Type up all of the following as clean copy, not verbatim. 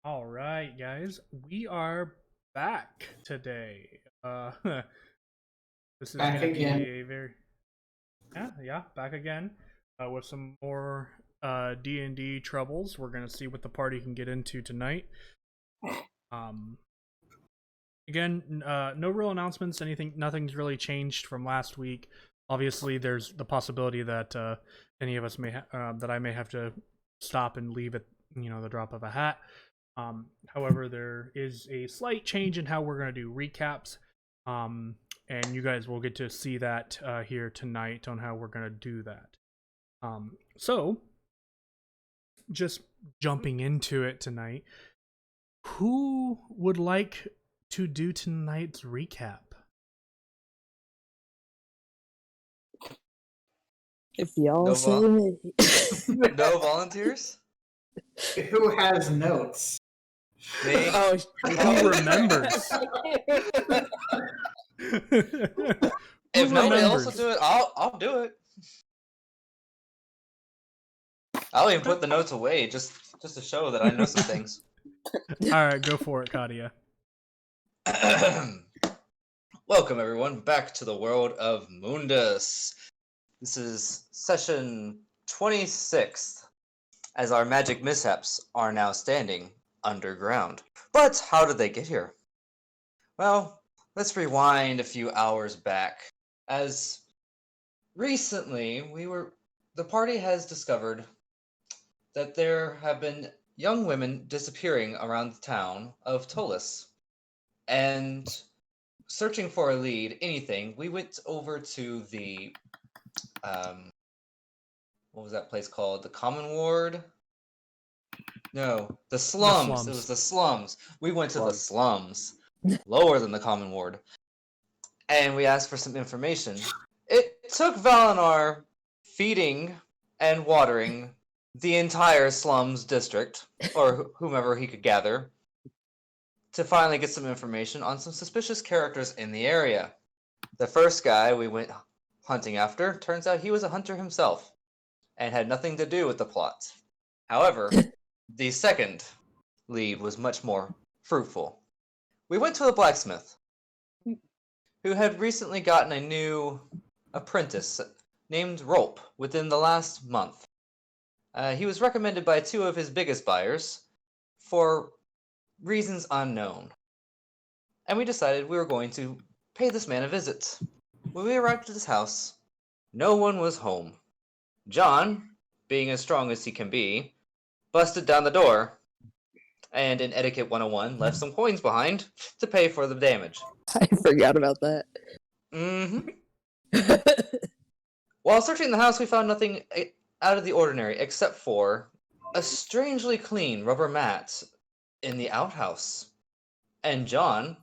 All right, guys, we are back today. This is Back gonna be again. a very back again with some more D&D troubles. We're gonna see what the party can get into tonight. Um, again, no real announcements. Nothing's really changed from last week. Obviously, there's the possibility that any of us that I may have to stop and leave at the drop of a hat. However, there is a slight change in how we're going to do recaps, and you guys will get to see that here tonight on how we're going to do that. So, just jumping into it tonight, who would like to do tonight's recap? If y'all No say me. No volunteers? Who has notes? Me? Oh, Who remembers? If Who nobody else will remembers? do it, I'll do it. I'll even put the notes away just to show that I know some things. All right, go for it, Katia. Welcome everyone back to the world of Mundus. This is session 26, as our magic mishaps are now standing underground. But how did they get here? Well, let's rewind a few hours back. As recently the party has discovered that there have been young women disappearing around the town of Tolis. And searching for a lead, we went over to the what was that place called? The Common Ward? No, the slums. It was the slums. We went to the slums, lower than the Common Ward, and we asked for some information. It took Valinar feeding and watering the entire slums district, or whomever he could gather, to finally get some information on some suspicious characters in the area. The first guy we went hunting after, turns out he was a hunter himself, and had nothing to do with the plot. However, the second lead was much more fruitful. We went to a blacksmith, who had recently gotten a new apprentice named Rolp within the last month. He was recommended by two of his biggest buyers for reasons unknown. And we decided we were going to pay this man a visit. When we arrived at his house, no one was home. John, being as strong as he can be, busted down the door, and in Etiquette 101 left some coins behind to pay for the damage. I forgot about that. While searching the house, we found nothing out of the ordinary except for a strangely clean rubber mat in the outhouse. And John,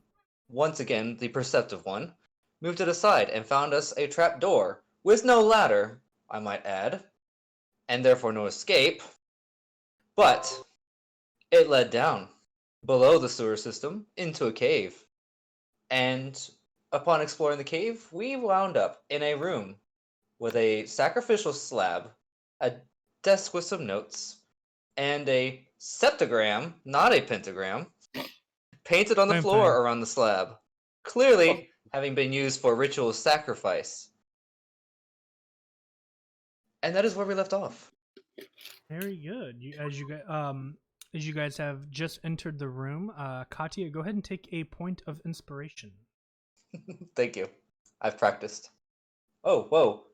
once again the perceptive one, moved it aside and found us a trap door with no ladder, I might add, and therefore no escape. But it led down below the sewer system into a cave. And upon exploring the cave, we wound up in a room with a sacrificial slab, a desk with some notes, and a septagram, not a pentagram, painted on the floor around the slab, clearly having been used for ritual sacrifice. And that is where we left off. Very good. As you guys have just entered the room, Katia, go ahead and take a point of inspiration. Thank you. I've practiced. Oh, whoa.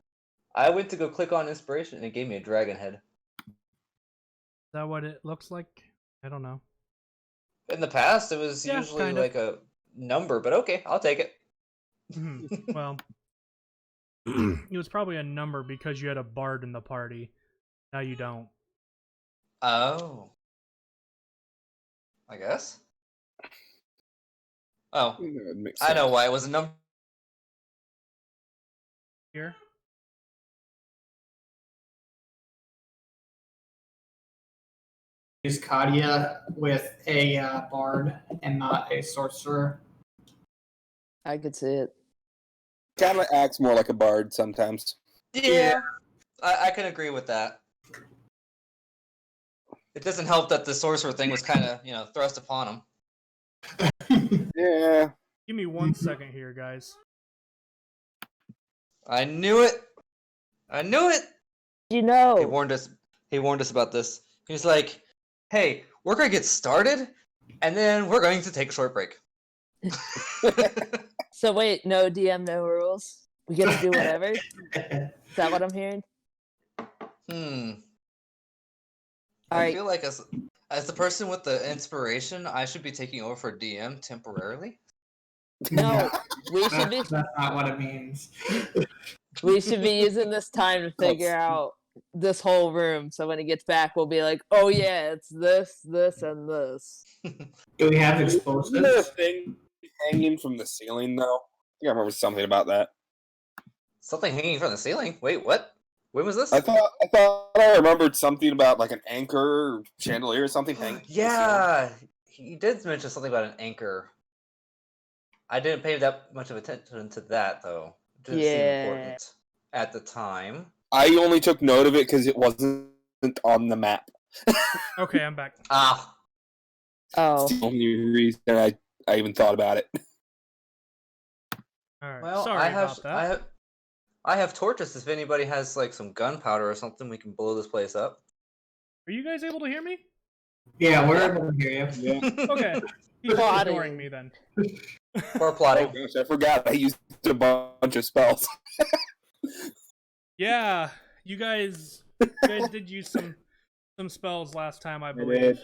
I went to go click on inspiration and it gave me a dragon head. Is that what it looks like? I don't know. In the past, it was Yeah, usually kind of. like a number, but okay, I'll take it. Well, it was probably a number because you had a bard in the party. Now you don't. Oh. I guess. Oh, I know why it was a number. Here. Is Katia with a bard and not a sorcerer? I could see it. Kind of acts more like a bard sometimes. Yeah, I can agree with that. It doesn't help that the sorcerer thing was kind of, thrust upon him. Yeah. Give me 1 second here, guys. I knew it. I knew it. You know. He warned us. He warned us about this. He was like, "Hey, we're gonna get started, and then we're going to take a short break." So wait, no DM, no rules. We get to do whatever. Is that what I'm hearing? All I right. feel like as the person with the inspiration, I should be taking over for DM temporarily. No, we should be. That's not what it means. We should be using this time to figure out this whole room. So when he gets back, we'll be like, "Oh yeah, it's this, this, and this." Do we have Isn't there a explosives? thing hanging from the ceiling, though? I think I remember something about that. Something hanging from the ceiling. Wait, what? When was this? I thought I remembered something about like an anchor or chandelier or something hanging. from the ceiling. Yeah, he did mention something about an anchor. I didn't pay that much of attention to that though. It didn't seem Yeah. important at the time. I only took note of it because it wasn't on the map. Okay, I'm back. Ah, Oh, It's the only reason I even thought about it. All right. well, Sorry about that. I have torches. If anybody has like some gunpowder or something, we can blow this place up. Are you guys able to hear me? Yeah, we're able to hear you. Okay. He's Plotting. ignoring me then. Or Oh plotting. gosh, I forgot I used a bunch of spells. Yeah, you guys did use some spells last time, I believe. did.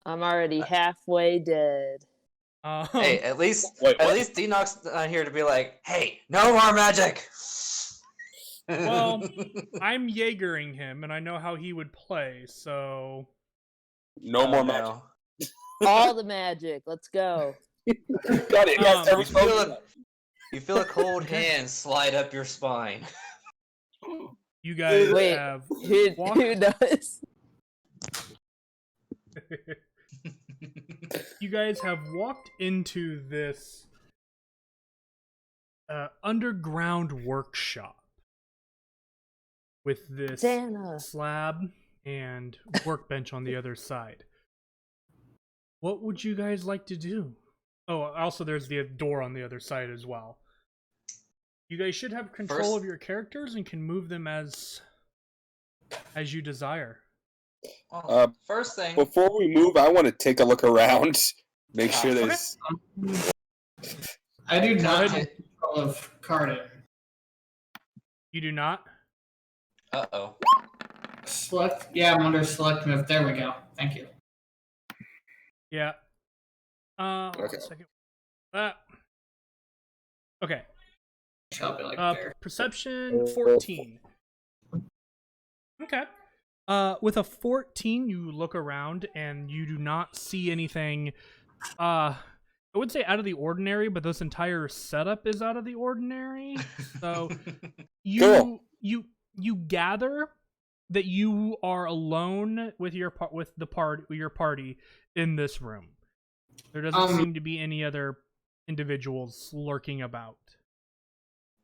I'm already halfway dead. Hey, at least Wait, what? Denox's not here to be like, hey, no more magic. Well, I'm Jaegering him, and I know how he would play, so No more magic. no. All the magic. Let's go. Got it. Yes, every You feel spell. You feel a cold hand slide up your spine. you guys Wait, have Who does? you guys have walked into this underground workshop with this Dana. slab and workbench on the other side. What would you guys like to do? Oh, also there's the door on the other side as well. You guys should have control of your characters and can move them as you desire. Well, first thing, Before we move, I want to take a look around. Make sure there's. I do not ahead. have control of Cardin. You do not? uh-oh. Select. Yeah, I'm under select move. There we go. Thank you. Yeah. Okay. 1 second. Okay. Shall be like there. Perception 14. Okay. With a 14, you look around and you do not see anything. I would say out of the ordinary, but this entire setup is out of the ordinary. So Cool. you gather that you are alone with your party in this room. There doesn't seem to be any other individuals lurking about.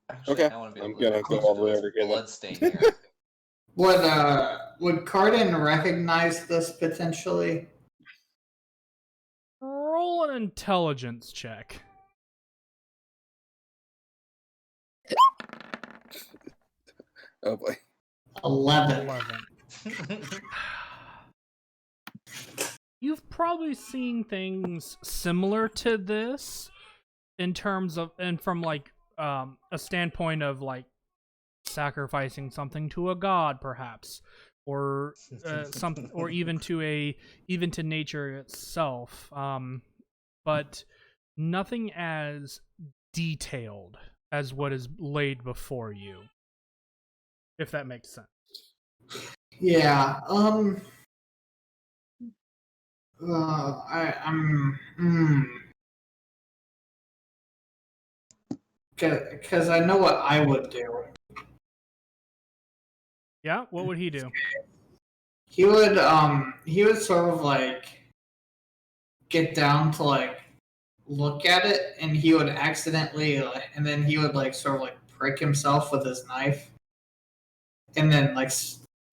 Actually, Okay, I wanna be I'm a little gonna go closer all to the way this over here then. bloodstain here. Would Cardin recognize this potentially? Roll an intelligence check. Oh boy. 11. 11. You've probably seen things similar to this in terms of, and from like a standpoint of like sacrificing something to a god, perhaps, or something, or even to nature itself. But nothing as detailed as what is laid before you, if that makes sense. Yeah. Because I know what I would do. Yeah, what would he do? He would sort of like get down to like look at it, and he would accidentally and then he would like sort of like prick himself with his knife, and then like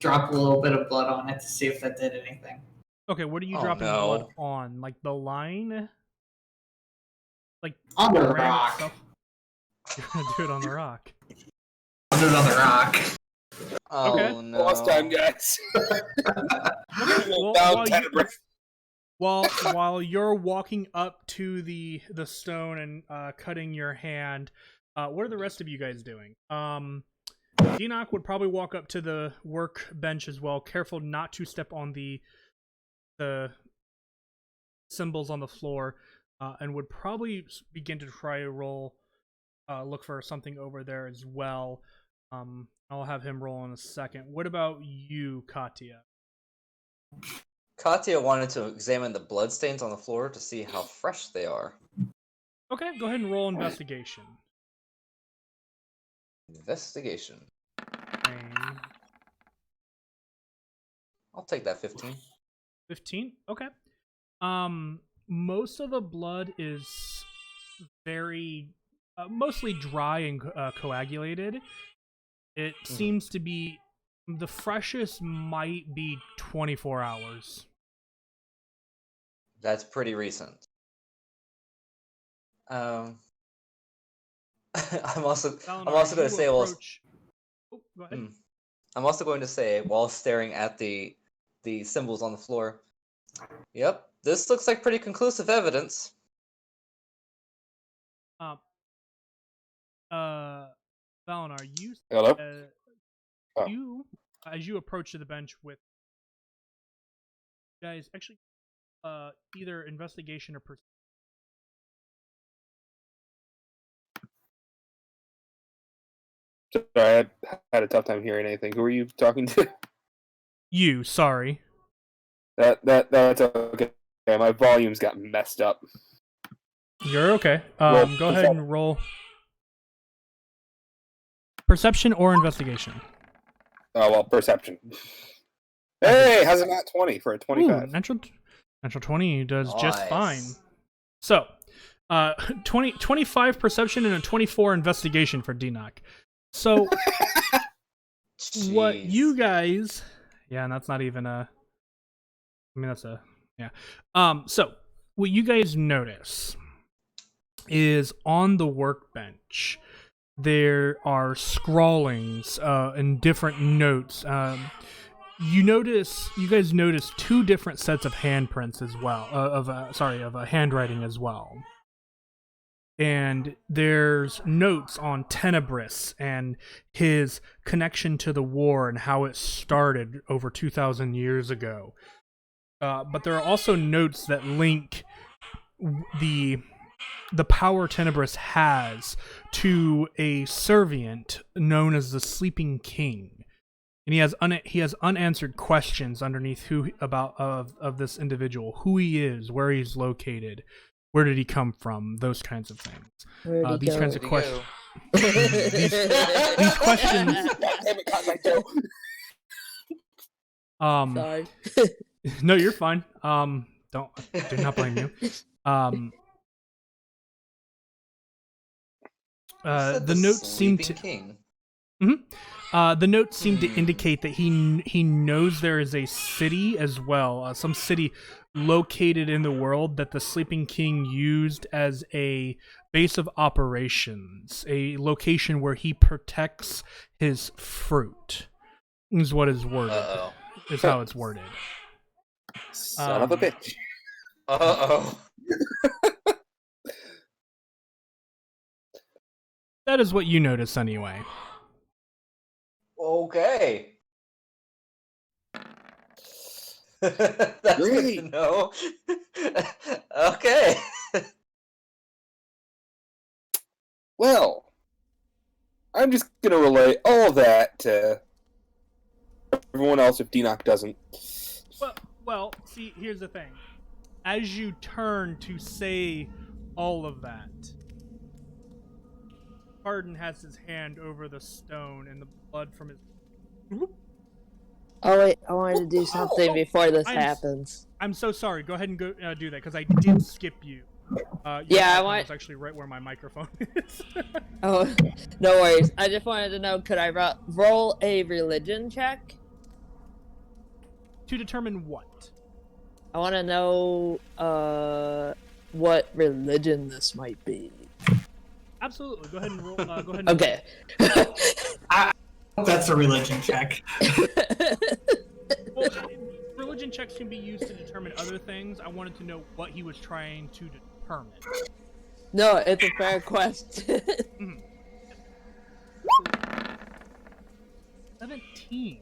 drop a little bit of blood on it to see if that did anything. Okay, what are you Oh, dropping no. blood on? Like the line? Like On the ram rock. itself? You're gonna do it on the rock. I'll do it on the rock. Oh Okay. no. Last time, guys. Okay, well, Down Tenebrae. while you're walking up to the stone and cutting your hand, what are the rest of you guys doing? Enoch would probably walk up to the workbench as well, careful not to step on the symbols on the floor, and would probably begin to try to look for something over there as well. I'll have him roll in a second. What about you, Katya? Katya wanted to examine the bloodstains on the floor to see how fresh they are. Okay, go ahead and roll investigation. Investigation. And I'll take that 15. 15? Okay. Most of the blood is very mostly dry and coagulated. It seems to be the freshest might be 24 hours. That's pretty recent. I'm also Valinor, going to you say while approach... Oh, go ahead. I'm also going to say while staring at the symbols on the floor. Yep, this looks like pretty conclusive evidence. Valinor, you Hello? you as you approach to the bench with guys actually either investigation or Sorry, I had a tough time hearing anything. Who are you talking to? you, sorry. That's okay. Yeah, my volumes got messed up. You're okay. Roll Go ahead and roll perception or investigation. Oh, well, perception. Hey, how's it not 20 for a 25? Ooh, natural 20 does just Nice. fine. So, 25 perception and a 24 investigation for D-Knock. So, what Jeez. you guys... Yeah, and that's not even a... I mean, that's a... Yeah. So, what you guys notice is on the workbench, there are scrawlings and different notes. You guys notice two different sets of handprints as well, of handwriting as well. And there's notes on Tenebris and his connection to the war and how it started over 2,000 years ago. But there are also notes that link the power Tenebris has to a servient known as the Sleeping King. And he has unanswered questions underneath of this individual, who he is, where he's located, where did he come from, those kinds of things. Where'd he These go? kinds of Where'd he questions. These questions. Damn it, caught my toe. Sorry. No, you're fine. Do not blame you. The notes seem to. King. The notes seem to indicate that he knows there is a city as well, some city located in the world that the Sleeping King used as a base of operations, a location where he protects his fruit. Is what is worded. Uh-oh. Is how it's worded. Son of a bitch. Uh-oh. That is what you notice anyway. Okay. That's good to Great. know. Okay. Well, I'm just going to relay all that to everyone else if D-Knock doesn't. Well, see, here's the thing. As you turn to say all of that, Hardin has his hand over the stone and the blood from his... Oh wait, I wanted to do something before this happens. I'm so sorry. Go ahead and go do that, because I did skip you. Your Yeah, I microphone want- was actually right where my microphone is. Oh, no worries. I just wanted to know, could I roll a religion check? To determine what? I want to know what religion this might be. Absolutely. Go ahead and roll. Go ahead. And Okay. I hope that's a religion check. Well, religion checks can be used to determine other things. I wanted to know what he was trying to determine. No, it's a fair question. 17.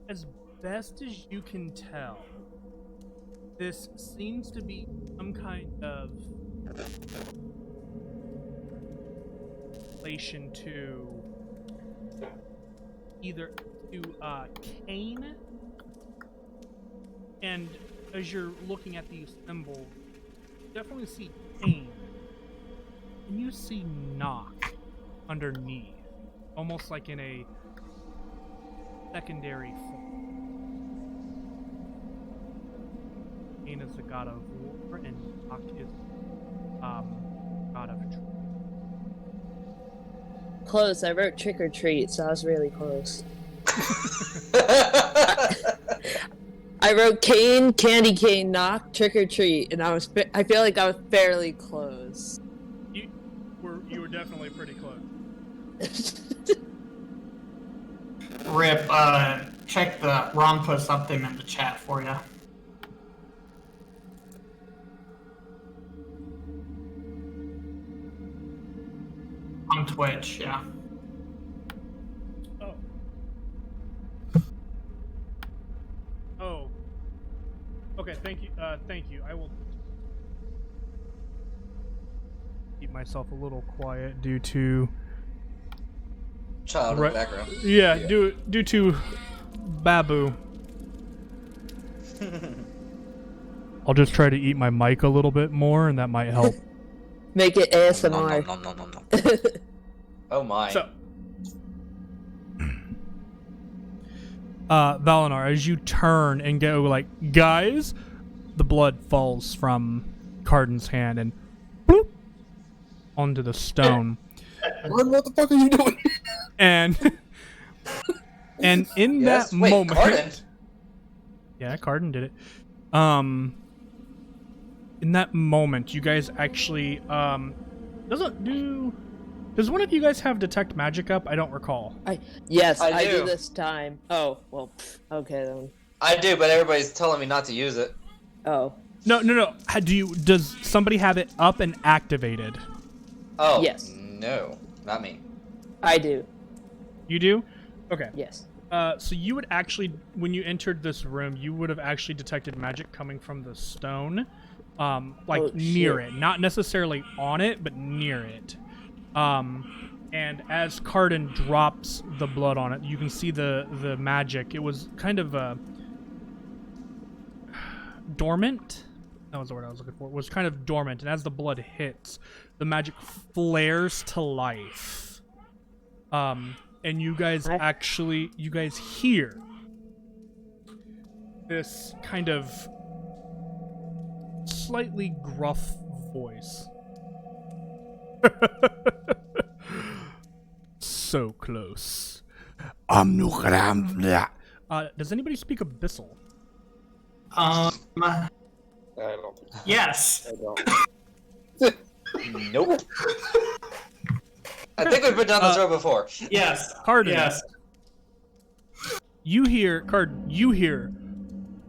As best as you can tell, this seems to be some kind of relation to either to Cain, and as you're looking at these symbols, you definitely see Cain, and you see Knock underneath, almost like in a secondary form. Cain is the god of war, and Knock is god of truth. Close. I wrote trick or treat, so I was really close. I wrote Cain, candy cane, knock, trick or treat, and I feel like I was fairly close. You were definitely pretty close. Rip, check the Ron put something in the chat for you. On Twitch, yeah. Oh. Oh. Okay, thank you. Thank you. I will keep myself a little quiet due to Child in the background. Yeah, due to Babu. I'll just try to eat my mic a little bit more, and that might help. Make it ASMR. Nom, nom, nom, nom, nom. Oh my. So, Valinar, as you turn and go like, guys, the blood falls from Carden's hand and boop, onto the stone. What the fuck are you doing? And in Yes? that Wait, moment, Carden? yeah, Carden did it. In that moment, you guys actually does one of you guys have detect magic up? I don't recall. Yes, I I do do. this time. Oh, well, okay then. I do, but everybody's telling me not to use it. Oh, No. Does somebody have it up and activated? Oh. Yes. No, not me. I do. You do? Okay. Yes. So you would actually, when you entered this room, you would have actually detected magic coming from the stone, like Oh, near shit. it, not necessarily on it, but near it. And as Carden drops the blood on it, you can see the magic. It was kind of dormant. That was the word I was looking for. It was kind of dormant, and as the blood hits, the magic flares to life. And you guys hear this kind of slightly gruff voice. So close. Does anybody speak Abyssal? I don't think Yes. I don't. Nope. I think we've been down this road before. Yes. Carden. Yes. You hear,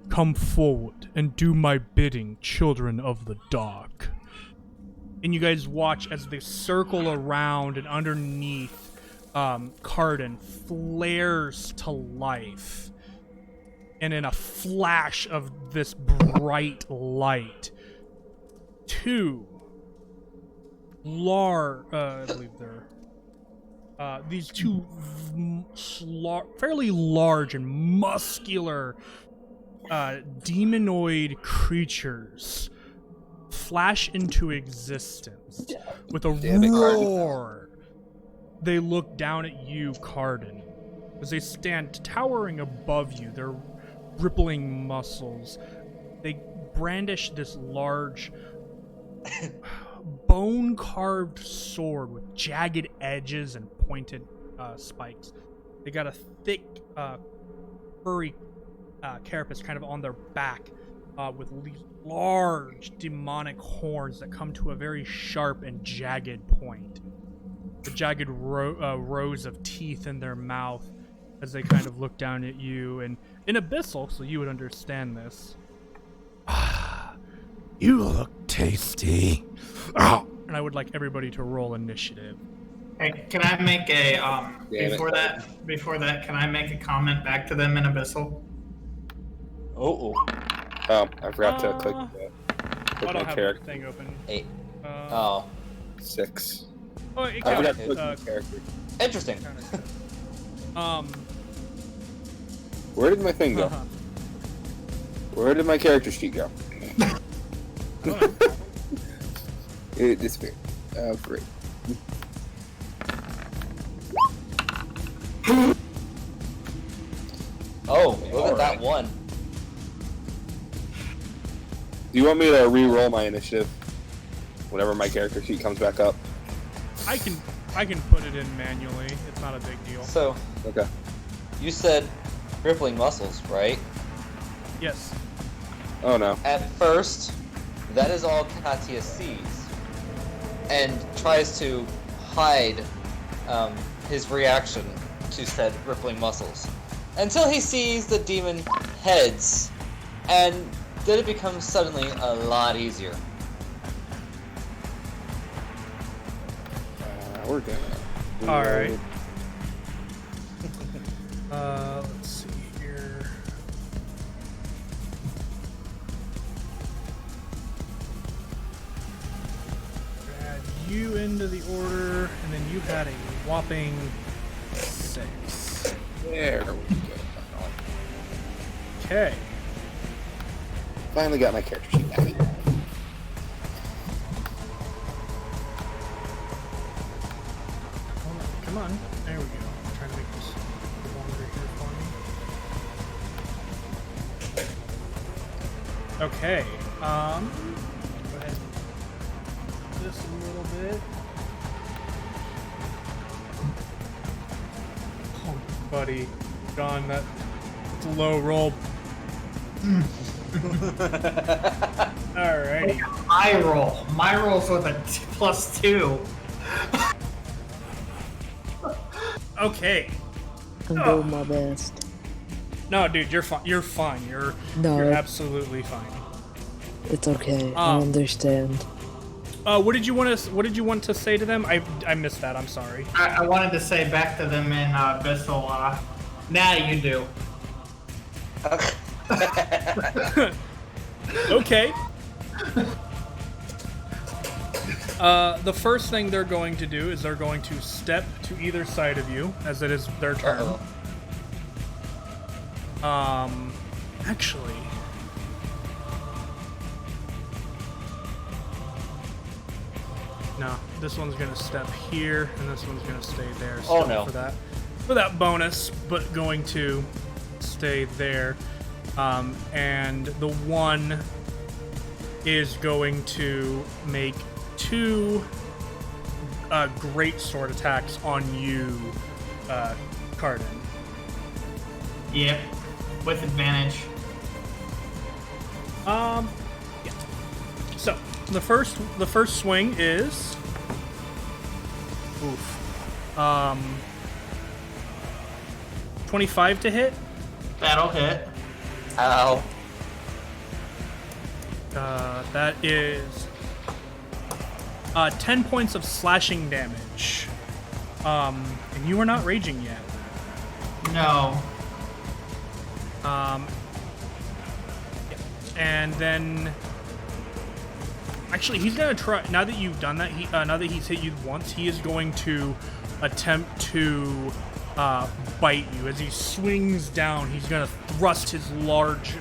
come forward and do my bidding, children of the dark. And you guys watch as they circle around, and underneath, Carden flares to life. And in a flash of this bright light, two I believe they're these two fairly large and muscular demonoid creatures flash into existence with a Damn it, Carden. roar. They look down at you, Carden, as they stand towering above you, their rippling muscles. They brandish this large bone-carved sword with jagged edges and pointed spikes. They got a thick, furry carapace kind of on their back, with these large demonic horns that come to a very sharp and jagged point. The jagged rows of teeth in their mouth as they kind of look down at you, and in Abyssal, so you would understand this. You look tasty. And I would like everybody to roll initiative. Hey, can I make a before that, can I make a comment back to them in Abyssal? Oh. I forgot to click I my don't have character. the thing open. 8. Uh, 6. Oh, it I counts. forgot to click my character. Interesting. Where did my thing go? Where did my character sheet go? It disappeared. Oh, great. Oh, look at that one. Do you want me to re-roll my initiative whenever my character sheet comes back up? I can put it in manually. It's not a big deal. So, Okay. you said rippling muscles, right? Yes. Oh no. At first, that is all Katia sees, and tries to hide his reaction to said rippling muscles, until he sees the demon heads, and then it becomes suddenly a lot easier. We're gonna. All right. Let's see here. Add you into the order, and then you had a whopping 6. There we go. Okay. Finally got my character sheet back. Come on. There we go. I'm trying to make this longer here for me. Okay. Go ahead. This a little bit. Oh, buddy. Gone. That's a low roll. Alrighty. My roll's with a +2. Okay. I'm doing my best. No, dude, you're fine. You're fine. You're absolutely fine. It's okay. I understand. What did you want to say to them? I missed that. I'm sorry. I wanted to say back to them in Abyssal, now you do. Okay. The first thing they're going to do is they're going to step to either side of you, as it is their turn. Actually, no. This one's gonna step here, and this one's gonna stay there. Oh, no. For that bonus, but going to stay there. And the one is going to make 2 great sword attacks on you, Cardin. Yep, with advantage. Yeah. So the first swing is 25 to hit. That'll hit. Ow. That is 10 points of slashing damage. And you are not raging yet. No. And then, actually, he's gonna try. Now that you've done that, now that he's hit you once, he is going to attempt to bite you. As he swings down, he's gonna thrust his large,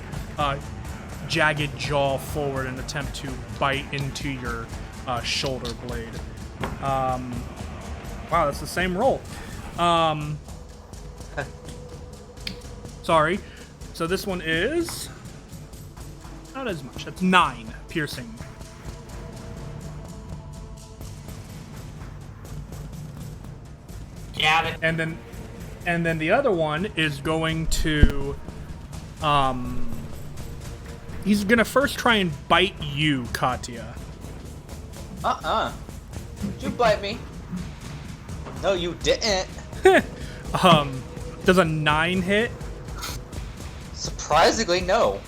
jagged jaw forward and attempt to bite into your shoulder blade. Wow, that's the same roll. Sorry. So this one is not as much. That's 9 piercing. Got it. And then the other one is going to he's gonna first try and bite you, Katya. Did you bite me? No, you didn't. Does a 9 hit? Surprisingly, no.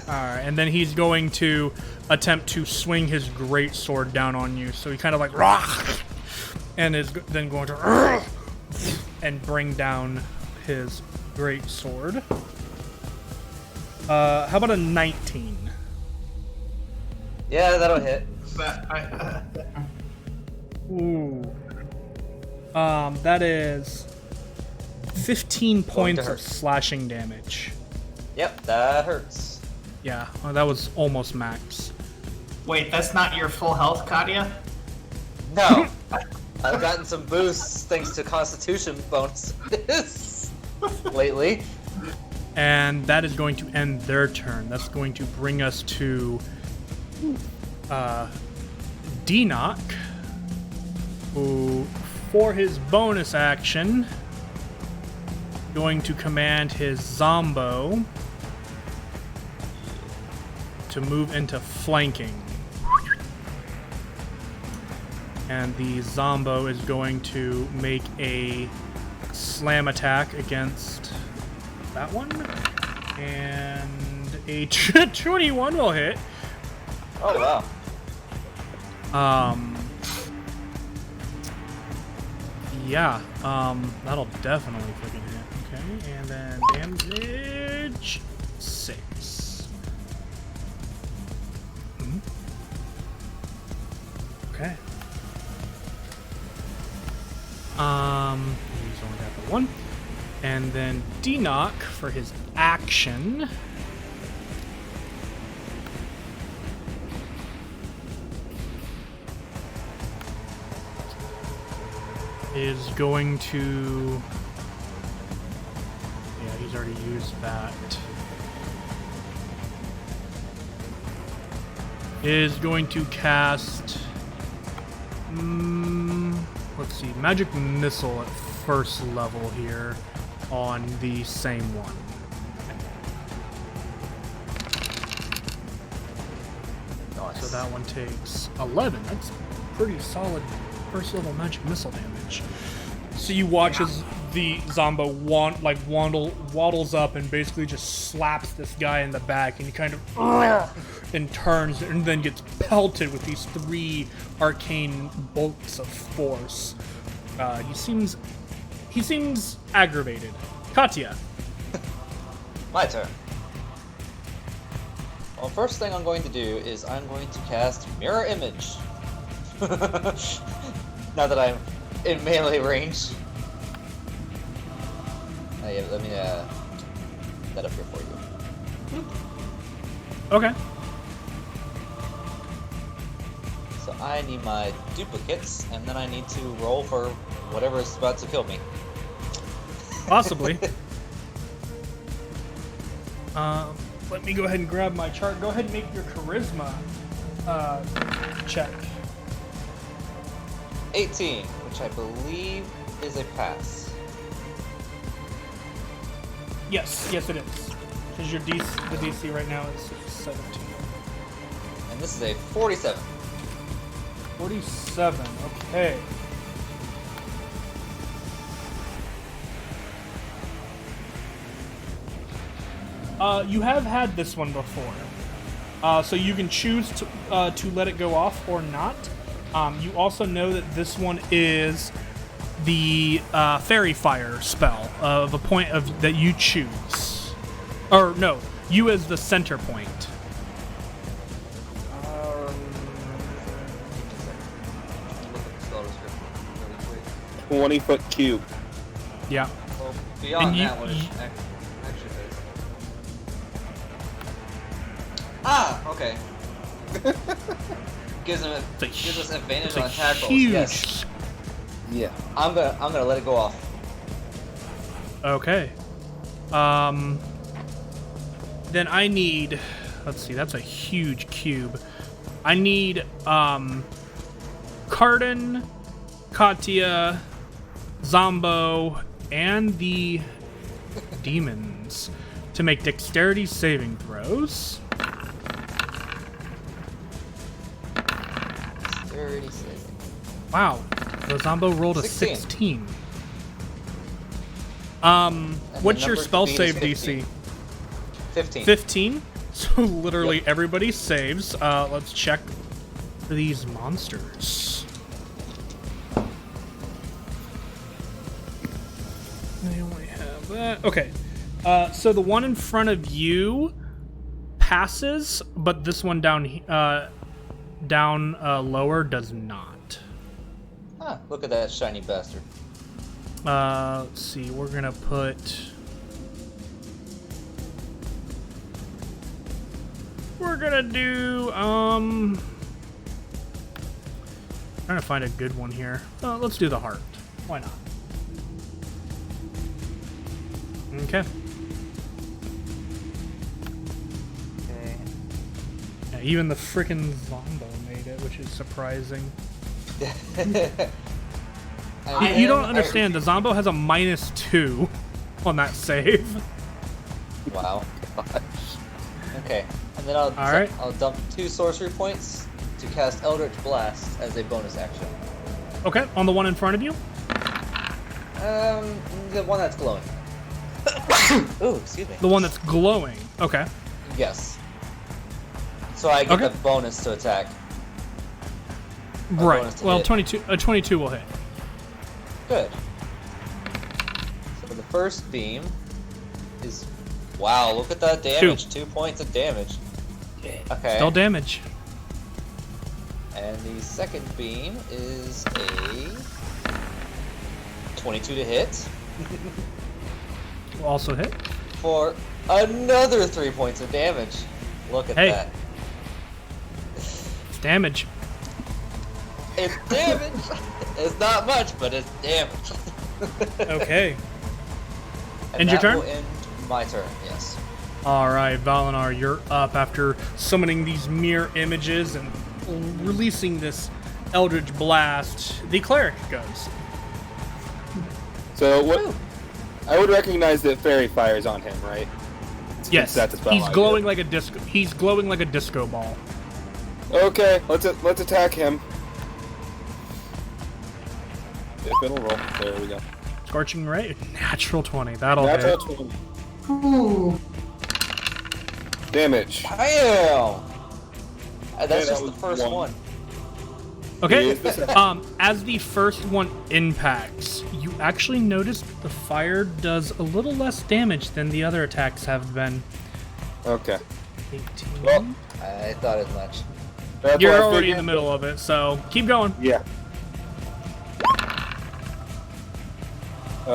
Alright, and then he's going to attempt to swing his great sword down on you. So he kind of like rah, and is then going to and bring down his great sword. How about a 19? Yeah, that'll hit. But Ooh. That is 15 points hurt. of slashing damage. Yep, that hurts. Yeah, that was almost max. wait, that's not your full health, Katya? No. I've gotten some boosts thanks to Constitution bonuses lately. And that is going to end their turn. That's going to bring us to Denock, who, for his bonus action, going to command his Zombo to move into flanking. And the Zombo is going to make a slam attack against that one. And a 21 will hit. Oh, wow. Yeah, that'll definitely freaking hit. Okay, and then damage 6. Okay. He's only got the 1. And then Denock for his action is going to... Yeah, he's already used that. Is going to cast... let's see, Magic Missile at first level here on the same one. Nice. So that one takes 11. That's pretty solid first level Magic Missile damage. So you watch as the Zombo waddles up and basically just slaps this guy in the back, and he kind of and turns and then gets pelted with these 3 arcane bolts of force. He seems aggravated. Katya. My turn. Well, first thing I'm going to do is I'm going to cast Mirror Image. Now that I'm in melee range. Yeah, let me that up here for you. Okay. So I need my duplicates, and then I need to roll for whatever is about to kill me. Possibly. Let me go ahead and grab my chart. Go ahead and make your charisma check. 18, which I believe is a pass. Yes, it is. Because your DC, the DC right now is 17. And this is a 47. 47. Okay. You have had this one before, so you can choose to let it go off or not. You also know that this one is the Fairy Fire spell of a point of that you choose, or no, you as the center point. 20-foot cube. Yeah. Well, beyond And that, what it actually is. Okay. gives us advantage on attack rolls. Huge. Yes. Yeah. I'm gonna let it go off. Okay. Then I need, let's see, that's a huge cube. I need Cardin, Katya, Zombo, and the demons to make dexterity saving throws. 36. Wow, the Zombo rolled a 16. 16. And What's the your number to spell beat is save 15. DC? 15. 15. So literally everybody saves. Let's check for these monsters. I only have that. Okay. So the one in front of you passes, but this one down lower does not. Ah, look at that shiny bastard. Let's see. We're gonna put. We're gonna do. Trying to find a good one here. Let's do the heart. Why not? Okay. Okay. Yeah, even the frickin' Zombo made it, which is surprising. You don't understand. The Zombo has a -2 on that save. Wow. Okay, and then I'll Alright. I'll dump 2 sorcery points to cast Eldritch Blast as a bonus action. Okay, on the one in front of you. The one that's glowing. Oh, excuse me. The one that's glowing. Okay. Yes. So I get Okay. the bonus to attack. Right. bonus to Well, hit. 22 will hit. Good. So the first beam is... Wow, look at that damage. 2 points of damage. Okay. Still damage. And the second beam is a 22 to hit Will also hit. for another 3 points of damage. Look at Hey. that. It's damage. It's damage. It's not much, but it's damage. Okay. And End your that turn? will end my turn, yes. Alright, Valinar, you're up after summoning these mirror images and releasing this Eldritch Blast. The cleric goes. So what? I would recognize that fairy fire is on him, right? Yes, That's a spell he's I glowing do. like a disco. He's glowing like a disco ball. Okay, let's attack him. If it'll roll, there we go. Scorching ray, natural 20. That'll Natural hit. 20. Ooh. Damage. Bam! That's that just the was first one. Okay. Is this As the first one impacts, you actually notice the fire does a little less damage than the other attacks have been. Okay. 18. Well, I thought as much. that's You're what I already in the figured. middle of it, so keep going. Yeah.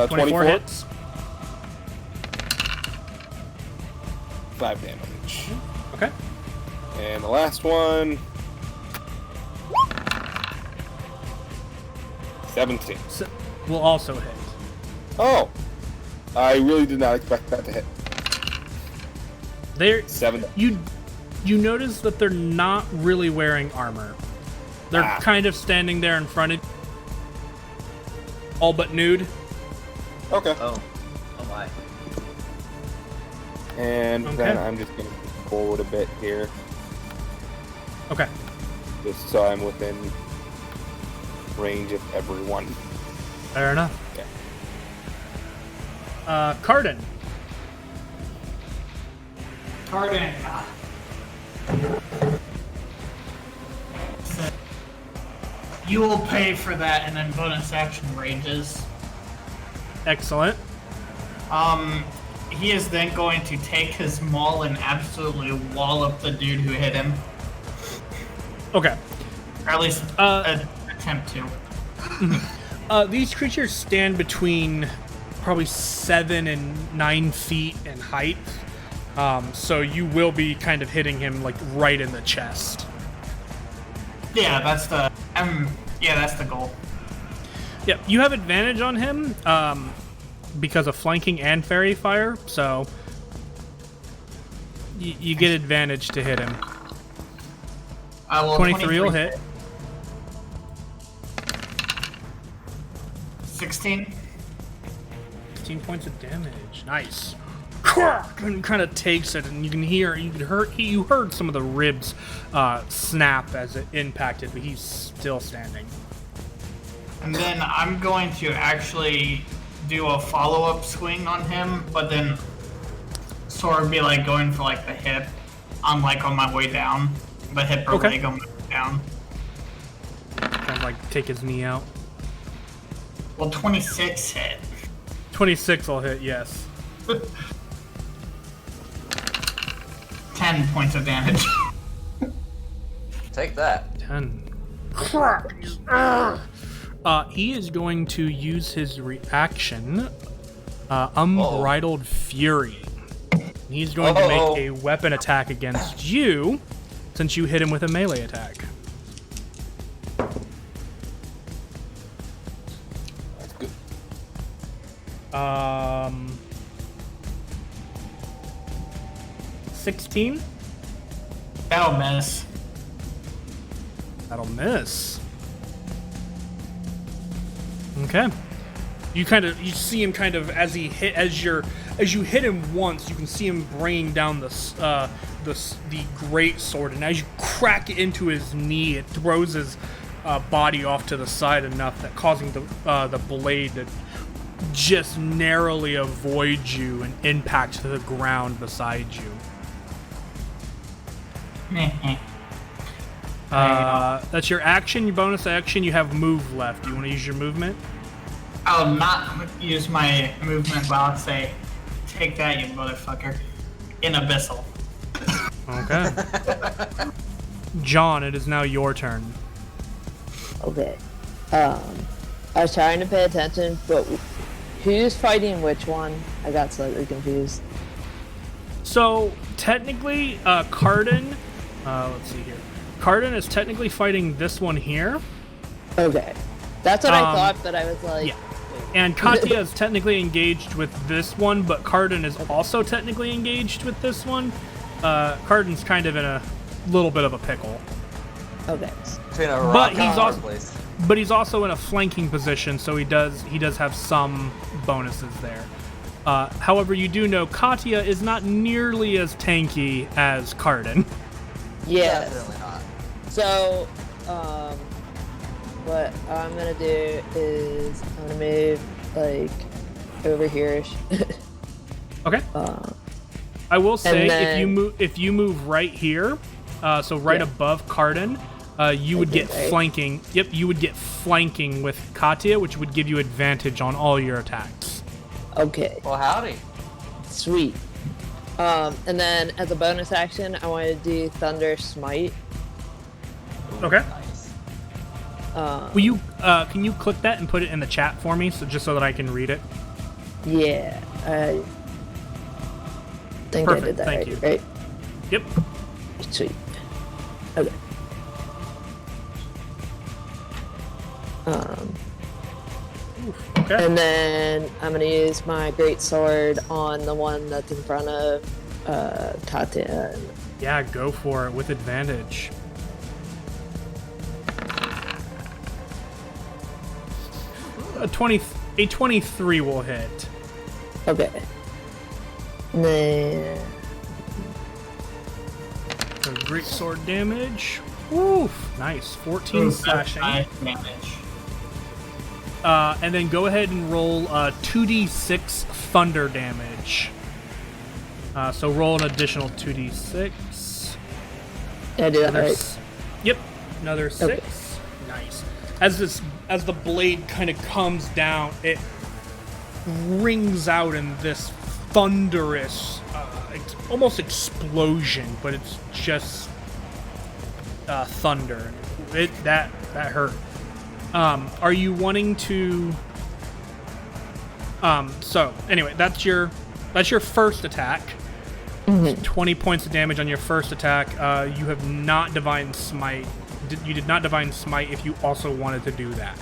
24 hits. 5 damage. Okay. And the last one. 17. Will also hit. Oh! I really did not expect that to hit. They're 7. you notice that they're not really wearing armor. They're Ah. kind of standing there in front of all but nude. Okay. Oh. Oh my. And then Okay. I'm just going to move forward a bit here. Okay. Just so I'm within range of everyone. Fair enough. Okay. Cardin. Cardin. You will pay for that, and then bonus action rages. Excellent. He is then going to take his maul and absolutely wallop the dude who hit him, Okay. or at least attempt to. These creatures stand between probably 7 and 9 feet in height. So you will be kind of hitting him like right in the chest. Yeah, that's the. Yeah, that's the goal. Yeah, you have advantage on him because of flanking and fairy fire, so you get advantage to hit him. Well, 23 will hit. 16 16. 16 points of damage. Nice. And kind of takes it, and you heard some of the ribs snap as it impacted, but he's still standing. And then I'm going to actually do a follow-up swing on him, but then sort of be like going for like the hip on my way down. The hip or leg on my way down. Kind of like take his knee out. Well, 26 hit. 26 will hit, yes. 10 points of damage. Take that. 10. He is going to use his reaction, Unbridled Fury. He's going to make a weapon attack against you, since you hit him with a melee attack. That's good. 16? That'll miss. That'll miss. Okay. You see him kind of as you hit him once, you can see him bringing down the great sword, and as you crack it into his knee, it throws his body off to the side enough that causing the blade to just narrowly avoid you and impact the ground beside you. That's your action. Your bonus action. You have move left. Do you want to use your movement? I'll not use my movement, but I'll say, take that, you motherfucker. In Abyssal. Okay. John, it is now your turn. Okay. I was trying to pay attention, but who's fighting which one? I got slightly confused. So, technically, Cardin... let's see here. Cardin is technically fighting this one here. Okay. That's what I thought, but I was like... Yeah. And Katya is technically engaged with this one, but Cardin is also technically engaged with this one. Cardin's kind of in a little bit of a pickle. Okay. Between a rock and a hard also, place. but he's also in a flanking position, so he does have some bonuses there. However, you do know Katya is not nearly as tanky as Cardin. Yes. Definitely not. So, what I'm gonna do is I'm gonna move like over here. Okay. I will say then, if you move right here, so right above Cardin, you would get flanking. Yep, you would get flanking with Katya, which would give you advantage on all your attacks. Okay. Well, howdy. Sweet. And then as a bonus action, I want to do Thunder Smite. Okay. Nice. Will you can you click that and put it in the chat for me, just so that I can read it? Yeah, I think Perfect, I did that thank right, you. right? Yep. Sweet. Okay. Okay. And then I'm gonna use my great sword on the one that's in front of Katya. Yeah, go for it with advantage. A 23 will hit. Okay. And then So great sword damage. Woof, nice. 14 slashing. Nice damage. And then go ahead and roll 2d6 thunder damage. So roll an additional 2d6. did I do that Another right? Yep, another 6. Okay. Nice. As the blade kind of comes down, it rings out in this thunderous, almost explosion, but it's just thunder. That hurt. Are you wanting to? So anyway, that's your first attack. 20 points of damage on your first attack. You have not divine smite. You did not divine smite if you also wanted to do that.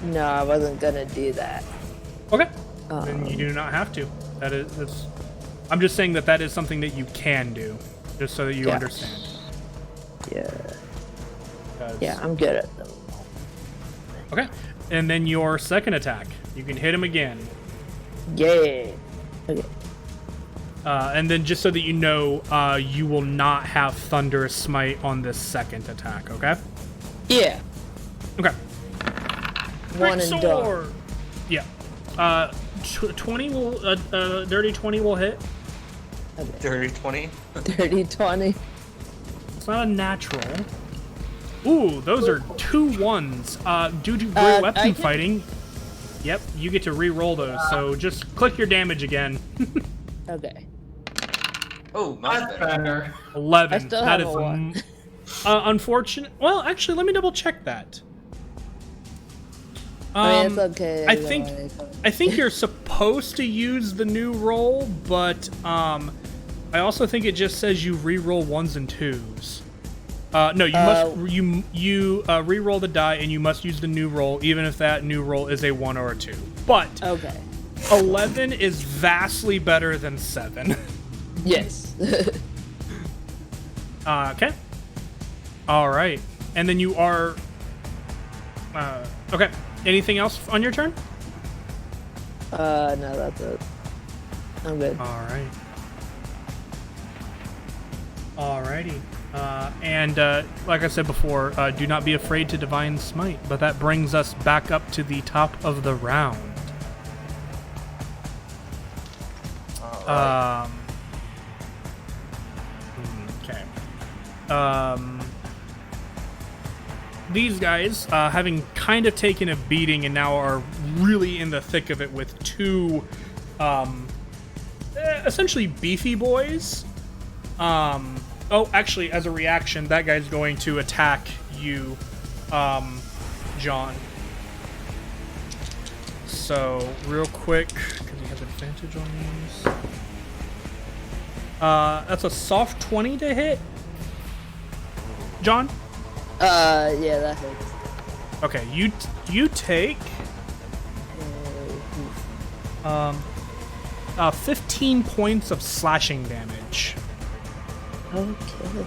No, I wasn't gonna do that. Okay. Then you do not have to. I'm just saying that is something that you can do, just so that you understand. Yeah. 'Cause- Yeah, I'm good at them. Okay. And then your second attack. You can hit him again. Yeah. Okay. And then just so that you know, you will not have Thunderous Smite on this second attack, okay? Yeah. Okay. One Great and sword! Yeah. 20 will, dirty 20 will hit. done. Dirty 20. Dirty 20. It's not a natural. Ooh, those are 2 1s. Due to great weapon I can- fighting, yep, you get to re-roll those. So just click your damage again. Okay. Oh, much That's better. better. 11. I still That have is a 1. unfortunate. Well, actually, let me double check that. I mean, it's okay. I think you're supposed to use the new roll, but I also think it just says you re-roll 1s and 2s. No, you must re-roll the die, and you must use the new roll, even if that new roll is a 1 or a 2. But Okay. 11 is vastly better than 7. Yes. Okay. All right, and then you are. Okay. Anything else on your turn? No, that's it. I'm good. All right. Alrighty. And like I said before, do not be afraid to Divine Smite. But that brings us back up to the top of the round. Alright. Okay. These guys, having kind of taken a beating and now are really in the thick of it with 2, essentially beefy boys. Oh, actually, as a reaction, that guy's going to attack you, John. So, real quick, because he has advantage on these. That's a soft 20 to hit. John? Yeah, that hurts. Okay, you take 15 points of slashing damage. Okay.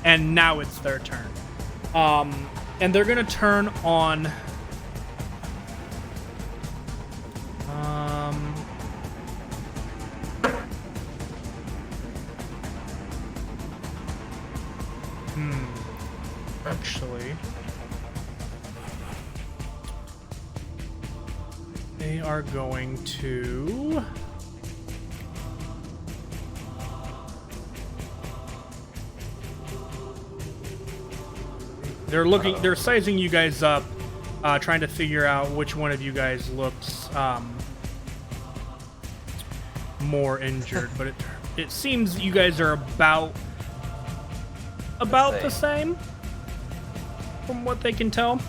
And now it's their turn. And they're gonna turn on. Actually, they are going to. They're sizing you guys up, trying to figure out which one of you guys looks more injured. But it seems you guys are about the same, from what they can tell.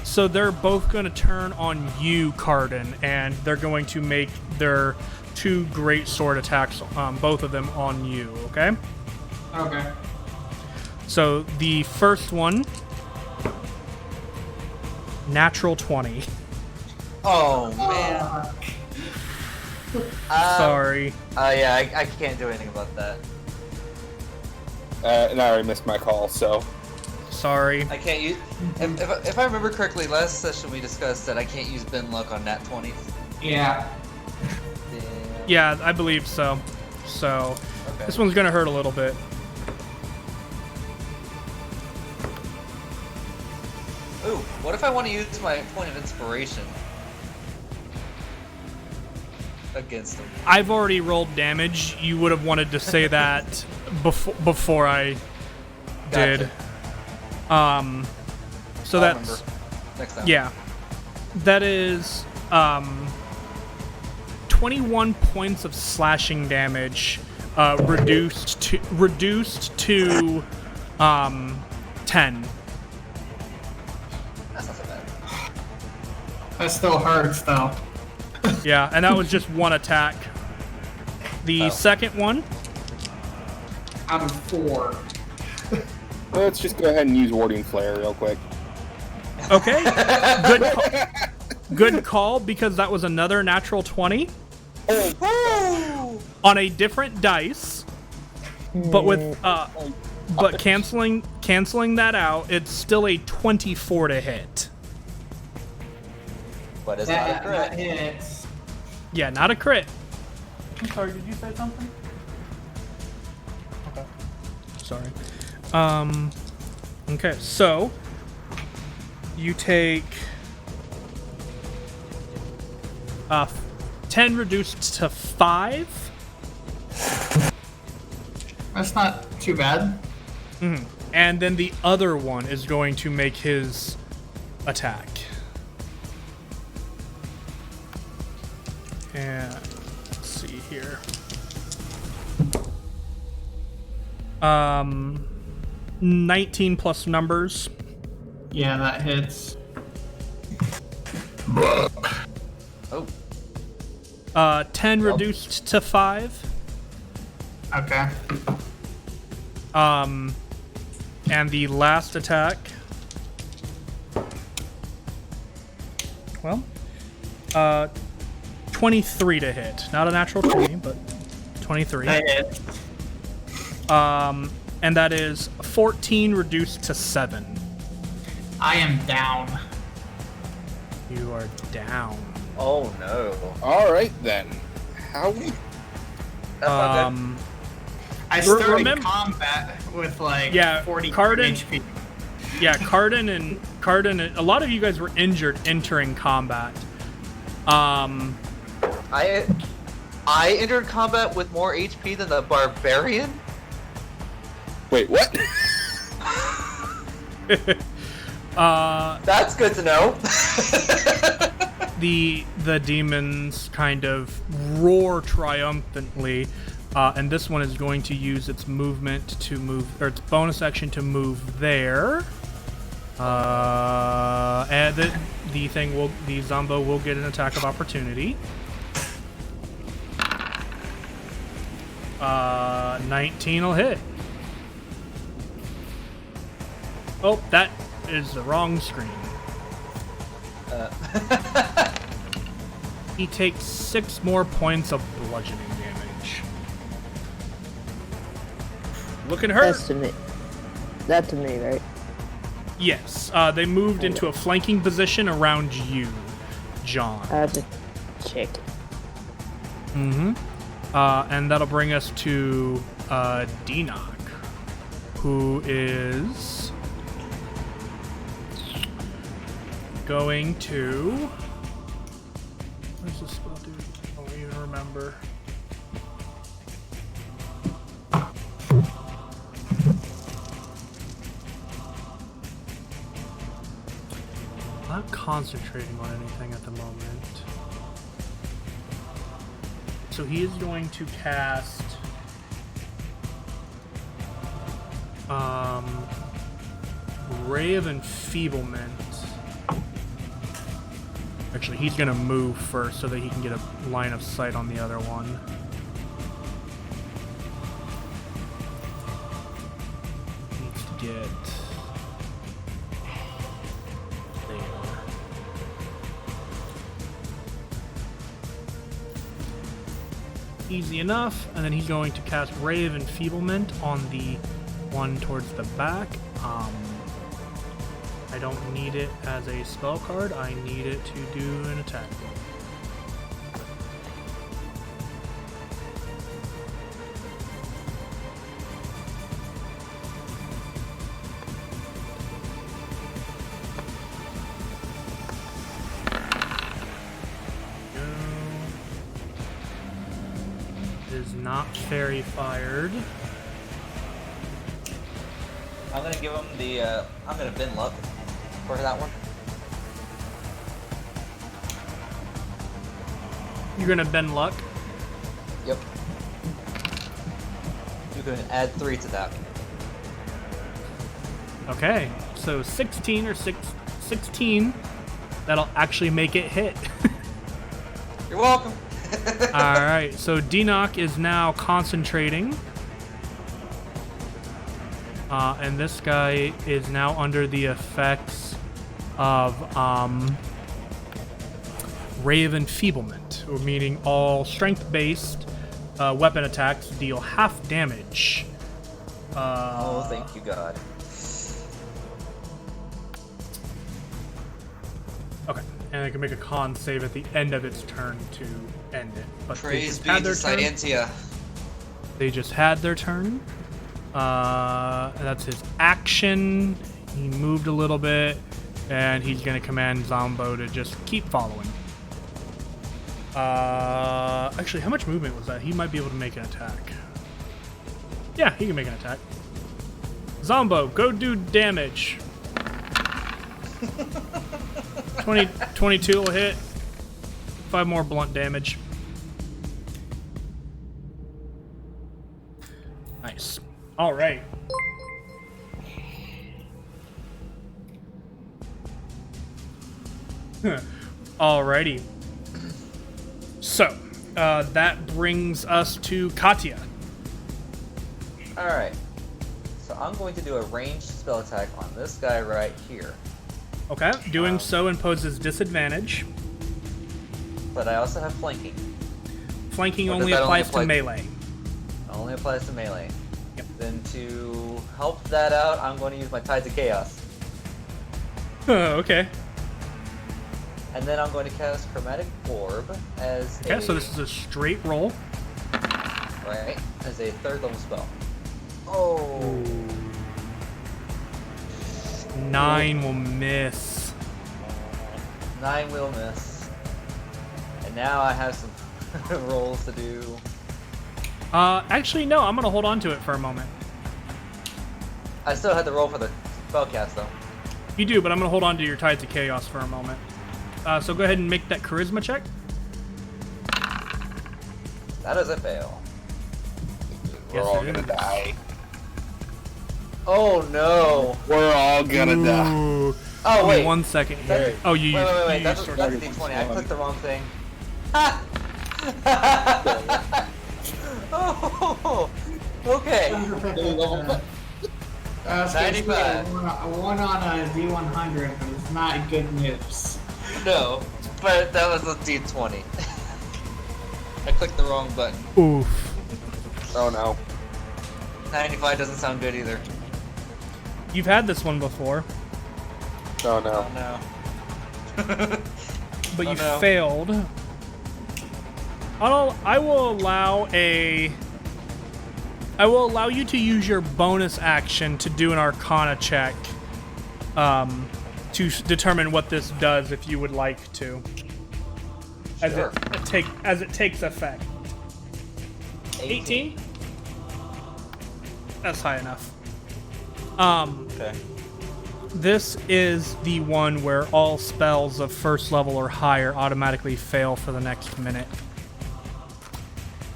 So they're both going to turn on you, Cardin, and they're going to make their 2 great sword attacks, both of them on you. Okay. Okay. So the first one, natural 20. Oh, man. Sorry. Yeah, I can't do anything about that. And I already missed my call, so. Sorry. I can't use. If I remember correctly, last session we discussed that I can't use Ben Luck on nat 20s. Yeah. Yeah, I believe so. So Okay. this one's gonna hurt a little bit. Ooh, what if I want to use my point of inspiration against him? I've already rolled damage. You would have wanted to say that before I did. So I'll that's remember next time. yeah. That is 21 points of slashing damage, reduced to 10. That's not so bad. That still hurts, though. Yeah, and that was just one attack. The second one, Out of 4. Let's just go ahead and use Warding Flare real quick. okay, good call, because that was another natural 20 on a different dice, but with but canceling canceling that out, it's still a 24 to hit. But it's not a crit. That hits. Yeah, not a crit. I'm sorry, did you say something? Okay. Sorry. Okay, so you take 10 reduced to 5. That's not too bad. And then the other one is going to make his attack. And let's see here. 19 plus numbers. Yeah, that hits. Oh, 10 reduced to 5. Okay. And the last attack. Well, 23 to hit. Not a natural 20, but 23. That hits. And that is 14 reduced to 7. I am down. You are down. oh no. All right then. How? That's not good. I started remember- combat with like Yeah, 40 Cardin- HP. Yeah, Cardin and a lot of you guys were injured entering combat. I entered combat with more HP than the barbarian. Wait, what? That's good to know. The demons kind of roar triumphantly, and this one is going to use its movement to move, or its bonus action to move there. And the Zombo will get an attack of opportunity. 19 will hit. Oh, that is the wrong screen. He takes 6 more points of bludgeoning damage. Looking hurt. That's to me. That to me, right? Yes. They moved into a flanking position around you, John. That's a chick. And that'll bring us to Denock, who is going to... What does this spell do? I don't even remember. I'm not concentrating on anything at the moment. So he is going to cast Ray of Enfeeblement. Actually, he's gonna move first so that he can get a line of sight on the other one. Needs to get there. Easy enough, and then he's going to cast Ray of Enfeeblement on the one towards the back. I don't need it as a spell card, I need it to do an attack. Is not fairy fired. I'm gonna give him the. I'm gonna bend luck for that one. You're gonna bend luck. Yep. You can add 3 to that. Okay, so 16 or 16. That'll actually make it hit. You're welcome. Alright, so Denock is now concentrating. And this guy is now under the effects of Ray of Enfeeblement, meaning all strength-based weapon attacks deal half damage. Oh, thank you, God. And it can make a con save at the end of its turn to end it. But they Praise just be had to their turn. Scientia. They just had their turn. And that's his action. He moved a little bit, and he's gonna command Zombo to just keep following. Actually, how much movement was that? He might be able to make an attack. Yeah, he can make an attack. Zombo, go do damage. 22 will hit. 5 more blunt damage. Nice. All right. Alrighty. So, that brings us to Katya. Alright. So I'm going to do a ranged spell attack on this guy right here. Okay, doing so imposes disadvantage. But I also have flanking. Flanking Or does only that only applies to apply- melee. Only applies to melee. Yep. Then to help that out, I'm going to use my Tides of Chaos. Okay. And then I'm going to cast Chromatic Orb as Okay, a, so this is a straight roll. right, as a 3rd level spell. Oh. 9 will miss. 9 will miss. And now I have some rolls to do. Actually, no, I'm gonna hold on to it for a moment. I still had to roll for the spellcast though. You do, but I'm gonna hold on to your Tides of Chaos for a moment. So go ahead and make that charisma check. That is a fail. We're Yes, all it gonna is. die. Oh no! We're all gonna die. Ooh. Oh Give me wait. 1 second here. That's- Oh, you wait, used, wait, wait. you That's, used sword that's a action. D20. I clicked the wrong thing. Oh, okay. It's 95. a 1 on a D100, but it's not good news. No, but that was a D20. I clicked the wrong button. Oof. Oh no. 95 doesn't sound good either. You've had this one before, Oh no. Oh no. but Oh, you no. failed. I will allow you to use your bonus action to do an Arcana check, to determine what this does, if you would like to, Sure. as it takes effect. 18. That's high enough. Okay. This is the one where all spells of 1st level or higher automatically fail for the next minute.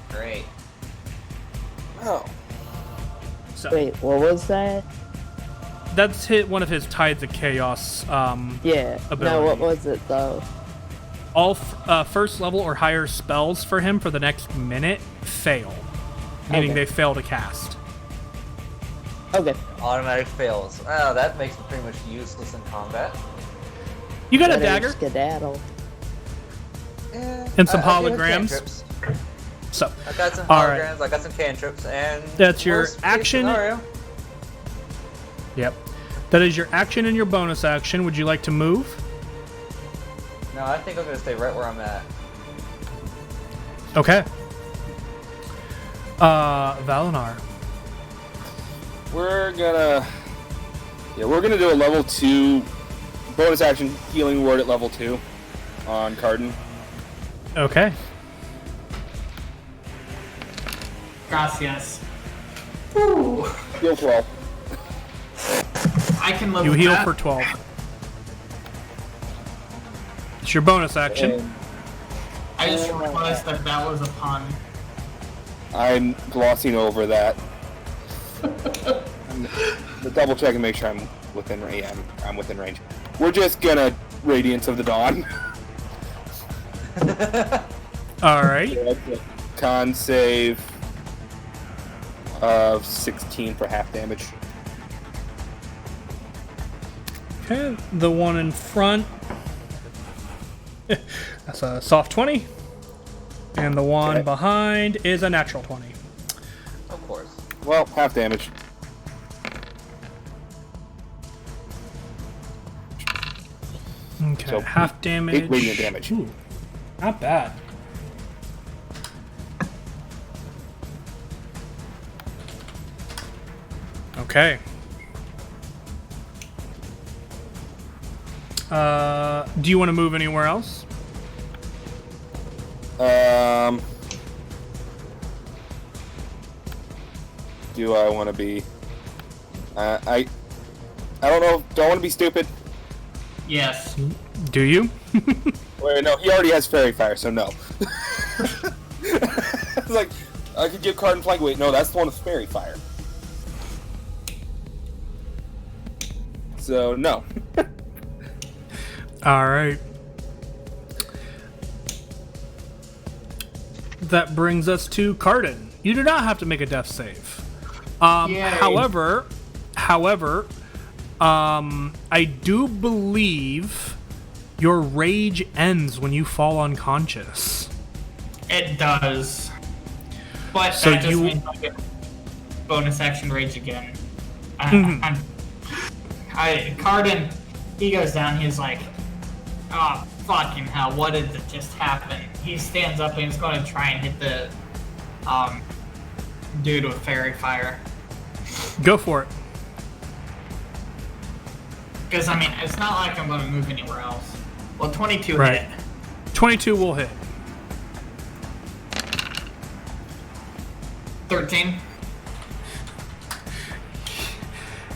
Great. Oh. So Wait, what was that? that's one of his Tides of Chaos. Yeah. No, Ability. what was it though? All 1st level or higher spells for him for the next minute fail, meaning Okay. they fail to cast. Okay. Automatic fails. Oh, that makes me pretty much useless in combat. You got a Better dagger Skedaddle. and some I do have holograms. cantrips. So I got some All right. holograms, I got some cantrips, and That's your worst case action. scenario. Yep, that is your action and your bonus action. Would you like to move? No, I think I'm gonna stay right where I'm at. Okay. Valinar. We're gonna do a level 2 bonus action healing word at level 2 on Cardin. Okay. Gracias. Ooh. Heal 12. I can live You with heal that. for 12. It's your bonus action. And I just realized that that was a pun. I'm glossing over that. The double check and make sure I'm within range. Yeah, I'm within range. We're just gonna Radiance of the Dawn. All right. Con save of 16 for half damage. Okay. The one in front. That's a soft 20. And the one Okay. behind is a natural 20. Of course. Well, half damage. Okay, So, half damage. 8 radiant damage. Ooh, not bad. Okay. Do you want to move anywhere else? Do I want to be? I don't know. Do I want to be stupid? Yes. Do you? Wait, no. He already has fairy fire, so no. It's like I could give card and flank. Wait, no, that's the one with fairy fire. So no. All right. That brings us to Cardin. You do not have to make a death save. Yay. However, I do believe your rage ends when you fall unconscious. It does. But So that just you- means I get bonus action rage again. Mhm. Cardin, he goes down, he's like, oh, fucking hell, what did just happen? He stands up and he's going to try and hit the dude with fairy fire. Go for it. Because, I mean, it's not like I'm going to move anywhere else. Well, 22 Right. hit. 22 will hit. 13.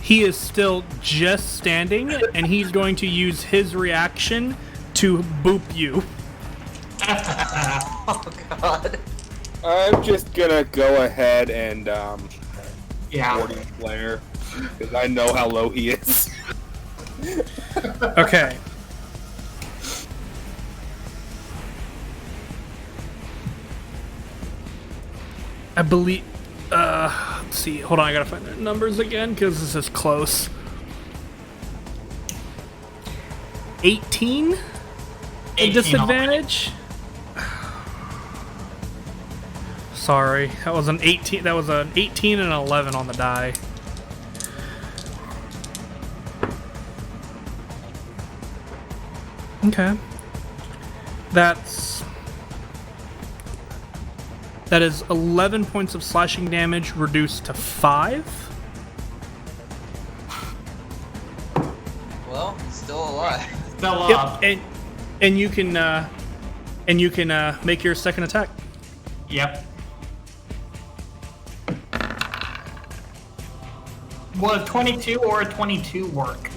He is still just standing, and he's going to use his reaction to boop you. Oh god. I'm just gonna go ahead and Yeah. Morty Flare because I know how low he is. Okay. I believe. Let's see. Hold on, I gotta find the numbers again because this is close. 18? A 18 disadvantage? Sorry, that was an 18. That was an 18 and an 11 on the die. Okay. That is 11 points of slashing damage reduced to 5. Well, he's still alive. Still Yep, up. and you can make your second attack. Yep. Will a 22 or a 22 work?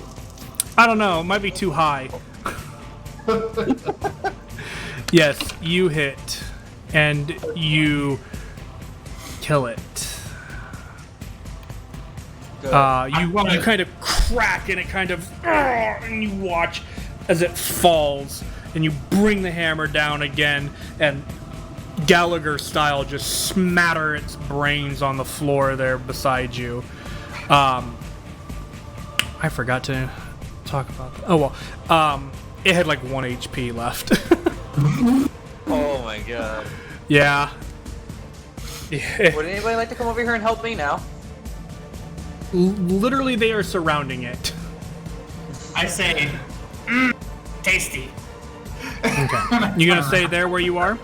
I don't know, it might be too high. Yes, you hit, and you kill it. Good. You kind of crack, and it kind of, and you watch as it falls, and you bring the hammer down again, and Gallagher style just smatter its brains on the floor there beside you. I forgot to talk about that. Oh well, it had like 1 HP left. Oh my god. Yeah. Would anybody like to come over here and help me now? Literally, they are surrounding it. I say, tasty. Okay. You gonna stay there where you are?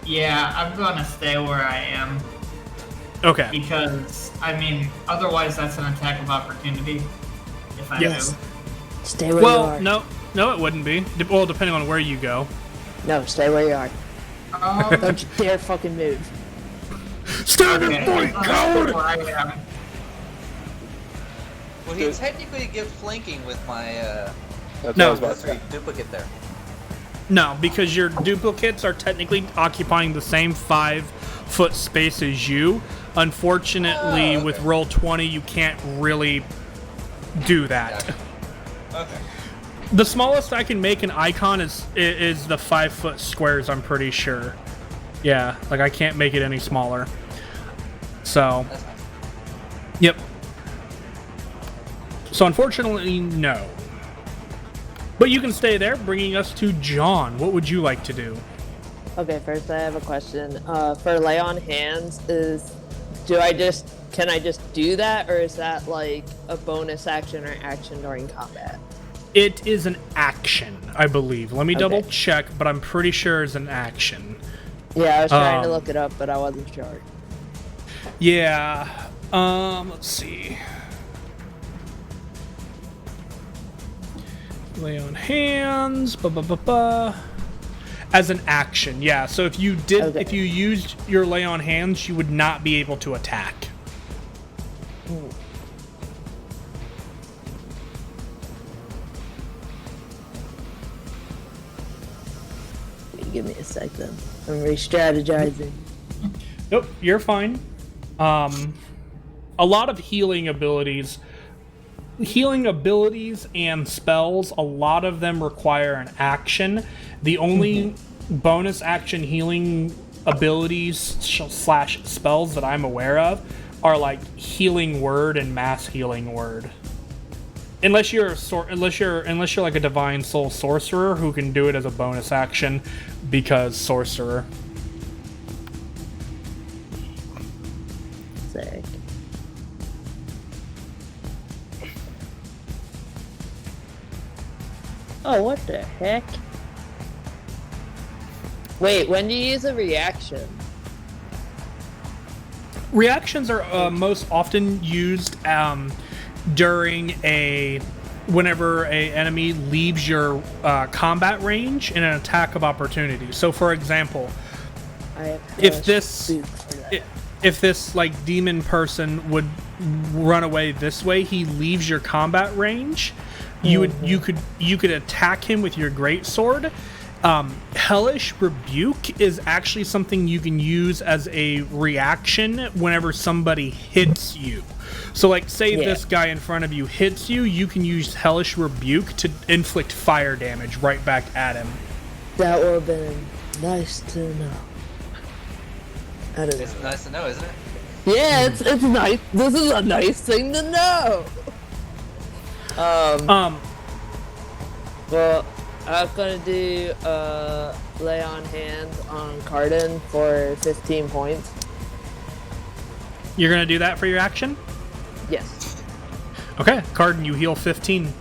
Yeah, I'm gonna stay where I am Okay. because I mean, otherwise that's an attack of opportunity. If I Yes. move. Stay where you Well, are. no, it wouldn't be. Well, depending on where you go. No, stay where you are. Um, Don't you dare fucking move. Stand okay, in point, I'm coward! where I am. Well, he technically gives flanking with my That's No. what I was about to say. duplicate there. No, because your duplicates are technically occupying the same 5-foot space as you. Unfortunately, Oh, okay. with roll 20, you can't really do that. Gotcha. Okay. The smallest I can make an icon is the 5-foot squares. I'm pretty sure. Yeah, like I can't make it any smaller. So, That's fine. yep. So unfortunately, no. But you can stay there, bringing us to John. What would you like to do? Okay, first I have a question. For lay on hands, can I just do that, or is that like a bonus action or action during combat? It is an action, I believe. Let me Okay. double check, but I'm pretty sure it's an action. Yeah, I was trying to Um, look it up, but I wasn't sure. Yeah. Let's see. Lay on hands. As an action, yeah. So if you if you used your lay on hands, you would not be able to attack. Ooh. Give me a second. I'm re-strategizing. Nope, you're fine. A lot of healing abilities and spells, a lot of them require an action. The only bonus action healing abilities slash spells that I'm aware of are like healing word and mass healing word. Unless you're like a divine soul sorcerer who can do it as a bonus action because sorcerer. Sick. Oh, what the heck? Wait, when do you use a reaction? Reactions are most often used during whenever a enemy leaves your combat range in an attack of opportunity. So, for example, if this like demon person would run away this way, he leaves your combat range. You could attack him with your greatsword. Hellish Rebuke is actually something you can use as a reaction whenever somebody hits you. So, like, say this guy in front of you hits you, you can use Hellish Rebuke to inflict fire damage right back at him. That would have been nice to know. I don't know. It's nice to know, isn't it? Yeah, it's nice. This is a nice thing to know. Well, I was gonna do lay on hands on Cardin for 15 points. You're gonna do that for your action? Yes. Okay, Cardin, you heal 15.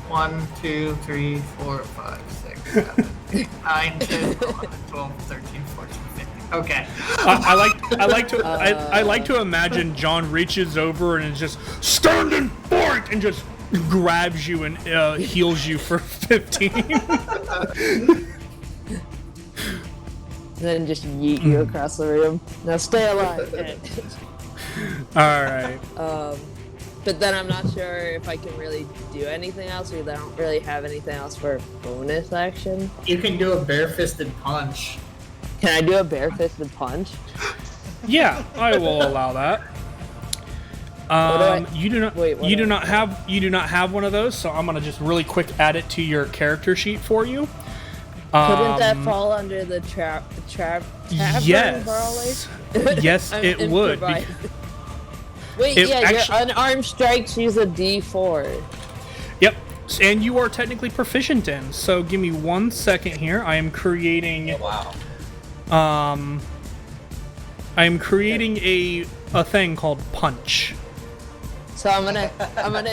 1, 2, 3, 4, 5, 6, 7, 8, 9, 10, 11, 12, 13, 14, 15. Okay. I like to imagine John reaches over and is just standing for it and just grabs you and heals you for 15. Then just yeet you across the room. Now stay alive. All right. But then I'm not sure if I can really do anything else, because I don't really have anything else for bonus action. You can do a bare-fisted punch. Can I do a bare-fisted punch? Yeah, I will allow that. You do not have one of those, so I'm gonna just really quick add it to your character sheet for you. Couldn't that fall under the tavern brawler? Yes, it would. Wait, It yeah, actually- your unarmed strikes use a D4. Yep, and you are technically proficient in. So give me 1 second here. I am creating. Oh, wow. I am creating a thing called punch. So I'm gonna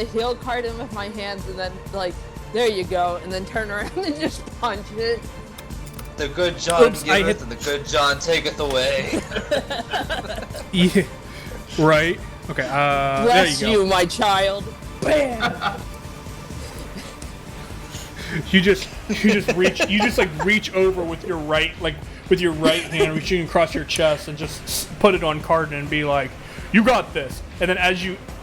heal Cardin with my hands, and then like, there you go, and then turn around and just punch it. The good John Oops, I giveth hit- and the good John taketh away. Yeah, right. Okay. There Bless you you, go. my child. Bam. You just reach over with your right hand, reaching across your chest, and just put it on Cardin and be like, "You got this." And then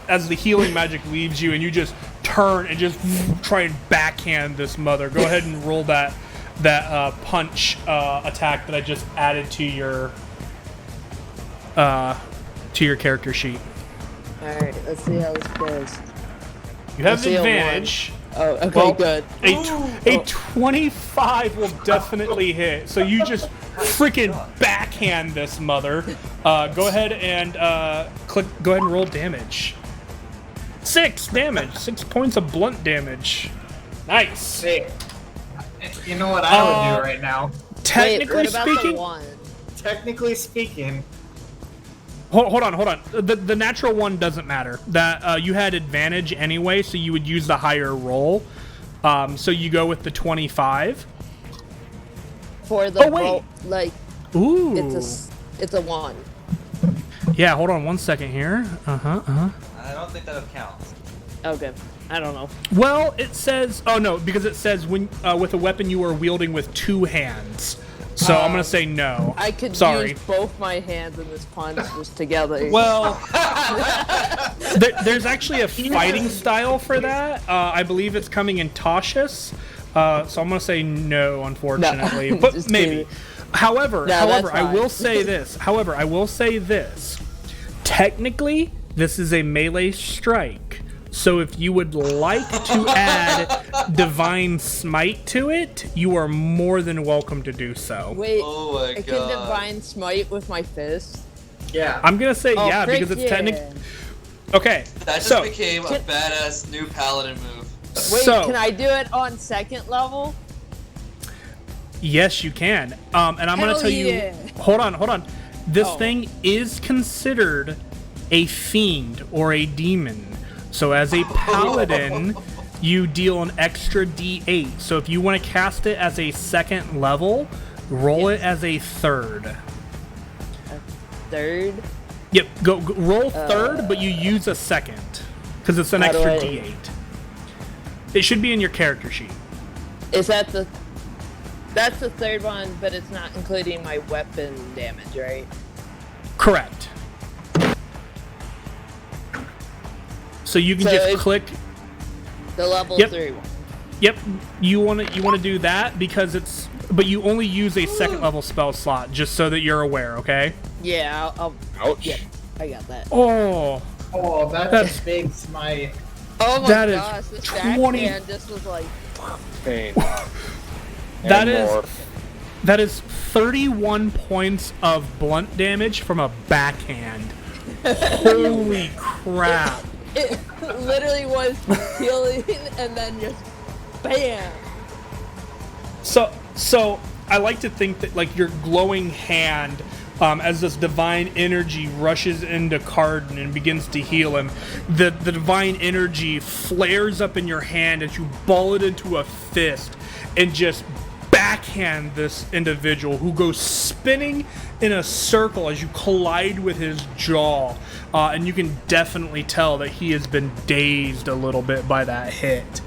as the healing magic leaves you, and you just turn and just try and backhand this mother. Go ahead and roll that punch attack that I just added to your character sheet. Alright, let's see how this goes. You have I see a advantage. Oh, okay, Well, good. A 25 will definitely hit. So you just freaking backhand this mother. Go ahead and Go ahead and roll damage. 6 damage. 6 points of blunt damage. Nice. Hey, you know what I would do right now? Technically Wait, what about speaking, the one? Technically speaking, Hold on. The natural one doesn't matter. That you had advantage anyway, so you would use the higher roll. So you go with the 25. For the wait. roll, like Ooh. it's a 1. Yeah, hold on 1 second here. I don't think that counts. Okay, I don't know. Well, it says. Oh no, because it says when with a weapon you are wielding with 2 hands. So I'm gonna say no. I could Sorry. use both my hands in this punch just together. Well, there's actually a fighting style for that. I believe it's coming in Tautius. So I'm gonna say no, unfortunately, but Just maybe. kidding. However, that's I fine. will say this. However, I will say this. Technically, this is a melee strike. So if you would like to add Divine Smite to it, you are more than welcome to do so. Wait, Oh my I can divine smite with my fist. Yeah. I'm gonna say Oh, yeah frick because it's yeah. technically okay. That just so became a badass new paladin move. Wait, so can I do it on 2nd level? yes, you can. And I'm gonna Hell tell yeah. you. Hold on. This Oh. thing is considered a fiend or a demon. So as a paladin, you deal an extra D8. So if you want to cast it as a 2nd level, roll it as a 3rd. 3rd? Yep, go roll 3rd, but you use a 2nd because it's an How do extra I- D8. It should be in your character sheet. Is that the... That's the 3rd one, but it's not including my weapon damage, right? Correct. So you can So just if- click. The level Yep. 3 one. Yep, you want to do that because it's. But you only use a 2nd level spell slot, just so that you're aware. Okay. Yeah, I'll Ouch. yeah, I got that. Oh, Oh, that's That's- a big smite. Oh my That is gosh, this 20 backhand just was like... Pain. That And is- more. that is 31 points of blunt damage from a backhand. Holy crap! It literally was healing and then just BAM! So I like to think that like your glowing hand, as this divine energy rushes into Carden and begins to heal him, the divine energy flares up in your hand as you ball it into a fist and just backhand this individual who goes spinning in a circle as you collide with his jaw. And you can definitely tell that he has been dazed a little bit by that hit.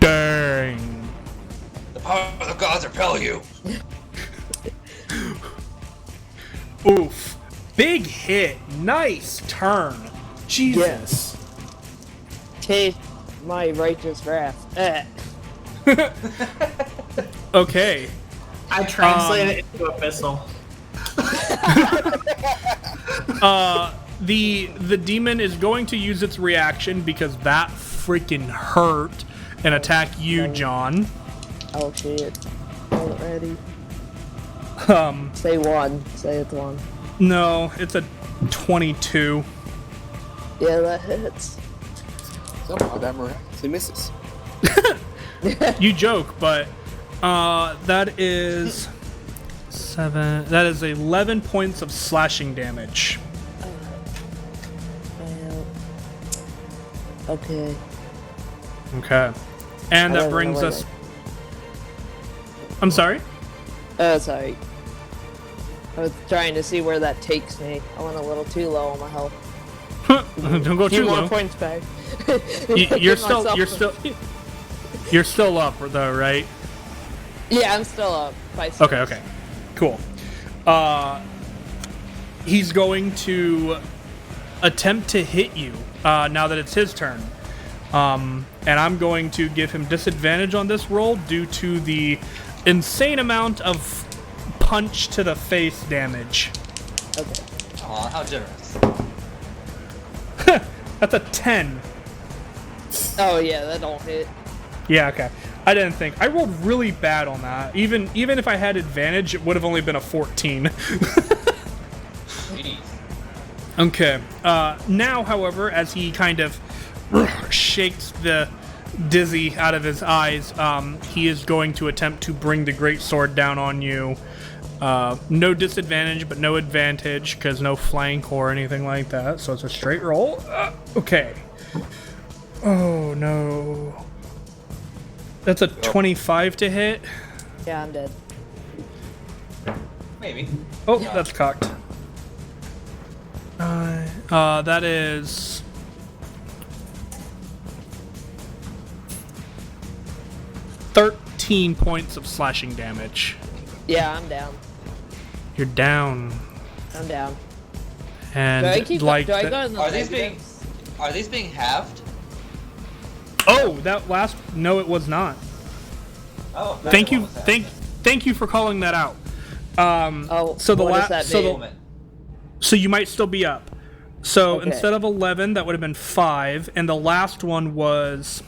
Dang. The power of the gods repel you. Oof. Big hit. Nice turn. Jesus. Taste my righteous wrath. Okay. I translated it into abyssal. The demon is going to use its reaction because that freaking hurt and attack you, John. Oh shit. Already. Um, Say 1. Say it's 1. no, it's a 22. Yeah, that hits. Somehow that miraculously misses. You joke, but that is 7. That is 11 points of slashing damage. Well, okay. Okay. And I that don't know brings where us. I'm sorry? Oh, sorry. I was trying to see where that takes me. I went a little too low on my health. Don't go A few too more low. points back. You're Give still myself- you're still up though, right? Yeah, I'm still up by 6. Okay. Cool. He's going to attempt to hit you now that it's his turn. And I'm going to give him disadvantage on this roll due to the insane amount of punch to the face damage. Okay. Aw, how generous. That's a 10. Oh yeah, that don't hit. Yeah, okay. I didn't think. I rolled really bad on that. Even if I had advantage, it would have only been a 14. Jeez. Okay. Now, however, as he kind of shakes the dizzy out of his eyes, he is going to attempt to bring the great sword down on you. No disadvantage, but no advantage, because no flank or anything like that, so it's a straight roll. Okay. Oh, no. That's a 25 to hit. Yeah, I'm dead. Maybe. Oh, that's cocked. That is... 13 points of slashing damage. Yeah, I'm down. You're down. I'm down. And Do I keep like do I that- go in the Are these negatives? being halved? Oh, that last no, it was not. Oh, Thank you, thank you for calling that out. Oh, so the what does last, that so mean? the, so you might still be up. So Okay. instead of 11, that would have been 5, and the last one was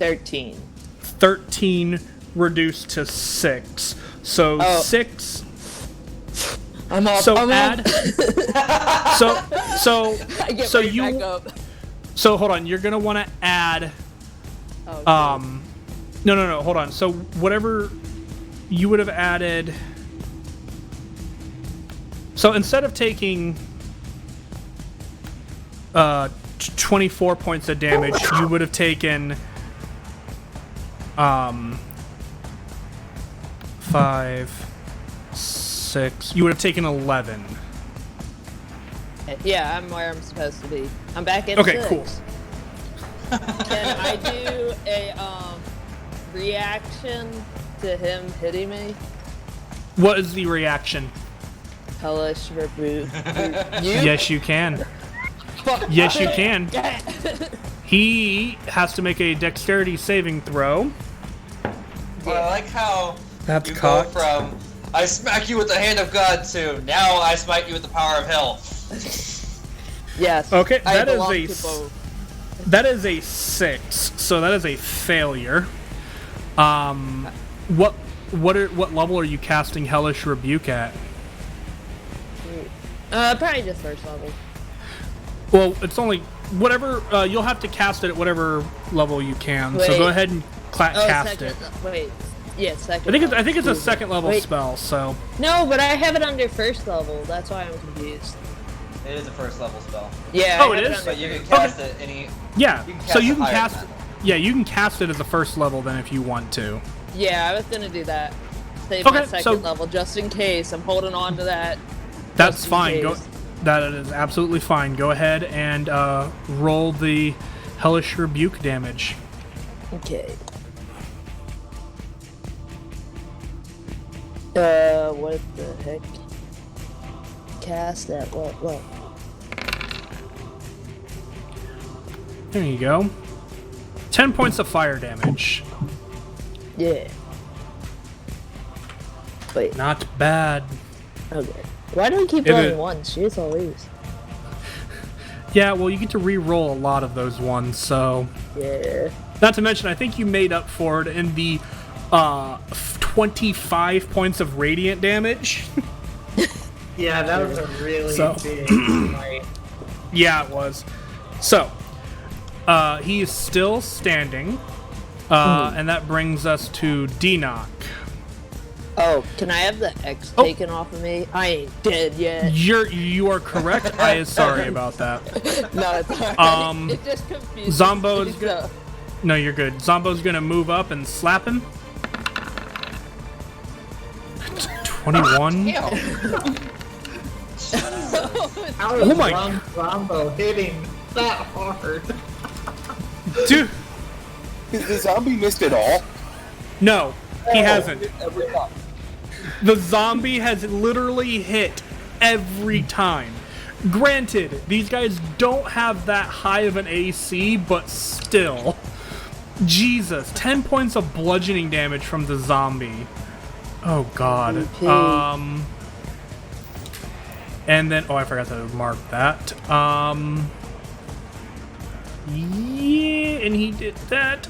13. 13 reduced to 6. So Oh. 6. I'm up. So I'm add. up. so I get so right you. back up. So hold on, you're gonna want to add. Oh, No, hold on. So whatever you would have added. So instead of taking 24 points of damage, you would have taken 5, 6. You would have taken 11. yeah, I'm where I'm supposed to be. I'm back in Okay, 6. cool. Can I do a reaction to him hitting me? What is the reaction? Hellish rebuke. You? Yes, you can. Fuck. Yes, you can. He has to make a dexterity saving throw. But I like how That's you cocked. go from I smack you with the hand of God to now I smite you with the power of hell. Yes. Okay, I that is belong a to both. That is a 6, so that is a failure. What level are you casting Hellish Rebuke at? Probably just first level. Well, it's only whatever. You'll have to cast it at whatever level you can. So Wait. go ahead and cast second, it. Wait. Yeah, second. I think it's a level. second level Wait. spell. So No, but I have it under first level. That's why I'm confused. It is a first level spell. Yeah. Oh, I it have is? under But you can first- cast it any yeah. You can So cast you it can higher cast. than that. Yeah, you can cast it as a first level then if you want to. Yeah, I was gonna do that. Save Okay, my second so- level just in case. I'm holding on to that. That's just in fine. Go. case. That is absolutely fine. Go ahead and roll the Hellish Rebuke damage. Okay. What the heck? Cast at what? There you go. 10 points of fire damage. Yeah. Wait, Not bad. okay. Why do we keep If rolling it- ones? Jeez Louise. Yeah, well, you get to re-roll a lot of those ones, so... Yeah. Not to mention, I think you made up for it in the 25 points of radiant damage. Yeah, that was a really So- big fight. Yeah, it was. So, he is still standing, and that brings us to D-Knock. Oh, can I have the X Oh. taken off of me? I ain't dead yet. You are correct. I is sorry about that. No, it's alright. It just confuses Zombo me, is good. so- No, you're good. Zombo's gonna move up and slap him. 21. Ew. How Oh is my- Zombo hitting that hard? Dude, Has the zombie missed it all? no, he hasn't. Every time. The zombie has literally hit every time. Granted, these guys don't have that high of an AC, but still. Jesus, 10 points of bludgeoning damage from the zombie. Oh god. Okay. And then, oh, I forgot to mark that. Yeah, and he did that.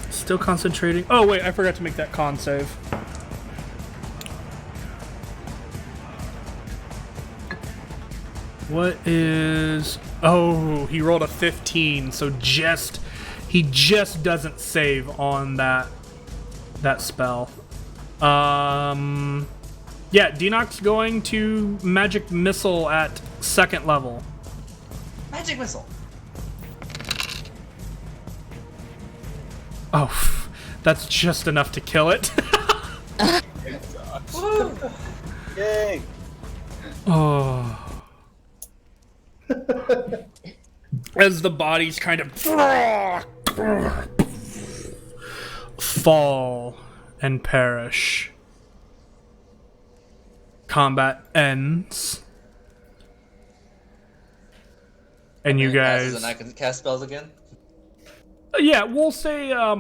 Still concentrating. Oh, wait, I forgot to make that con save. What is... Oh, he rolled a 15, so he just doesn't save on that that spell. Yeah, Dinock's going to magic missile at 2nd level. Magic missile. Oh, that's just enough to kill it. Yay! Oh. As the bodies kind of fall and perish. Combat ends. And you guys... And I can cast spells again? Yeah, we'll say a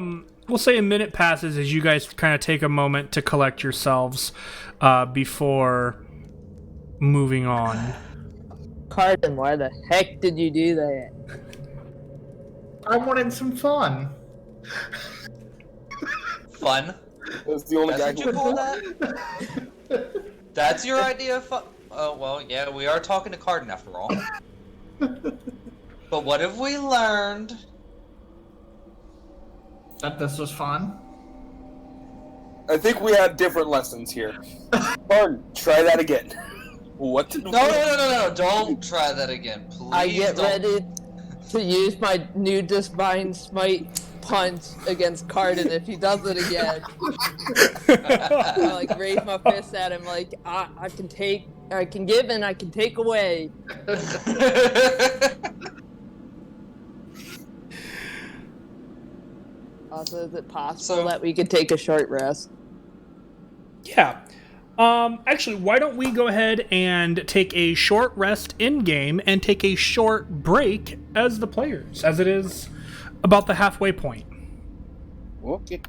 minute passes as you guys kind of take a moment to collect yourselves before moving on. Cardin, why the heck did you do that? I wanted some fun. Fun? That was the only guy That's what you call that? That's your idea of fun? Oh, well, yeah, we are talking to Cardin after all. But what have we learned? That this was fun. I think we had different lessons here. Pardon, try that again. What? No, don't try that again, please. I get don't. ready to use my new Divine Smite punch against Cardin if he does it again. I like raise my fist at him like I can give and I can take away. Also, is it possible that we could take a short rest? Yeah. Actually, why don't we go ahead and take a short rest in-game and take a short break as the players, as it is about the halfway point. Okay.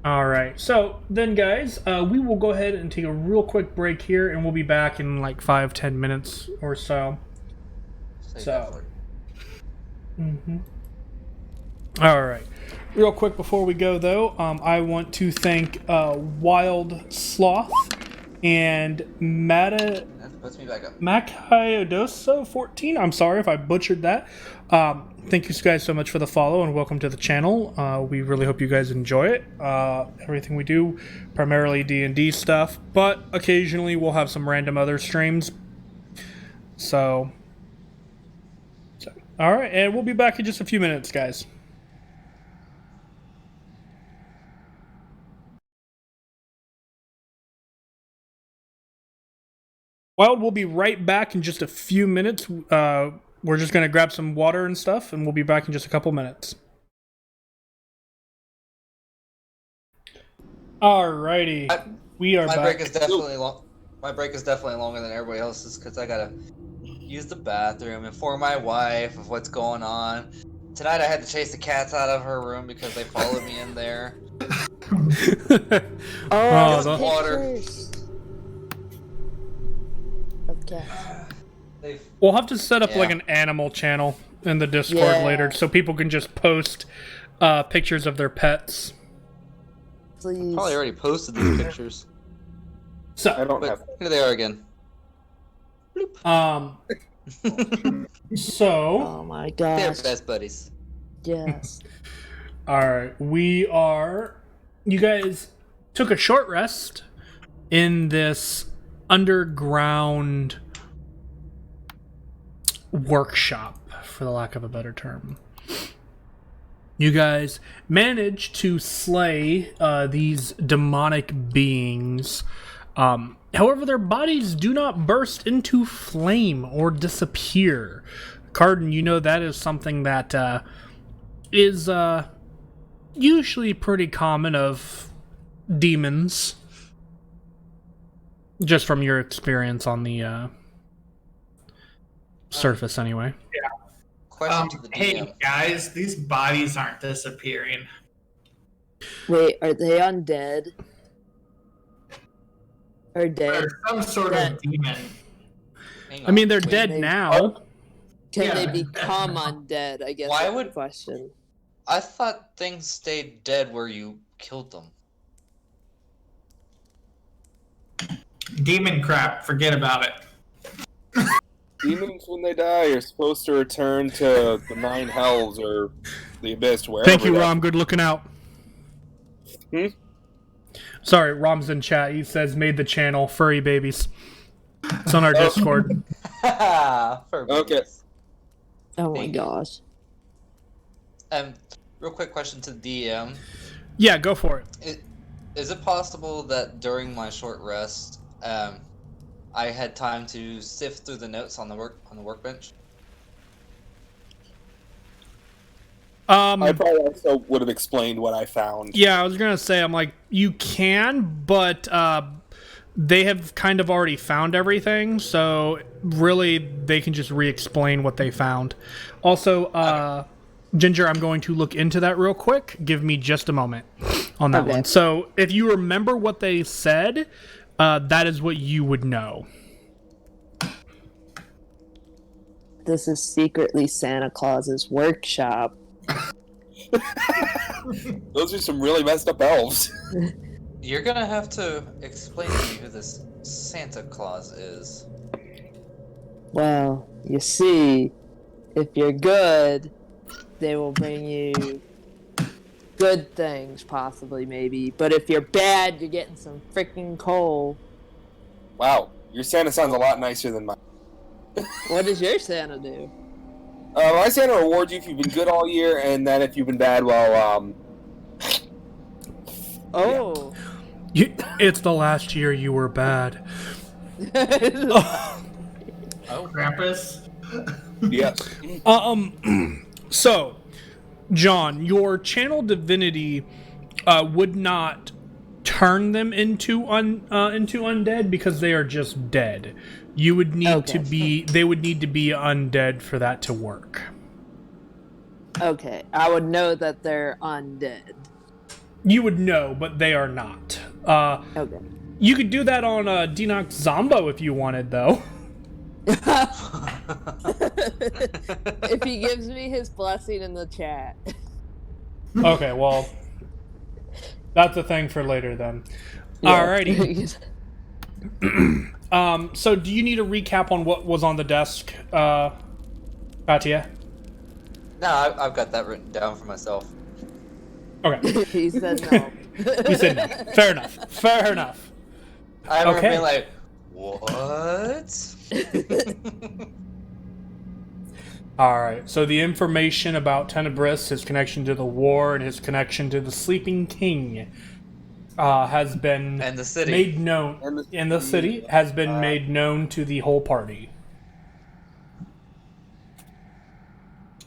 Alright, so then guys, we will go ahead and take a real quick break here, and we'll be back in like 5-10 minutes or so. So. Alright. Real quick before we go, though, I want to thank Wild Sloth and That puts me back up. Maciodoso14. I'm sorry if I butchered that. Thank you guys so much for the follow and welcome to the channel. We really hope you guys enjoy it. Everything we do, primarily D&D stuff, but occasionally we'll have some random other streams. So all right, and we'll be back in just a few minutes, guys. Wild, we'll be right back in just a few minutes. We're just going to grab some water and stuff, and we'll be back in just a couple minutes. Alrighty. We are My back. break is definitely long. My break is definitely longer than everybody else's because I gotta use the bathroom, inform my wife of what's going on. Tonight I had to chase the cats out of her room because they followed me in there. Oh, the water. Okay. We'll have to set up Yeah. like an animal channel in the Discord later so people can just post pictures of their pets. Please. Probably already posted these pictures. I So, don't But have. here they are again. so, Oh my They're gosh. best buddies. Yes. alright, you guys took a short rest in this underground workshop, for the lack of a better term. You guys managed to slay these demonic beings. However, their bodies do not burst into flame or disappear. Cardin, you know that is something that is usually pretty common of demons. Just from your experience on the surface, anyway. Question to the DM. Hey guys, these bodies aren't disappearing. Wait, are they undead? Or dead? They're some sort of demon. Hang I on. mean, they're Wait, dead they- now. Can Yeah. they become undead? I guess Why that's would- the question. I thought things stayed dead where you killed them. Demon crap, forget about it. Demons, when they die, are supposed to return to the nine hells or the abyss, wherever. Thank you, that Rom. Good looking out. Sorry, Rom's in chat. He says, made the channel, furry babies. It's on our Discord. Okay. Oh my gosh. Real quick question to the DM. Yeah, go for it. Is it possible that during my short rest, I had time to sift through the notes on the workbench? I probably also would have explained what I found. Yeah, I was gonna say, I'm like, you can, but they have kind of already found everything, so really they can just re-explain what they found. Also, Ginger, I'm going to look into that real quick. Give me just a moment on that one. So if you remember what they said, that is what you would know. This is secretly Santa Claus's workshop. Those are some really messed up elves. You're gonna have to explain to me who this Santa Claus is. Well, you see, if you're good, they will bring you good things, possibly, maybe. But if you're bad, you're getting some freaking coal. Wow, your Santa sounds a lot nicer than mine. What does your Santa do? My Santa rewards you if you've been good all year, and then if you've been bad, well, Oh. It's the last year you were bad. Oh, Krampus. yes. So, John, your channel divinity would not turn them into undead because they are just dead. You would need to be. They would need to be undead for that to work. Okay, I would know that they're undead. You would know, but they are not. Okay. You could do that on Dinox Zombo if you wanted, though. If he gives me his blessing in the chat. Okay, well, that's a thing for later then. Yeah. Alrighty. So do you need a recap on what was on the desk, Katia? No, I've got that written down for myself. Okay. He said no. You said no. Fair enough. Fair enough. I remember Okay. being like, what? Alright, so the information about Tenebris, his connection to the ward, his connection to the Sleeping King, has been And the city. made known in the city, has been made known to the whole party.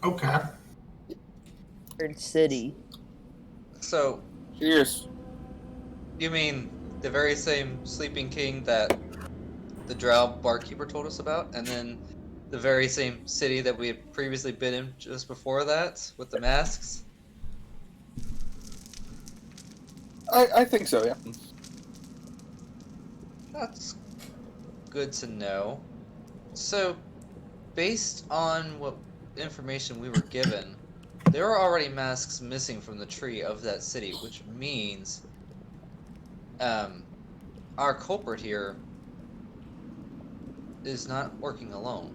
Okay. Third City. So, Cheers. you mean the very same Sleeping King that the Drow barkeeper told us about, and then the very same city that we had previously been in just before that, with the masks? I think so, yeah. That's good to know. So, based on what information we were given, there are already masks missing from the tree of that city, which means our culprit here is not working alone.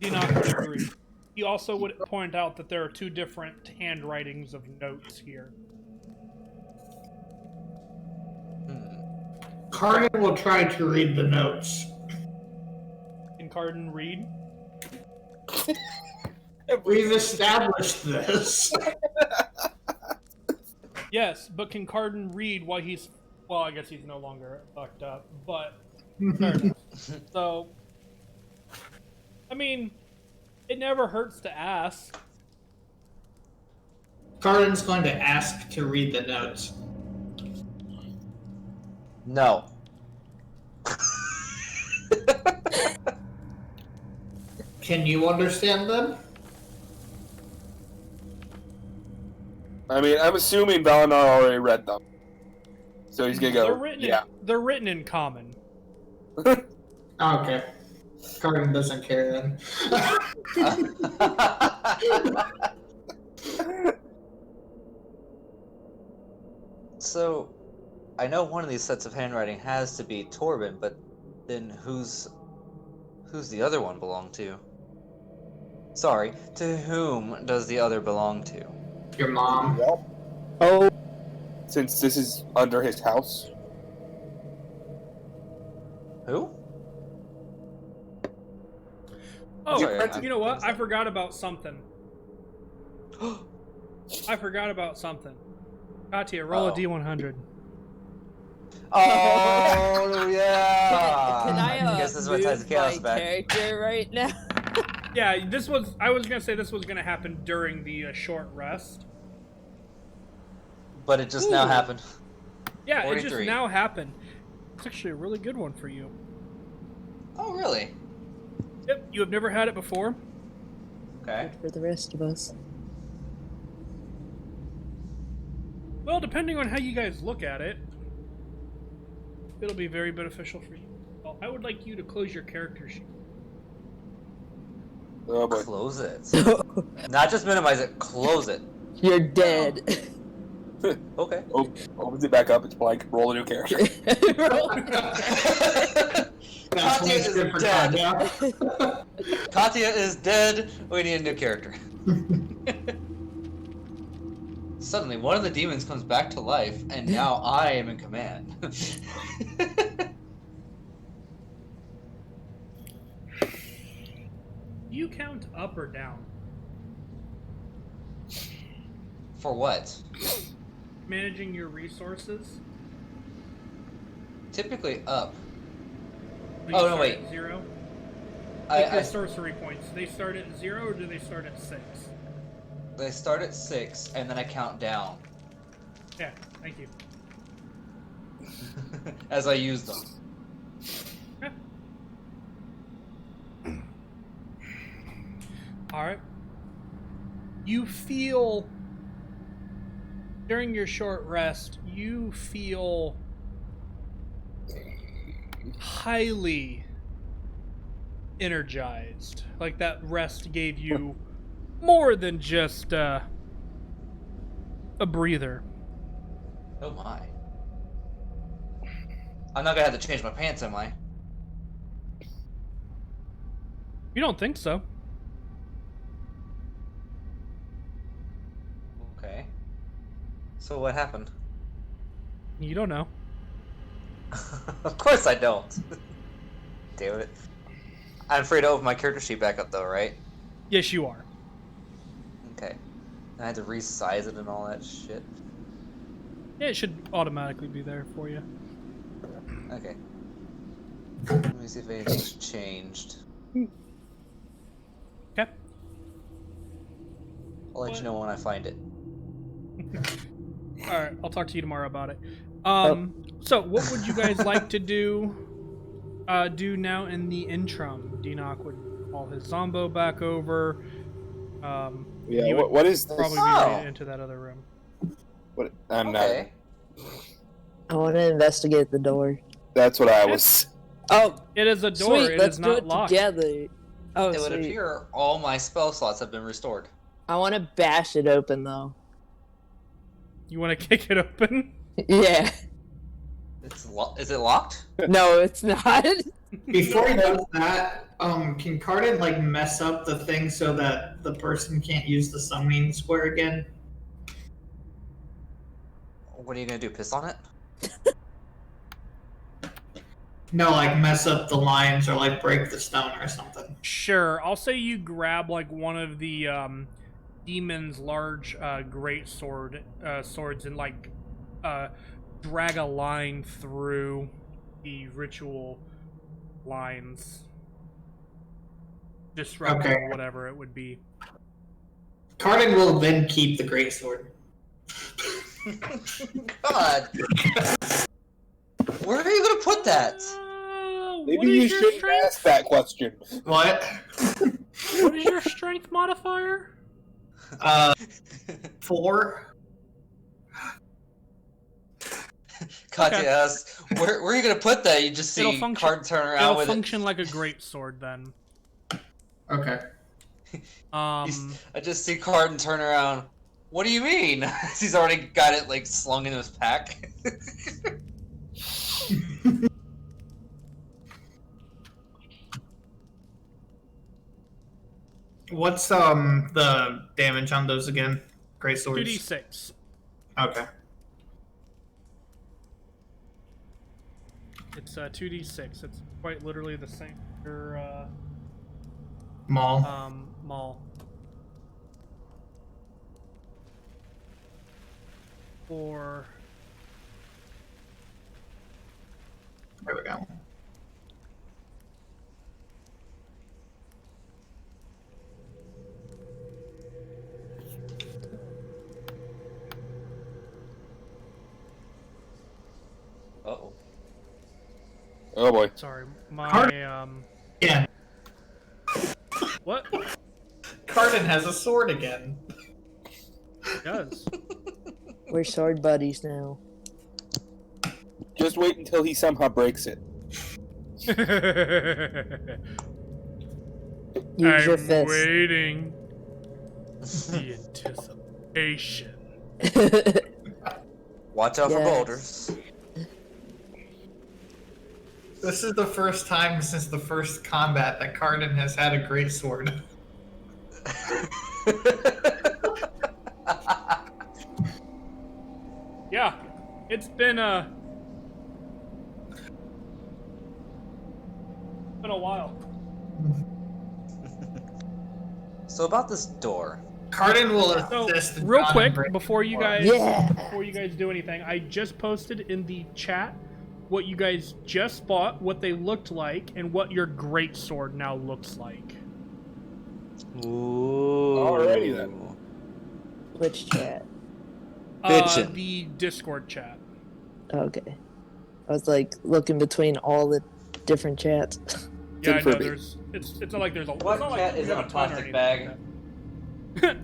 Enoch would agree. He also would point out that there are two different handwritings of notes here. Carden will try to read the notes. Can Carden read? We've established this. Yes, but can Carden read while he's... Well, I guess he's no longer fucked up, but... Fair enough. So... I mean, it never hurts to ask. Carden's going to ask to read the notes. No. Can you understand them? I mean, I'm assuming Balinar already read them. So he's gonna go, They're written in common. Okay. Carden doesn't care then. So, I know one of these sets of handwriting has to be Torben, but then who's the other one belong to? Sorry, to whom does the other belong to? Your mom. Well, Oh, since this is under his house. Who? Oh, Sorry, you know what? I forgot about something. I forgot about something. Katya, roll a D100. Oh yeah. can I guess this is what ties the move chaos my back. character right now? Yeah, I was gonna say this was gonna happen during the short rest. But it just now Ooh. happened. Yeah, it 43. just now happened. It's actually a really good one for you. Oh really? Yep, you have never had it before. Okay. For the rest of us. Well, depending on how you guys look at it, it'll be very beneficial for you. Well, I would like you to close your character sheet. Oh boy. Close it. Not just minimize it, close it. You're dead. Okay. Opens it back up. It's blank. Roll a new character. Katya is good for dead. Tanya. Katya is dead. We need a new character. Suddenly, one of the demons comes back to life, and now I am in command. You count up or down? For what? Managing your resources? Typically up. Do you Oh, no, start wait. at 0? I, Like your I, sorcery points. They start at 0 or do they start at 6? they start at 6, and then I count down Yeah, thank you. as I use them. Yeah. Alright. You feel, during your short rest, you feel highly energized. Like that rest gave you more than just a breather. Oh my. I'm not gonna have to change my pants, am I? You don't think so? Okay. So what happened? You don't know. Of course I don't. Damn it. I'm free to open my character sheet back up though, right? Yes, you are. Okay. I had to resize it and all that shit. Yeah, it should automatically be there for you. Okay. Let me see if anything's changed. Okay. I'll let you know when I find it. Alright, I'll talk to you tomorrow about it. So what would you guys like to do now in the interim? Denock would call his Zombo back over. Yeah. He would What is this? probably be Oh. ready into that other room. What? I'm Okay. I want to investigate the door. not. That's what I was. Oh, It is a door, sweet. it Let's is do not it locked. together. Oh, It would sweet. appear all my spell slots have been restored. I want to bash it open though. You want to kick it open? Yeah. Is it locked? No, it's not. Before he does that, can Cardin like mess up the thing so that the person can't use the summoning square again? What are you gonna do? Piss on it? No, like mess up the lines or like break the stone or something. Sure. I'll say you grab like one of the demon's large great swords and like drag a line through the ritual lines, disrupting Okay. whatever it would be. Cardin will then keep the greatsword. God. Where are you gonna put that? What Maybe is you your shouldn't strength? ask that question. What? What is your strength modifier? 4? Katya Okay. asks, where are you gonna put that? You just It'll see function- Card turn around It'll with function like a great sword then. Okay. I just see Card turn around. What do you mean? He's already got it like slung into his pack. What's the damage on those again? Great swords. 2d6. Okay. It's 2d6. It's quite literally the same as your Maul. maul. Or There we go. Uh-oh. Oh boy. sorry, my Yeah. what? Cardin has a sword again. It does. We're sword buddies now. Just wait until he somehow breaks it. Use your I'm fist. waiting. The anticipation. Watch out for Yes. boulders. This is the first time since the first combat that Cardin has had a great sword. Yeah, it's been a while. So about this door. Cardin will So, assist. real John quick, in breaking before you the door. guys Yeah. do anything, I just posted in the chat what you guys just bought, what they looked like, and what your great sword now looks like. Ooh. Alrighty then. Which chat? Bitchin'. The Discord chat. Okay. I was like looking between all the different chats. Yeah, I know. Furby. It's not like there's a. What it's not cat like is we in have a ton or plastic anything like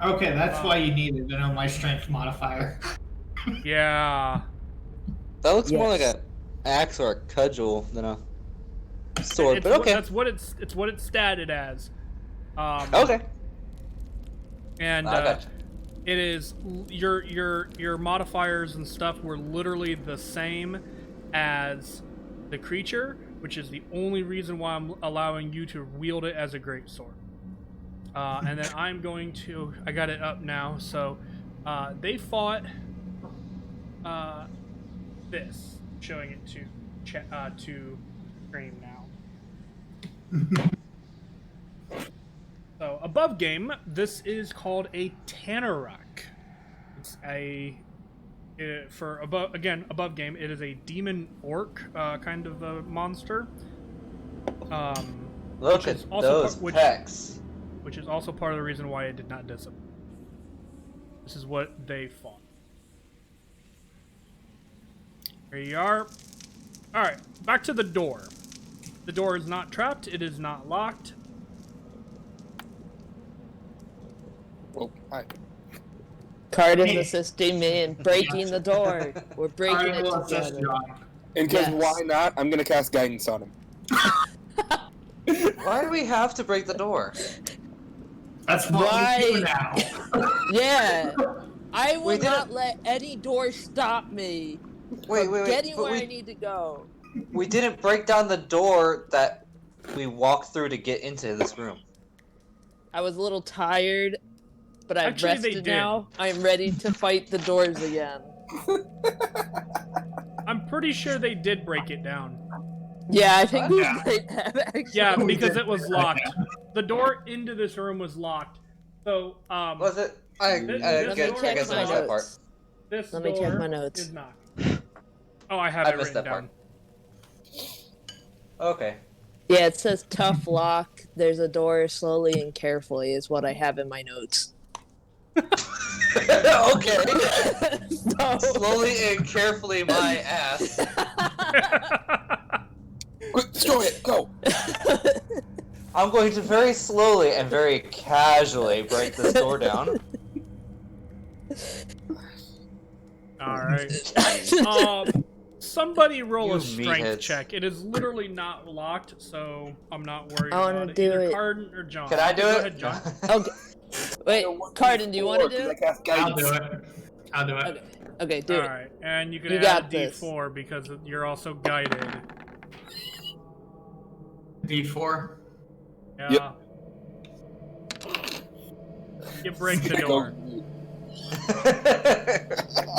Okay, that's why you needed to know my strength modifier. that. Yeah. That looks more like Yes. an axe or a cudgel than a sword, It's but what- okay. That's what it's statted as. Okay. And I gotcha. it is your modifiers and stuff were literally the same as the creature, which is the only reason why I'm allowing you to wield it as a greatsword. And then I'm going to. I got it up now. So they fought this, showing it to stream now. So above game, this is called a Tanaruk. It's above game. It is a demon orc kind of a monster. Look which is at also those part- pecs. which is also part of the reason why it did not disappear. This is what they fought. There you are. Alright, back to the door. The door is not trapped, it is not locked. Well, hi. Cardin's assisting me in breaking the door. We're breaking Cardin it will assist together. John. And because Yes. why not? I'm gonna cast guidance on him. Why do we have to break the door? That's what we do Right. now. Yeah. I will We not didn't- let any door stop me Wait, from wait, wait. getting But where I we, need to go. we didn't break down the door that we walked through to get into this room. I was a little tired, but I've Actually, they rested did. now. I'm ready to fight the doors again. I'm pretty sure they did break it down. Yeah, I think we Yeah. might have actually. Yeah, We because did it was break it locked. The door into this room was locked. So, Was it? I This- guess, this I guess I door- missed that part. this Let me check door my notes. is not. Oh, I have I it missed written that down. part. Okay. Yeah, it says tough lock. There's a door slowly and carefully is what I have in my notes. Okay. So- Slowly and carefully, my ass. Quick, destroy it! Go! I'm going to very slowly and very casually break this door down. Alright. Somebody roll You a strength meatheads. check. It is literally not locked, so I'm not worried I wanna about it. do Either it. Cardin or John. Can I do Go it? ahead, John. Okay. Wait, Cardin, do you want to do I it? cast I'll guidance. do it. I'll do it. Okay. Okay, do it. Alright, and you can You add got a this. D4 because you're also guided. D4. Yeah. Yep. You break the door.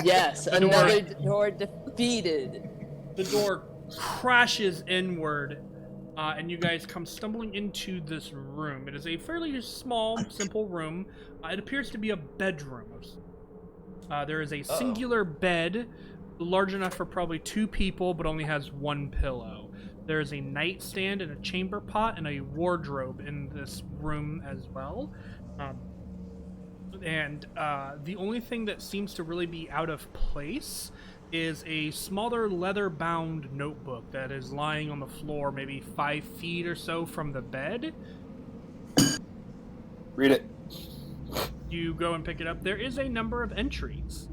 Yes, The door- another door defeated. The door crashes inward, and you guys come stumbling into this room. It is a fairly small, simple room. It appears to be a bedroom. There is a singular bed, large enough for probably 2 people, but only has 1 pillow. There is a nightstand and a chamber pot and a wardrobe in this room as well. And the only thing that seems to really be out of place is a smaller leather-bound notebook that is lying on the floor maybe 5 feet or so from the bed. Read it. You go and pick it up. There is a number of entries.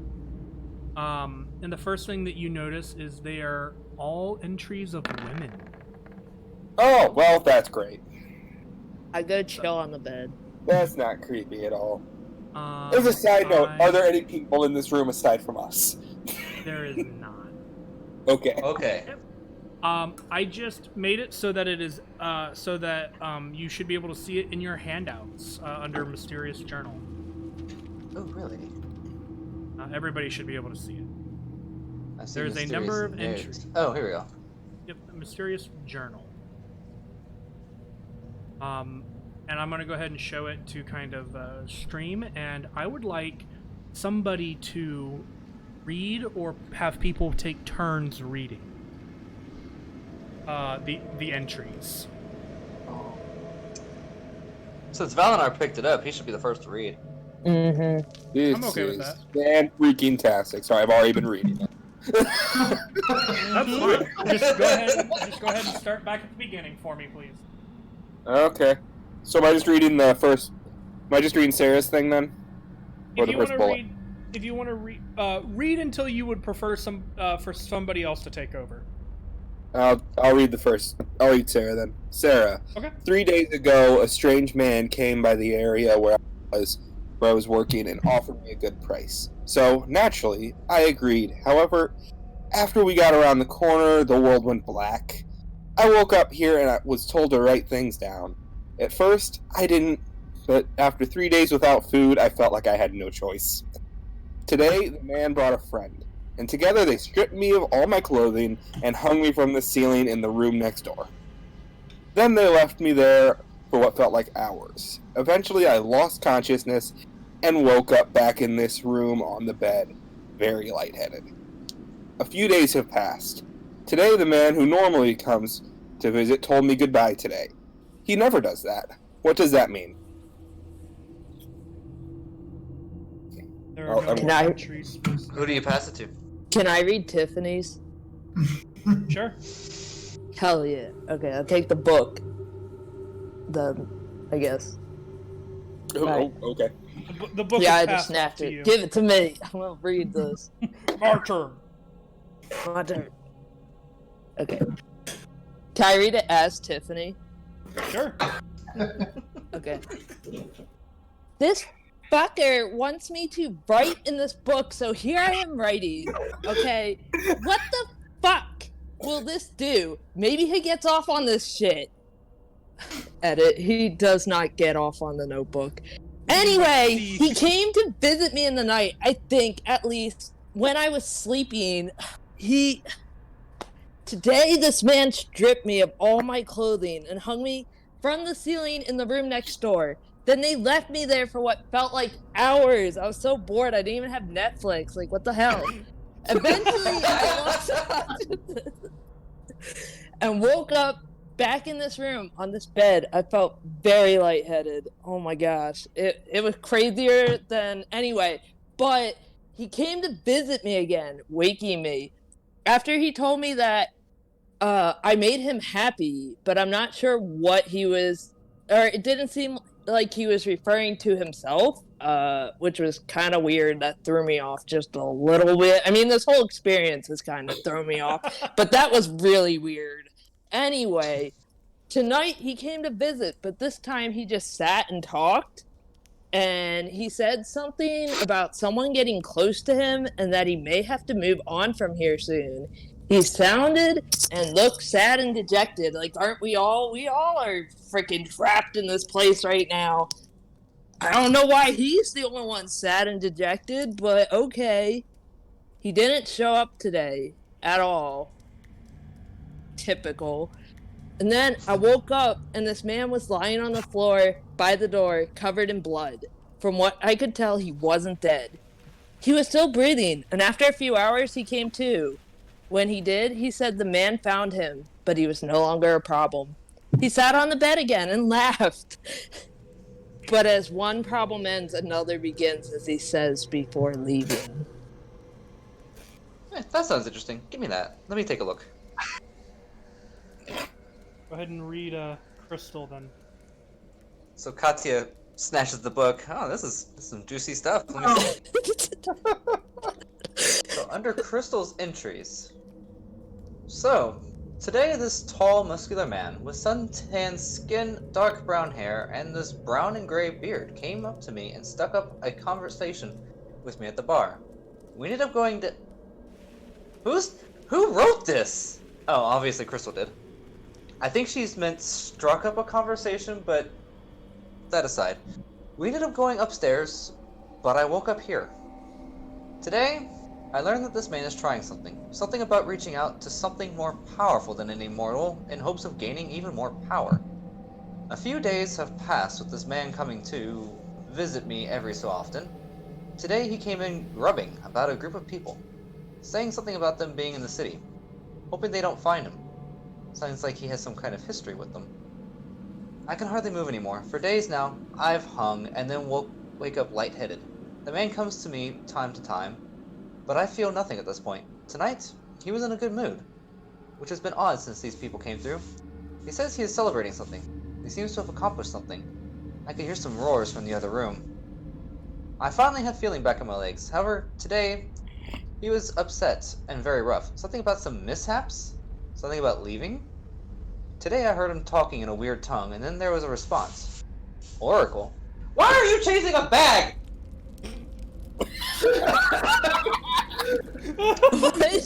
And the first thing that you notice is they are all entries of women. Oh, well, that's great. I go chill on the bed. That's not creepy at all. As a side note, are there any people in this room aside from us? There is not. Okay. Okay. I just made it so that it is, so that you should be able to see it in your handouts under Mysterious Journal. Oh, really? Everybody should be able to see it. I see There's a mysterious number of notes. entries. Oh, here we go. Yep, the Mysterious Journal. And I'm gonna go ahead and show it to kind of stream, and I would like somebody to read or have people take turns reading the entries. Since Valinor picked it up, he should be the first to read. Mm-hmm. I'm okay with that. And freaking tastic. Sorry, I've already been reading it. That's fine. Just go ahead and start back at the beginning for me, please. Okay. So am I just reading the first? Am I just reading Sarah's thing then? Or the first bullet? If you want to read, read until you would prefer for somebody else to take over. I'll read the first. I'll read Sarah then. Sarah. Okay. 3 days ago, a strange man came by the area where I was working and offered me a good price. So naturally, I agreed. However, after we got around the corner, the world went black. I woke up here and I was told to write things down. At first, I didn't, but after 3 days without food, I felt like I had no choice. Today, the man brought a friend, and together they stripped me of all my clothing and hung me from the ceiling in the room next door. Then they left me there for what felt like hours. Eventually, I lost consciousness and woke up back in this room on the bed, very lightheaded. A few days have passed. Today, the man who normally comes to visit told me goodbye today. He never does that. What does that mean? There are no Can more I- entries. Who do you pass it to? Can I read Tiffany's? Sure. Hell yeah. Okay, I'll take the book. I guess. Right. Oh, okay. The book Yeah, is I passed just snapped to it. you. Give it to me. I'm gonna read this. Our turn. My turn. Okay. Can I read it as Tiffany? Sure. Okay. This fucker wants me to write in this book, so here I am writing. Okay. What the fuck will this do? Maybe he gets off on this shit. Edit. He does not get off on the notebook. Anyway, he came to visit me in the night, I think, at least, when I was sleeping. Today, this man stripped me of all my clothing and hung me from the ceiling in the room next door. Then they left me there for what felt like hours. I was so bored, I didn't even have Netflix. Like, what the hell? Eventually, I lost consciousness and woke up back in this room on this bed. I felt very lightheaded. Oh my gosh. It was crazier than anyway. But he came to visit me again, waking me. After he told me that I made him happy, but I'm not sure what he was, or it didn't seem like he was referring to himself, which was kind of weird. That threw me off just a little bit. I mean, this whole experience has kind of thrown me off, but that was really weird. Anyway, tonight he came to visit, but this time he just sat and talked. and he said something about someone getting close to him and that he may have to move on from here soon. He sounded and looked sad and dejected. Like, aren't we all? We all are freaking trapped in this place right now. I don't know why he's the only one sad and dejected, but okay. He didn't show up today at all. Typical. And then I woke up and this man was lying on the floor by the door, covered in blood. From what I could tell, he wasn't dead. He was still breathing, and after a few hours, he came to. When he did, he said the man found him, but he was no longer a problem. He sat on the bed again and laughed. But as one problem ends, another begins, as he says before leaving. That sounds interesting. Give me that. Let me take a look. Go ahead and read Crystal then. So Katya snatches the book. Oh, this is some juicy stuff. Let me see. So under Crystal's entries. So, today this tall, muscular man with sun-tanned skin, dark brown hair, and this brown and gray beard came up to me and stuck up a conversation with me at the bar. We ended up going to... Who wrote this? Oh, obviously Crystal did. I think she's meant struck up a conversation, but that aside. We ended up going upstairs, but I woke up here. Today, I learned that this man is trying something. Something about reaching out to something more powerful than an immortal in hopes of gaining even more power. A few days have passed with this man coming to visit me every so often. Today he came in grubbing about a group of people, saying something about them being in the city, hoping they don't find him. Sounds like he has some kind of history with them. I can hardly move anymore. For days now, I've hung and then wake up lightheaded. The man comes to me time to time, but I feel nothing at this point. Tonight, he was in a good mood, which has been odd since these people came through. He says he is celebrating something. He seems to have accomplished something. I could hear some roars from the other room. I finally have feeling back in my legs. However, today, he was upset and very rough. Something about some mishaps? Something about leaving? Today I heard him talking in a weird tongue, and then there was a response. Oracle? Why are you chasing a bag?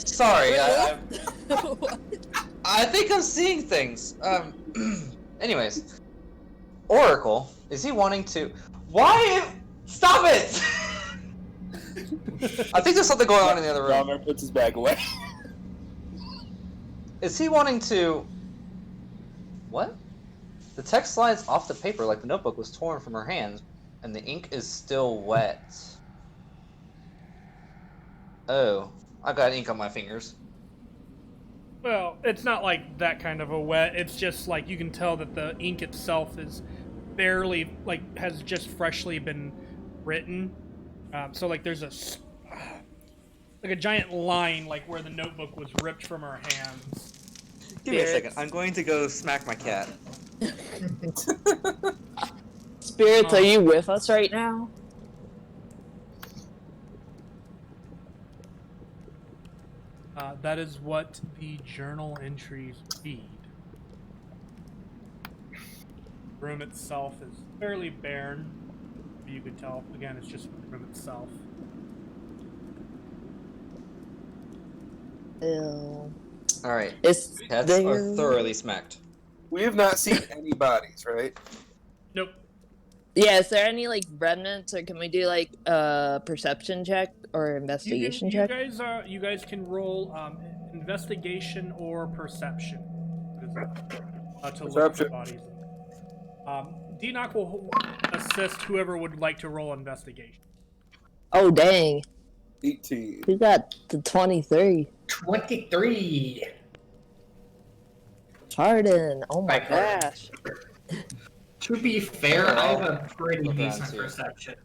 Sorry, I think I'm seeing things. Anyways. Oracle, is he wanting to... Why? Stop it! I think there's something going on in the other room. Dahmer puts his bag away. Is he wanting to... What? The text slides off the paper like the notebook was torn from her hand, and the ink is still wet. Oh, I've got ink on my fingers. Well, it's not like that kind of a wet. It's just like you can tell that the ink itself is barely, like, has just freshly been written. So, like, there's like a giant line, like, where the notebook was ripped from her hands. Give me a second. I'm going to go smack my cat. Spirits, are you with us right now? That is what the journal entries read. The room itself is fairly barren. You could tell. Again, it's just the room itself. Ew. Alright. It's Cats are thoroughly smacked. We have not seen any bodies, right? Nope. Yeah, is there any, like, remnants, or can we do, like, a perception check or investigation check? You guys can roll investigation or perception to look at the bodies. D-Knock will assist whoever would like to roll investigation. Oh, dang. 18. We got the 23. 23. Pardon. Oh my Right, Carden. gosh. To be fair, I have a pretty Look around decent too. perception.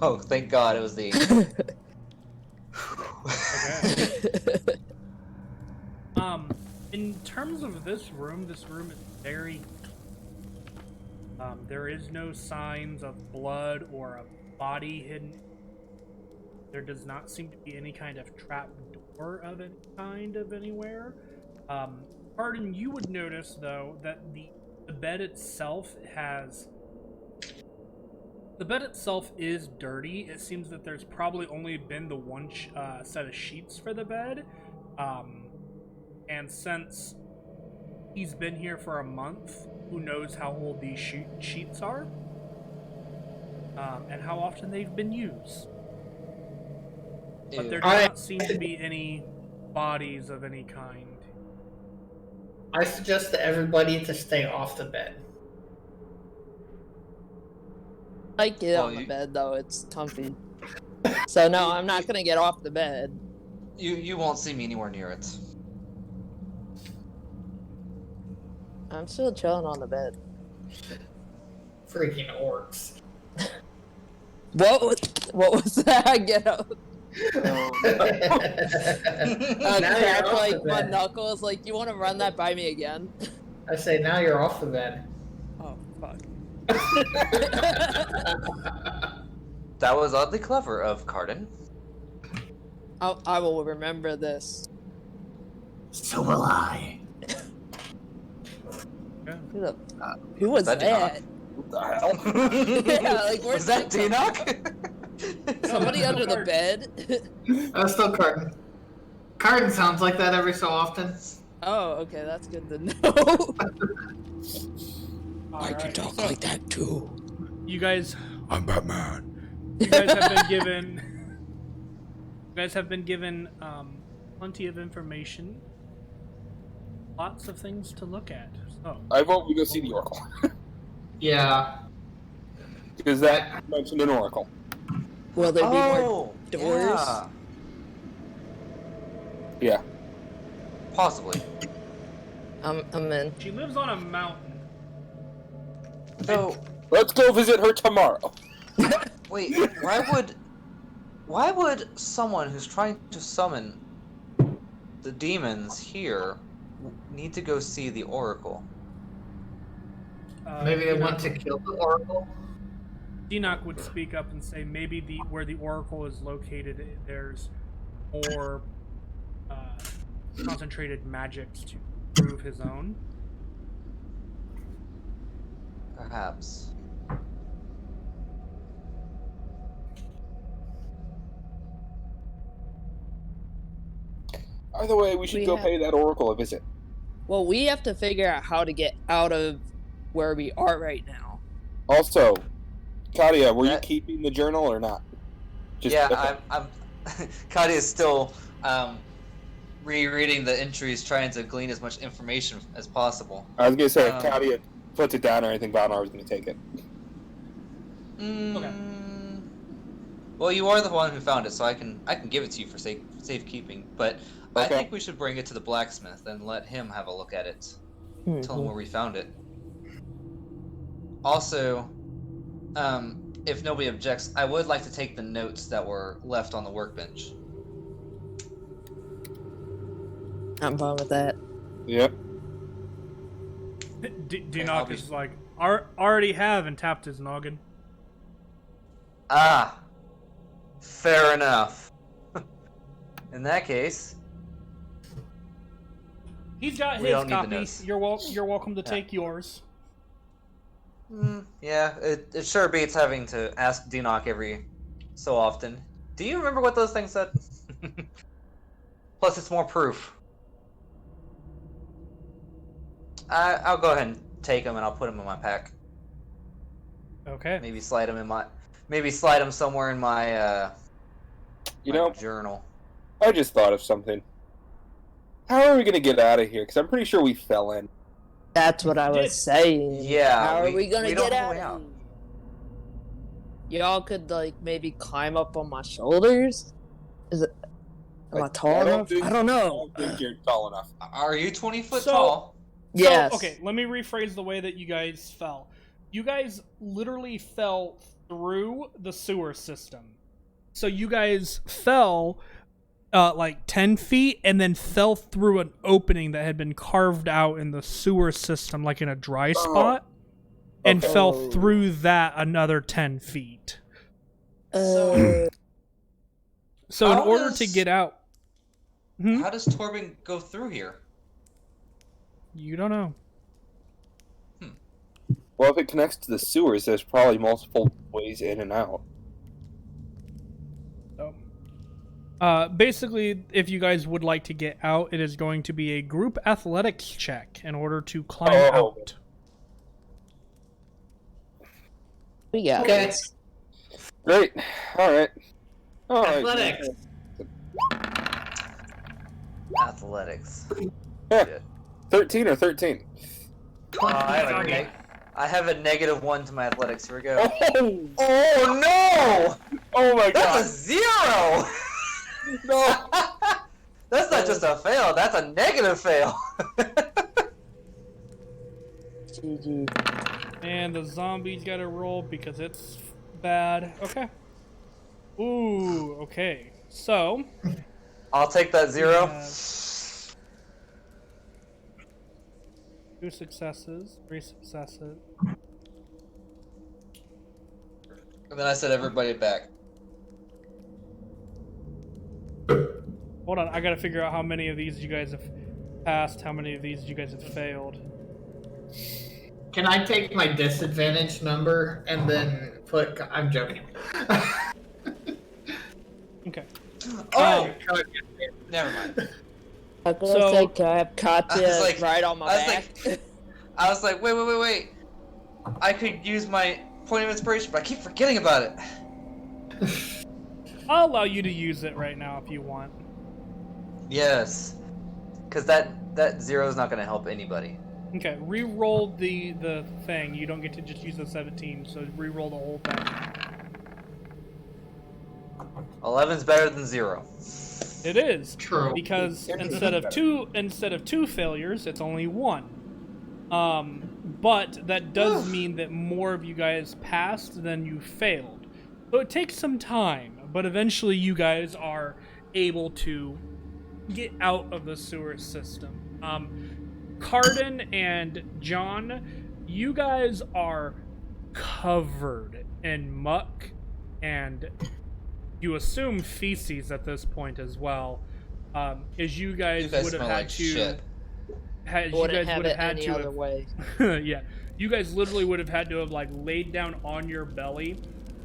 Oh, thank God it was the... Okay. In terms of this room is very... there is no signs of blood or a body hidden. There does not seem to be any kind of trap door of any kind of anywhere. Pardon, you would notice though that the bed itself has. The bed itself is dirty. It seems that there's probably only been the one set of sheets for the bed. And since he's been here for a month, who knows how old these sheets are? And how often they've been used. But there does not seem to be any bodies of any kind. I suggest to everybody to stay off the bed. I get on the bed though, it's comfy. So no, I'm not gonna get off the bed. You won't see me anywhere near it. I'm still chilling on the bed. Freaking orcs. What was that? Get up. Now Crack you're off like the my bed. knuckles, like you wanna run that by me again? I say now you're off the bed. Oh fuck. That was oddly clever of Cardin. I will remember this. So will I. Who was That that? What the hell? Yeah, like where's Was that come- Dinoc? Somebody under the bed? Still Carden. Carden sounds like that every so often. Oh, okay, that's good to know. I can talk like that too. You guys, I'm Batman. you guys have been given. You guys have been given plenty of information. Lots of things to look at. So, I vote we go see the Oracle. Yeah. Because that mentioned an Oracle. Will there be more Oh, doors? yeah. Yeah. Possibly. I'm in. she lives on a mountain. So, Let's go visit her tomorrow. wait, why would someone who's trying to summon the demons here need to go see the Oracle? Maybe they want to kill the Oracle. Enoch would speak up and say maybe where the Oracle is located, there's more concentrated magics to prove his own. Perhaps. Either way, we should We go have- pay that Oracle a visit. Well, we have to figure out how to get out of where we are right now. Also, Kadia, were you That- keeping the journal or not? Yeah, I'm Kadi is still rereading the entries, trying to glean as much information as possible. I was gonna say, if Um, Kadia puts it down or anything, Valnar was gonna take it. Okay. Well, you are the one who found it, so I can give it to you for safekeeping. But I Okay. think we should bring it to the blacksmith and let him have a look at it. Tell him where we found it. Also, if nobody objects, I would like to take the notes that were left on the workbench. I'm fine with that. Yep. Enoch is like, already have, and tapped his noggin. Ah, fair enough. In that case, He's got We his don't need the copy. notes. You're welcome to take yours. yeah, it sure beats having to ask Dinoc every so often. Do you remember what those things said? Plus, it's more proof. I'll go ahead and take them, and I'll put them in my pack. Okay. Maybe slide them somewhere in my You my know, journal. I just thought of something. How are we gonna get out of here? Because I'm pretty sure we fell in. That's what I was saying. Yeah, How are we gonna don't get have a way out? Y'all could like maybe climb up on my shoulders. Is it? Am I tall enough? I don't I know. don't think you're tall enough. Are you 20 foot So- tall? Yes. So, okay, let me rephrase the way that you guys fell. You guys literally fell through the sewer system. So you guys fell like 10 feet and then fell through an opening that had been carved out in the sewer system, like in a dry spot, and Okay. fell through that another 10 feet. Uh, So in How order does- to get out... Hmm? How does Torben go through here? You don't know. Well, if it connects to the sewers, there's probably multiple ways in and out. So, basically, if you guys would like to get out, it is going to be a group athletics check in order to climb out. We got Okay. this. Great. All right. Athletics. Athletics. Yeah. Shit. 13 or 13? I have a -1 to my athletics. Here we go. Oh, Oh no! oh my That's a god. 0! No. That's not just a fail, that's a negative fail. GG. And the zombies gotta roll because it's bad. Okay. Ooh, okay. So, I'll take that 0. have 2 successes, 3 successes. And then I said everybody back. Hold on, I gotta figure out how many of these you guys have passed, how many of these you guys have failed. Can I take my disadvantage number and then put? I'm joking. Okay. Oh! Never mind. I was So- like, I have Katya I was like- right on my I was back. I was like, wait. I could use my point of inspiration, but I keep forgetting about it. I'll allow you to use it right now if you want. Yes. Because that 0 is not going to help anybody. Okay, re-roll the thing. You don't get to just use the 17, so re-roll the whole thing. 11's better than 0. It is. True. Because instead of two failures, it's only 1. But that does mean that more of you guys passed than you failed. So it takes some time, but eventually you guys are able to get out of the sewer system. Cardin and John, you guys are covered in muck and you assume feces at this point as well. As you guys, You guys would have smell had like to shit. Wouldn't have it any other way. yeah, you guys literally would have had to have like laid down on your belly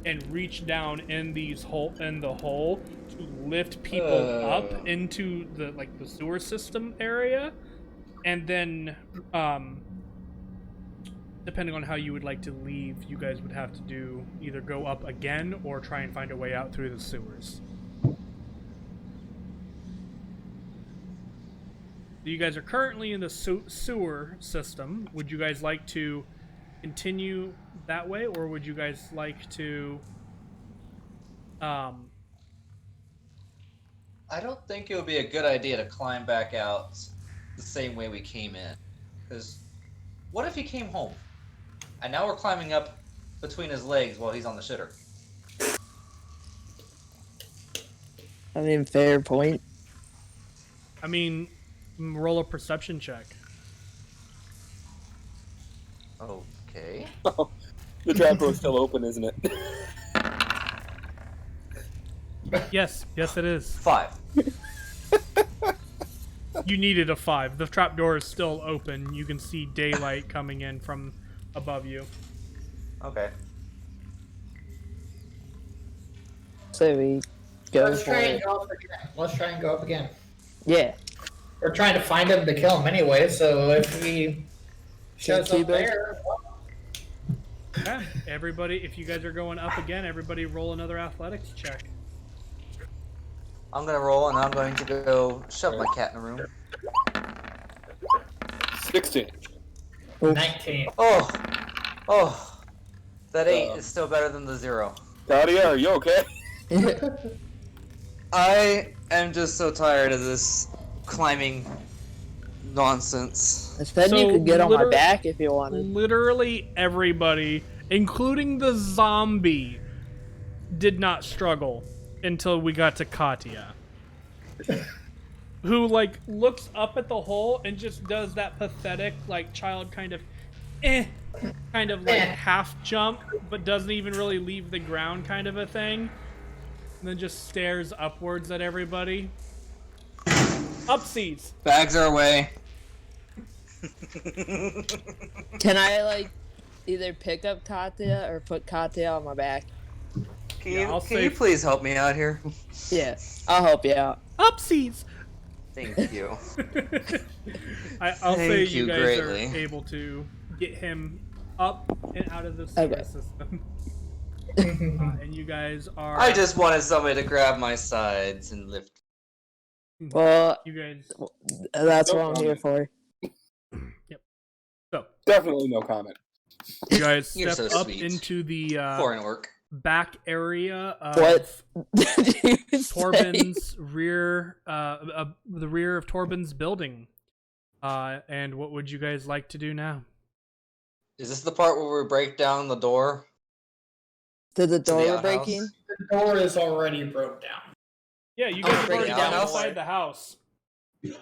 and reach down in the hole to lift people up into the sewer system area, and then depending on how you would like to leave, you guys would have to either go up again or try and find a way out through the sewers. You guys are currently in the sewer system. Would you guys like to continue that way, or would you guys like to I don't think it would be a good idea to climb back out the same way we came in. Because what if he came home? And now we're climbing up between his legs while he's on the shitter. I mean, fair point. I mean, roll a perception check. Okay. The trapdoor's still open, isn't it? Yes, it is. 5. You needed a 5. The trapdoor is still open. You can see daylight coming in from above you. Okay. So we go Let's for try it. and go up again. Let's try and go up again. Yeah. We're trying to find him to kill him anyway, so if he shows Two up birds. there, Okay, everybody, if you guys are going up again, everybody roll another athletics check. I'm gonna roll and I'm going to go shove my cat in a room. 16. 19. Oh. That 8 is still better than the 0. Claudia, are you okay? I am just so tired of this climbing nonsense. I said So you could get on my liter- back if you wanted. Literally everybody, including the zombie, did not struggle until we got to Katya. Who, looks up at the hole and just does that pathetic, child kind of half jump, but doesn't even really leave the ground kind of a thing. And then just stares upwards at everybody. Upsies. Bags are away. Can I like either pick up Katya or put Katya on my back? Can you please help me out here? Yeah, I'll help you out. Upsies. Thank you. I'll say Thank you you guys greatly. are able to get him up and out of the sewer system. And you guys are. I just wanted somebody to grab my sides and lift. Well, You guys. that's what I'm here for. Yep. So Definitely no comment. you guys You're step so up sweet. into the Foreign work. back area of What did you Torben's rear, the rear of Torben's building. And what would you guys like to do now? Is this the part where we break down the door? Did the the door outhouse? breaking? The door is already broke down. Yeah, you I guys wanna have break already it been down inside more. the house. You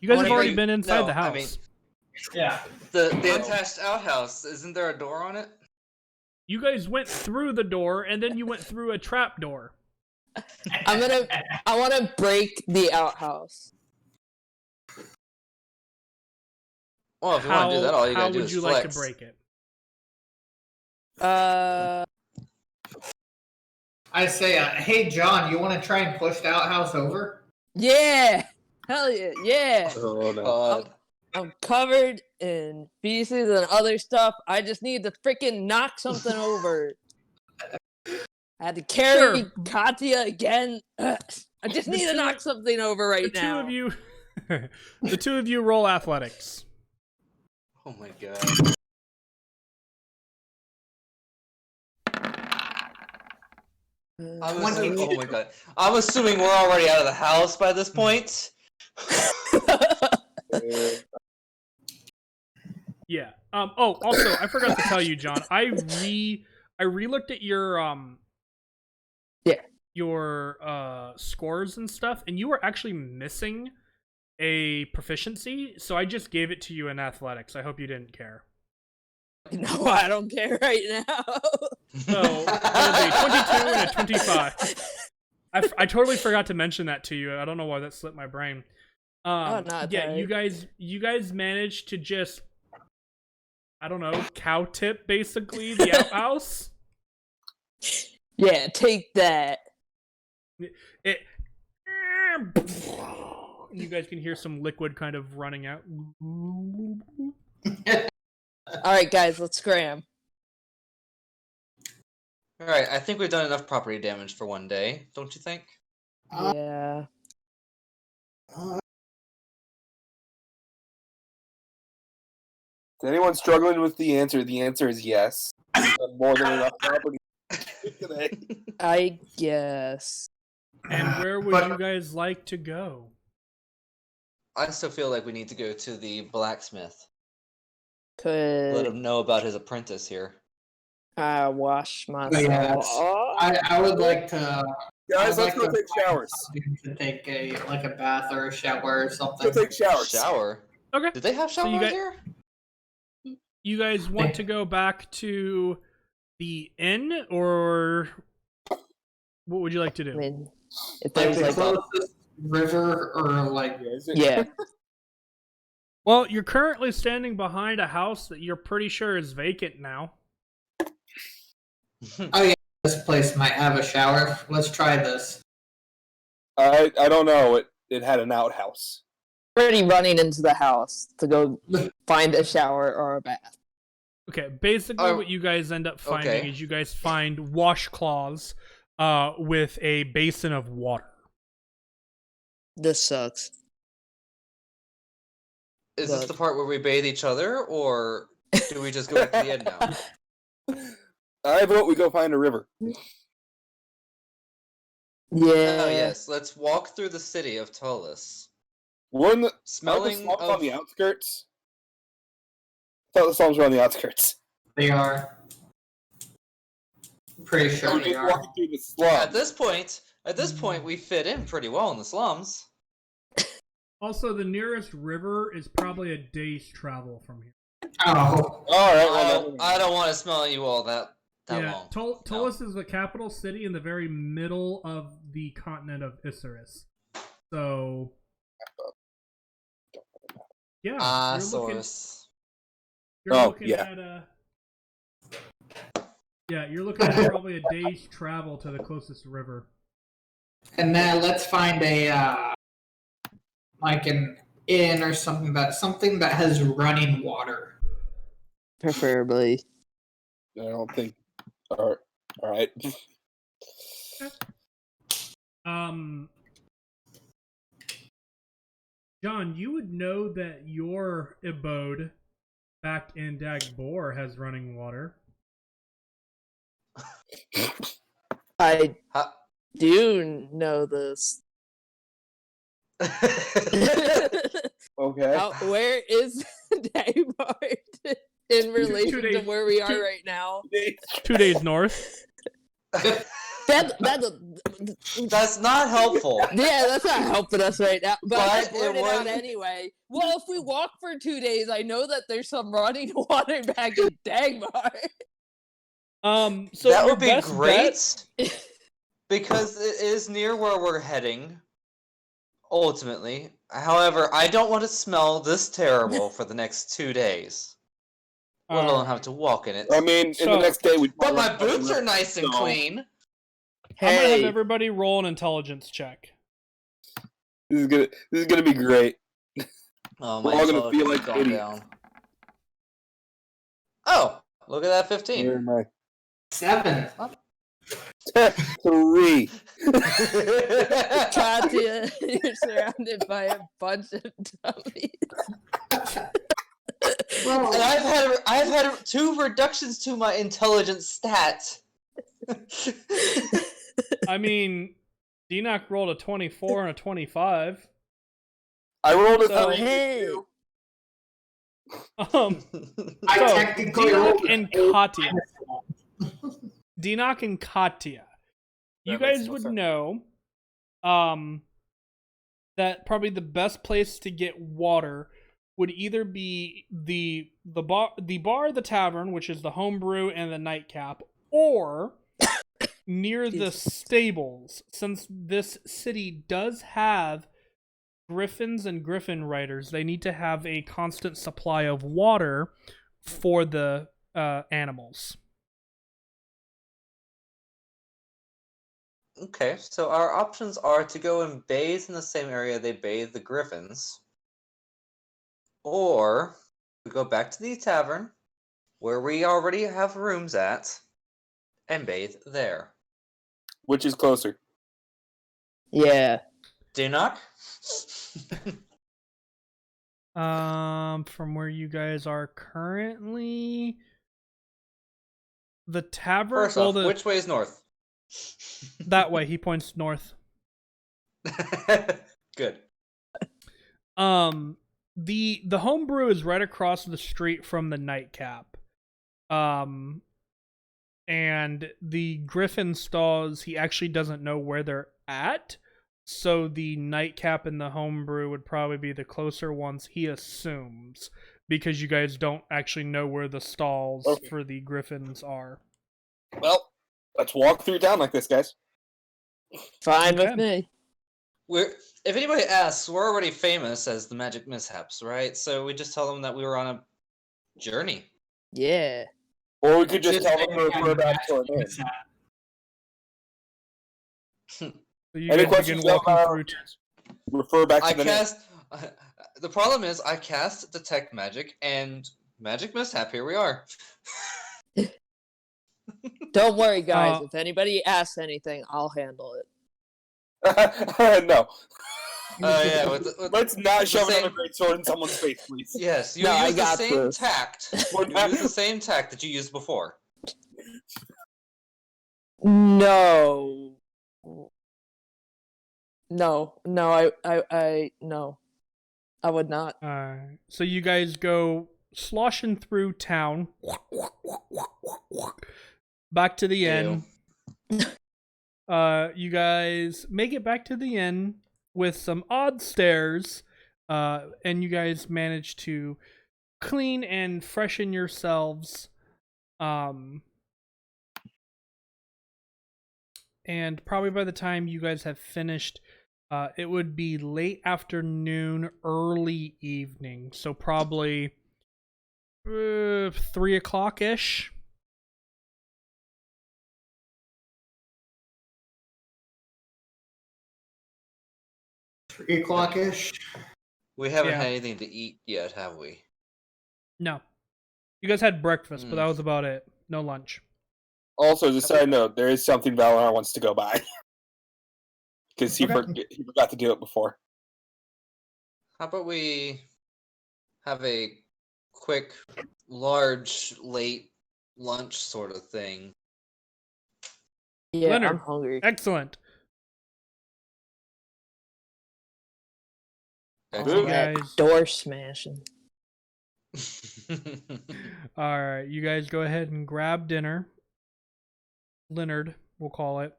guys have already been inside No, the house. I mean, Yeah. the attached outhouse, isn't there a door on it? You guys went through the door, and then you went through a trap door. I want to break the outhouse. Well, if you want to do that, all you how gotta do would is you flex. like to break it? I say, hey, John, you want to try and push the outhouse over? Yeah, hell yeah, yeah. Oh no. God. I'm covered in feces and other stuff. I just need to freaking knock something over. I had to carry Sure. Katya again. I just need to knock something over right The now. the two of you roll athletics. Oh my god. Oh my god. I'm assuming we're already out of the house by this point. Yeah. Oh, also, I forgot to tell you, John. I re-looked at your scores and stuff, and you were actually missing a proficiency, so I just gave it to you in athletics. I hope you didn't care. No, I don't care right now. So that was a 22 and a 25. I totally forgot to mention that to you. I don't know why that slipped my brain. No, Yeah, you guys managed to just, I don't know, cow tip basically the outhouse. Yeah, take that. It. You guys can hear some liquid kind of running out. All right, guys, let's scram. Alright, I think we've done enough property damage for one day, don't you think? Yeah. Is anyone struggling with the answer? The answer is yes. We've done more than enough property today. I guess. And where would you guys like to go? I still feel like we need to go to the blacksmith. Let Could him know about his apprentice here. I wash myself? Yes. I would like to. Guys, I'd let's go like to take showers. To take a bath or a shower or something. Let's go take showers. Shower? Okay. Did they have So showers you got- here? You guys want to go back to the inn, or what would you like to do? I mean, if Like there's the like a, closest river or like. yeah. Well, you're currently standing behind a house that you're pretty sure is vacant now. Oh yeah, this place might have a shower. Let's try this. I don't know. It had an outhouse. Already running into the house to go find a shower or a bath. Okay, basically what you guys end up finding is you guys find washcloths with a basin of water. This sucks. Is this the part where we bathe each other, or do we just go to the end now? I vote we go find a river. Yeah. Oh yes, let's walk through the city of Tullus. We're in the Smelling slums of... on the outskirts. I thought the slums were on the outskirts. They are. I'm pretty sure We're they just are. walking through the slums. At this point, we fit in pretty well in the slums. Also, the nearest river is probably a day's travel from here. Oh. All right. Well, I don't want to smell you all that long. Tullus is the capital city in the very middle of the continent of Isserus. So, Yeah, source. you're Oh, looking yeah. at yeah, you're looking at probably a day's travel to the closest river. And then let's find a like an inn or something that has running water. Preferably. I don't think. All right. John, you would know that your abode back in Dagbor has running water. I Huh? do know this. Okay. Where is Dagbart in relation to days- where we are two- right now? 2 days north. That's That's not helpful. yeah, that's not helping us right now. But I But blurted it out was- anyway. Well, if we walk for 2 days, I know that there's some running water back in Dagmar. So that your would be best great bet- because it is near where we're heading. Ultimately, however, I don't want to smell this terrible for the next 2 days. Let alone have to walk in it. I mean, in So- the next day we. But my boots are nice and clean. I'm gonna have Hey, everybody roll an intelligence check. This is gonna be great. Oh, We're my all gonna intelligence feel has like gone idiots. down. Oh, look at that 15. Where am I? 7. 3. Katya, you're surrounded by a bunch of dummies. Well, And I've had 2 reductions to my intelligence stat. I mean, Denock rolled a 24 and a 25. I rolled a So- 3. Hey, I So, technically rolled Denock and an 8 Katya. minus 1. Denock and Katya. You That makes guys no would sense. know that probably the best place to get water would either be the bar, the tavern, which is the homebrew and the nightcap, or near the Jesus. stables, since this city does have griffins and griffin riders. They need to have a constant supply of water for the animals. Okay, so our options are to go and bathe in the same area they bathe the griffins, or we go back to the tavern, where we already have rooms at, and bathe there. Which is closer? yeah. Dinock? From where you guys are currently, the tavern. First off, which way is north? That way, he points north. Good. The homebrew is right across the street from the nightcap. And the griffin stalls, he actually doesn't know where they're at. So the nightcap and the homebrew would probably be the closer ones, he assumes, because you guys don't actually know where the stalls Okay. for the griffins are. Well, let's walk through town like this, guys. Fine Okay. with me. If anybody asks, we're already famous as the Magic Mishaps, right? So we just tell them that we were on a journey. Yeah. Or we could just tell them to refer back to our name. So you Any guys questions begin walking about- through. Refer back to I the name. cast. The problem is, I cast Detect Magic and Magic Mishap. Here we are. Don't worry, guys. Uh, If anybody asks anything, I'll handle it. No. Oh yeah, with Let's not the shove same- another great sword in someone's face, please. yes, you No, I use the got same this. tact. We're You not- use the same tact that you used before. No. No, no. I would not. So you guys go sloshing through town, back to the inn. You guys make it back to the inn with some odd stairs, and you guys manage to clean and freshen yourselves. And probably by the time you guys have finished It would be late afternoon, early evening, so probably 3 o'clock ish. 3 o'clock ish. We haven't Yeah. had anything to eat yet, have we? No, you guys had breakfast, but that was about it. No lunch. Also, as a side note, there is something Valar wants to go by. Because he forgot to do it before. How about we have a quick, large, late lunch sort of thing? Yeah, Leonard. I'm hungry. Excellent. All You that guys- door smashing. All right, you guys go ahead and grab dinner. Leonard, we'll call it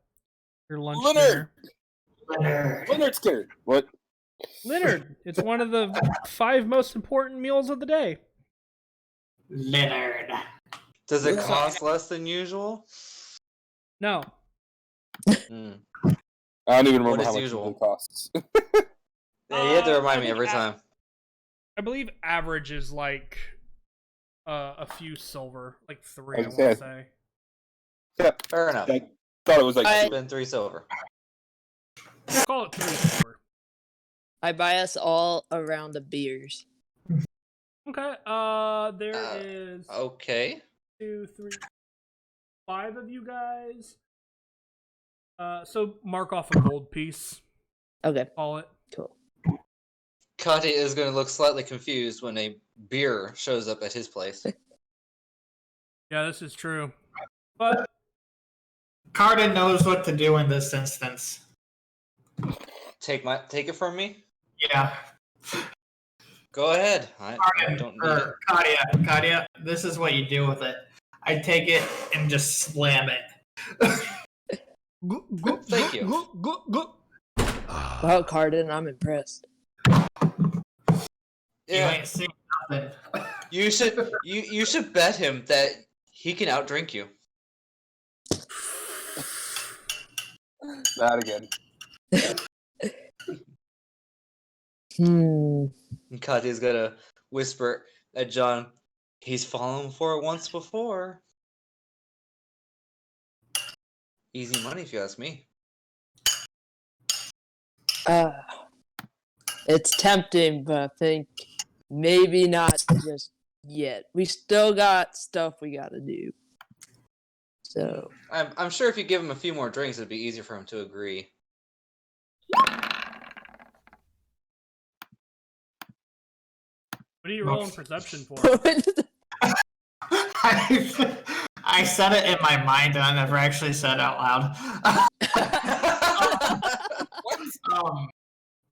your lunch Leonard! dinner. Leonard Skinner. What? Leonard, it's one of the 5 most important meals of the day. Leonard. Does it cost less than usual? No, Hmm. I don't even What remember is how much usual? it costs. Yeah, you have to I remind me think every time. I believe average is like a few silver, like 3. I I was want to gonna say. Yeah, Fair enough. I thought it was like I- It's been 3 silver. We'll call it 3 silver. I buy us all a round of beers. Okay. There is Okay. 2, 3, 5 of you guys. So mark off a gold piece. Okay, Call it. cool. Kati is going to look slightly confused when a beer shows up at his place. Yeah, this is true. But Carden knows what to do in this instance. Take it from me. Yeah. Go ahead. I don't need it. Katia, this is what you do with it. I take it and just slam it. Thank you. Wow, Carden, I'm impressed. You Yeah, ain't seen nothing. you should bet him that he can outdrink you. that again. Hmm. And Katia's gonna whisper at John, he's fallen for it once before. Easy money if you ask me. It's tempting, but I think maybe not just yet. We still got stuff we gotta do. So I'm sure if you give him a few more drinks, it'd be easier for him to agree. what are you rolling perception for? I said it in my mind and I never actually said it out loud.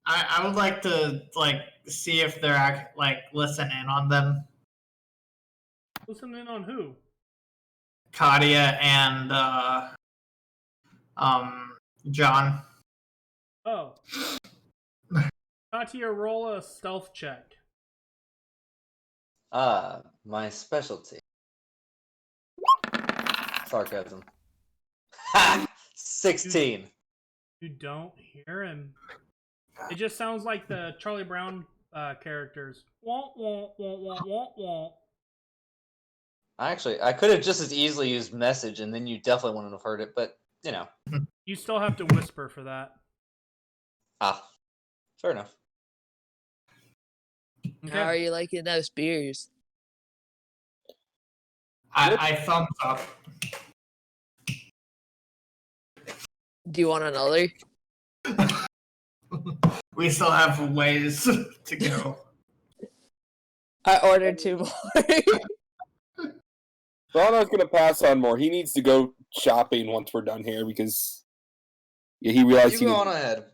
I would like to see if they're listen in on them. Listen in on who? Katia and John. Oh. Katia, roll a stealth check. My specialty. Sarcasm. Ha! 16. You don't hear him. It just sounds like the Charlie Brown characters. Womp, womp, womp, womp, womp, womp. I could have just as easily used message, and then you definitely wouldn't have heard it, but, you know. You still have to whisper for that. Fair enough. How are you liking those beers? I thumbs up. Do you want another? We still have ways to go. I ordered 2 more. Ronald's gonna pass on more. He needs to go shopping once we're done here because he realized You he go was- on ahead.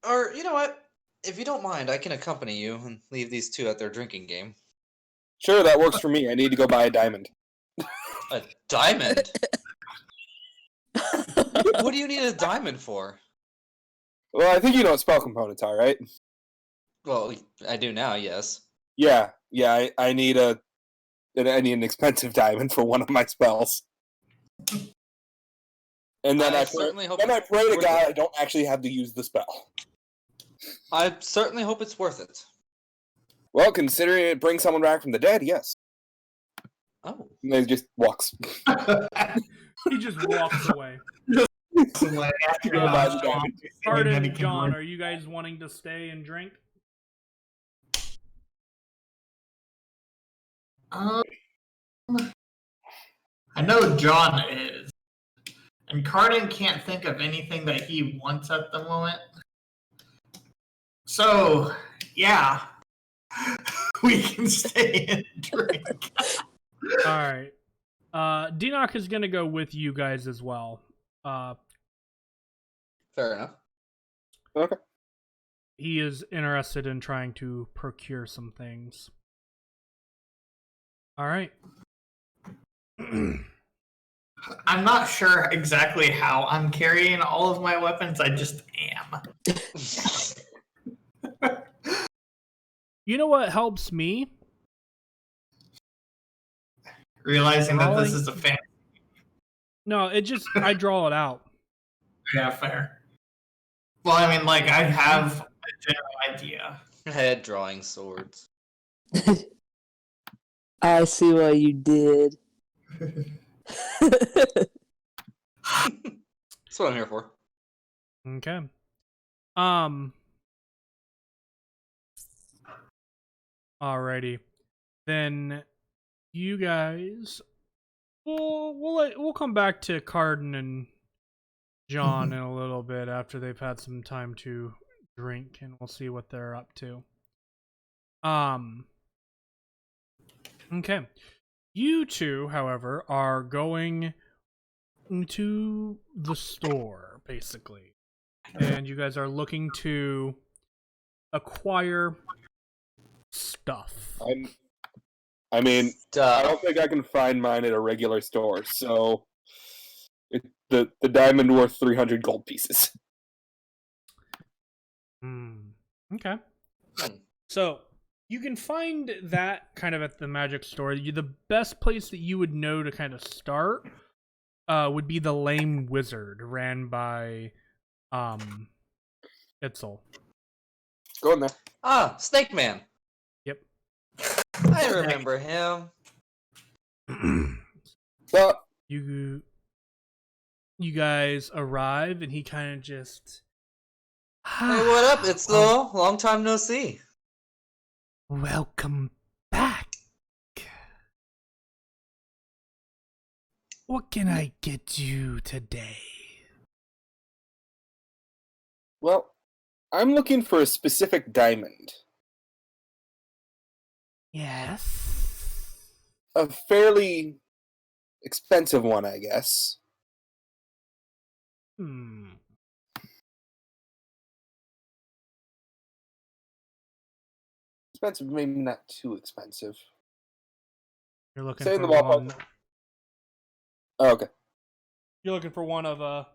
Or, you know what? If you don't mind, I can accompany you and leave these two at their drinking game. Sure, that works for me. I need to go buy a diamond. A diamond? What do you need a diamond for? Well, I think you know what spell components are, right? Well, I do now, yes. Yeah. I need an expensive diamond for one of my spells. And then I I certainly hope then I it's pray to worth God it. I don't actually have to use the spell. I certainly hope it's worth it. Well, considering it brings someone back from the dead, yes. Oh. And then he just walks. He just walks away. Go buy the diamond. Arden and John, are you guys wanting to stay and drink? I know John is. And Cardin can't think of anything that he wants at the moment. So, yeah. We can stay and drink. Alright. Dinok is gonna go with you guys as well. Fair enough. Okay. He is interested in trying to procure some things. Alright. I'm not sure exactly how I'm carrying all of my weapons. I just am. You know what helps me? Realizing that this is a fan. No, it just I draw it out. Yeah, fair. Well, I mean, like, I have a general idea. Head drawing swords. I see what you did. That's what I'm here for. Okay. Alrighty. Then you guys we'll come back to Cardin and John in a little bit after they've had some time to drink, and we'll see what they're up to. Okay. You two, however, are going to the store, basically. And you guys are looking to acquire stuff. I mean, I don't think I can find mine at a regular store, so the diamond worth 300 gold pieces. Okay. So you can find that kind of at the magic store. The best place that you would know to kind of start would be the Lame Wizard, ran by Itzel. Go in there. Ah, Snake Man. Yep. I remember him. So, You guys arrive, and he kind of just... Hey, what up, Itzel? Long time no see. Welcome back. What can I get you today? well, I'm looking for a specific diamond. Yes. A fairly expensive one, I guess. Expensive, maybe not too expensive. You're looking Say in for the ballpark. one. Oh, okay. You're looking for one of how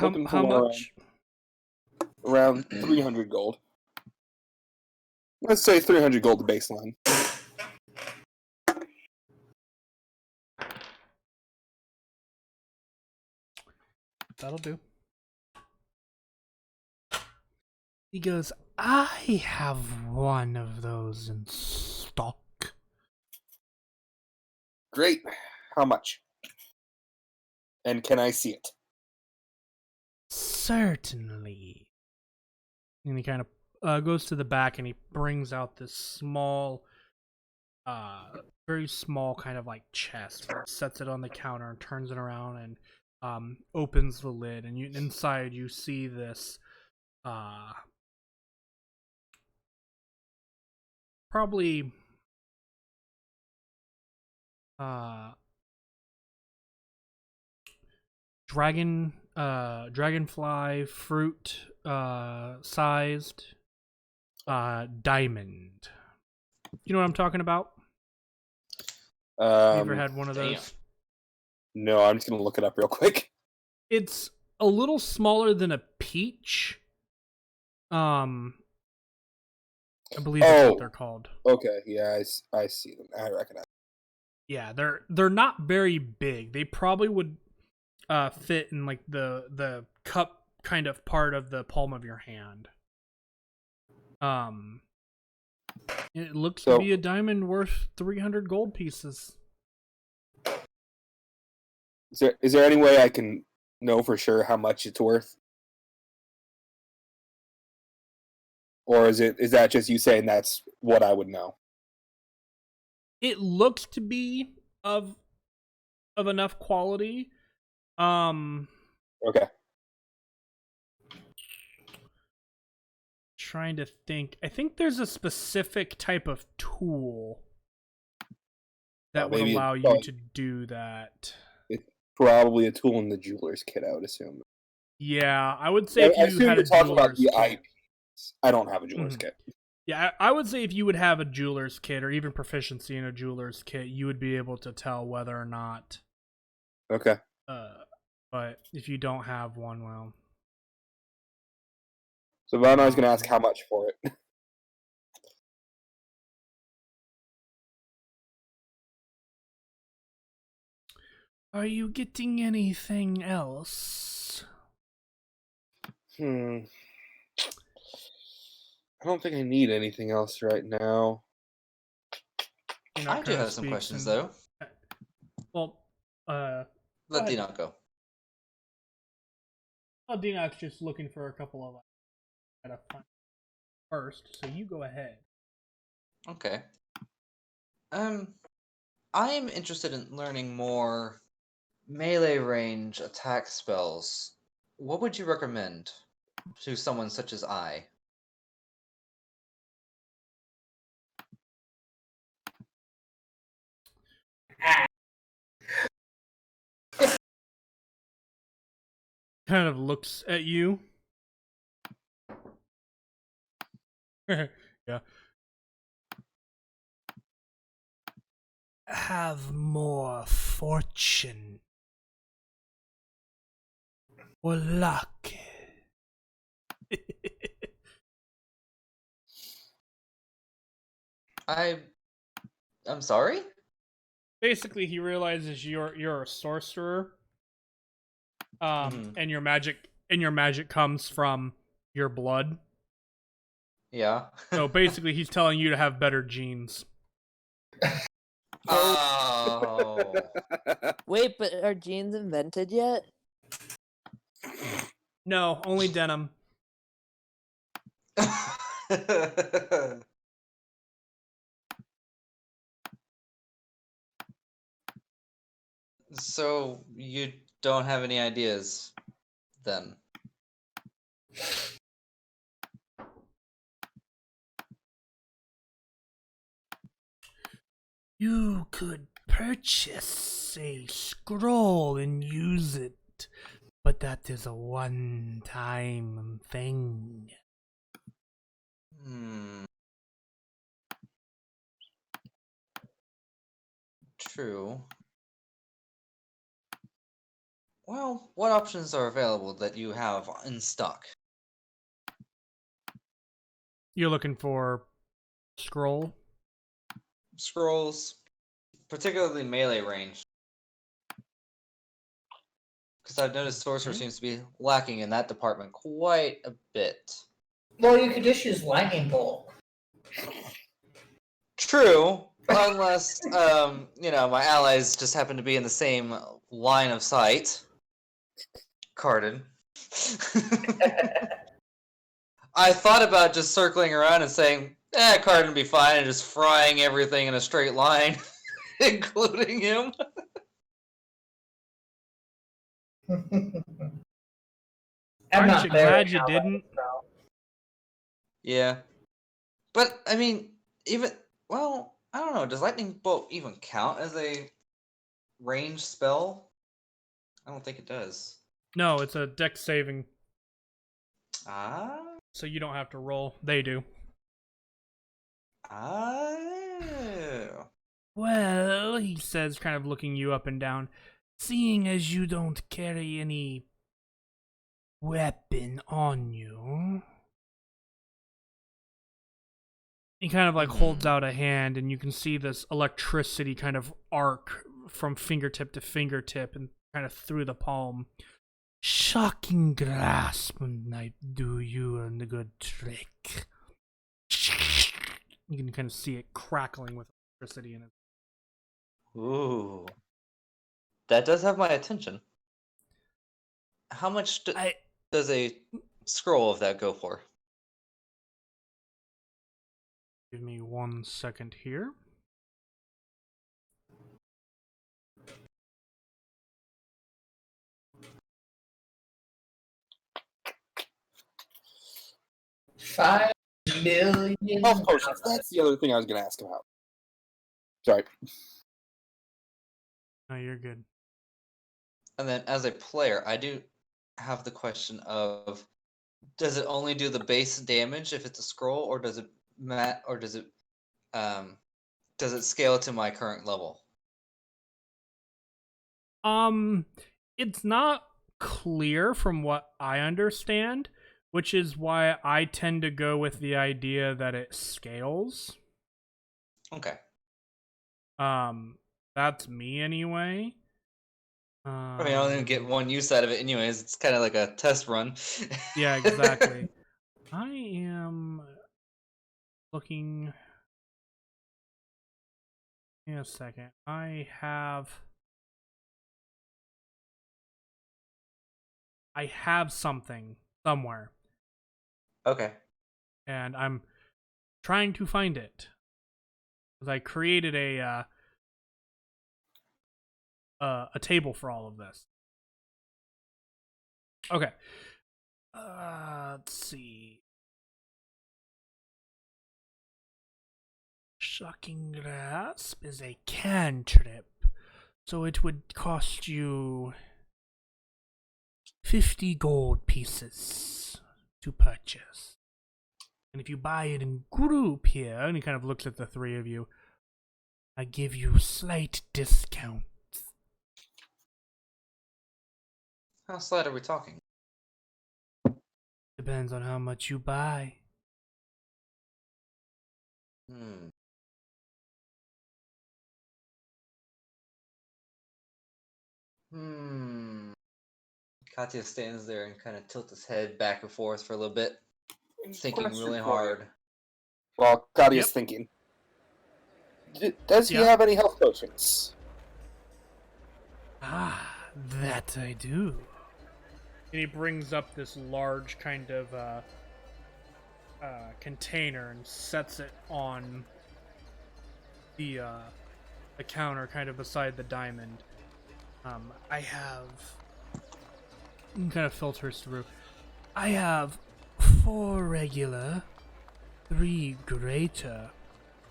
Looking for much? Around 300 gold. Let's say 300 gold, the baseline. That'll do. He goes, I have one of those in stock. Great. How much? And can I see it? Certainly. And he kind of goes to the back and he brings out this small, very small kind of like chest. Sets it on the counter and turns it around and opens the lid. And inside you see this probably dragonfly fruit sized diamond. You know what I'm talking about? You ever had one of those? No, I'm just gonna look it up real quick. It's a little smaller than a peach. I believe that's what they're called. Okay, yeah, I see them. I recognize. Yeah, they're not very big. They probably would fit in like the cup kind of part of the palm of your hand. It looks to be a diamond worth 300 gold pieces. Is there any way I can know for sure how much it's worth? Or is that just you saying that's what I would know? It looks to be of enough quality. Okay. Trying to think. I think there's a specific type of tool that would allow you to do that. It's probably a tool in the jeweler's kit, I would assume. Yeah, I would say if you had a jeweler's kit. I don't have a jeweler's kit. Yeah, I would say if you would have a jeweler's kit or even proficiency in a jeweler's kit, you would be able to tell whether or not. Okay. But if you don't have one, well. So Vana is going to ask how much for it. Are you getting anything else? I don't think I need anything else right now. I do have some questions, though. Well, let Dinok go. Well, Dinok's just looking for a couple of first, so you go ahead. Okay. I am interested in learning more melee range attack spells. What would you recommend to someone such as I? Kind of looks at you. Yeah. Have more fortune or luck. I'm sorry? Basically, he realizes you're a sorcerer. And your magic comes from your blood. Yeah. So basically, he's telling you to have better genes. Oh. Wait, but are jeans invented yet? No, only denim. So you don't have any ideas then? You could purchase a scroll and use it, but that is a one-time thing. True. Well, what options are available that you have in stock? You're looking for scroll? Scrolls, particularly melee range. Because I've noticed Sorcerer seems to be lacking in that department quite a bit. Well, you could just use Lightning Bolt. True, unless, my allies just happen to be in the same line of sight. Cardin. I thought about just circling around and saying, Cardin would be fine, and just frying everything in a straight line, including him. Aren't you glad you didn't? Yeah. But, I mean, I don't know, does Lightning Bolt even count as a ranged spell? I don't think it does. No, it's a dex saving. Ah? So you don't have to roll. They do. Oh. Well, he says, kind of looking you up and down, seeing as you don't carry any weapon on you. He kind of like holds out a hand, and you can see this electricity kind of arc from fingertip to fingertip and kind of through the palm. Shocking grasp, and I do you a good trick. You can kind of see it crackling with electricity in it. Ooh. That does have my attention. How much does a scroll of that go for? Give me 1 second here. $5 million. Health potions. That's the other thing I was going to ask about. Sorry. No, you're good. And then as a player, I do have the question of, does it only do the base damage if it's a scroll, or does it scale to my current level? It's not clear from what I understand, which is why I tend to go with the idea that it scales. Okay. That's me anyway. I mean, I only get one use out of it anyways. It's kind of like a test run. Yeah, exactly. I am looking. In a second. I have something somewhere, Okay. and I'm trying to find it. Because I created a table for all of this. Okay. Let's see. Shocking Grasp is a cantrip, so it would cost you 50 gold pieces to purchase. And if you buy it in group here, and he kind of looks at the three of you, I give you slight discounts. How slight are we talking? Depends on how much you buy. Katya stands there and kind of tilts his head back and forth for a little bit, thinking Question really for you. hard. Well, Katya's Yep. thinking. Does he Yeah. have any health potions? Ah, that I do. And he brings up this large kind of container and sets it on the counter, kind of beside the diamond. I have kind of filters through. I have 4 regular, 3 greater,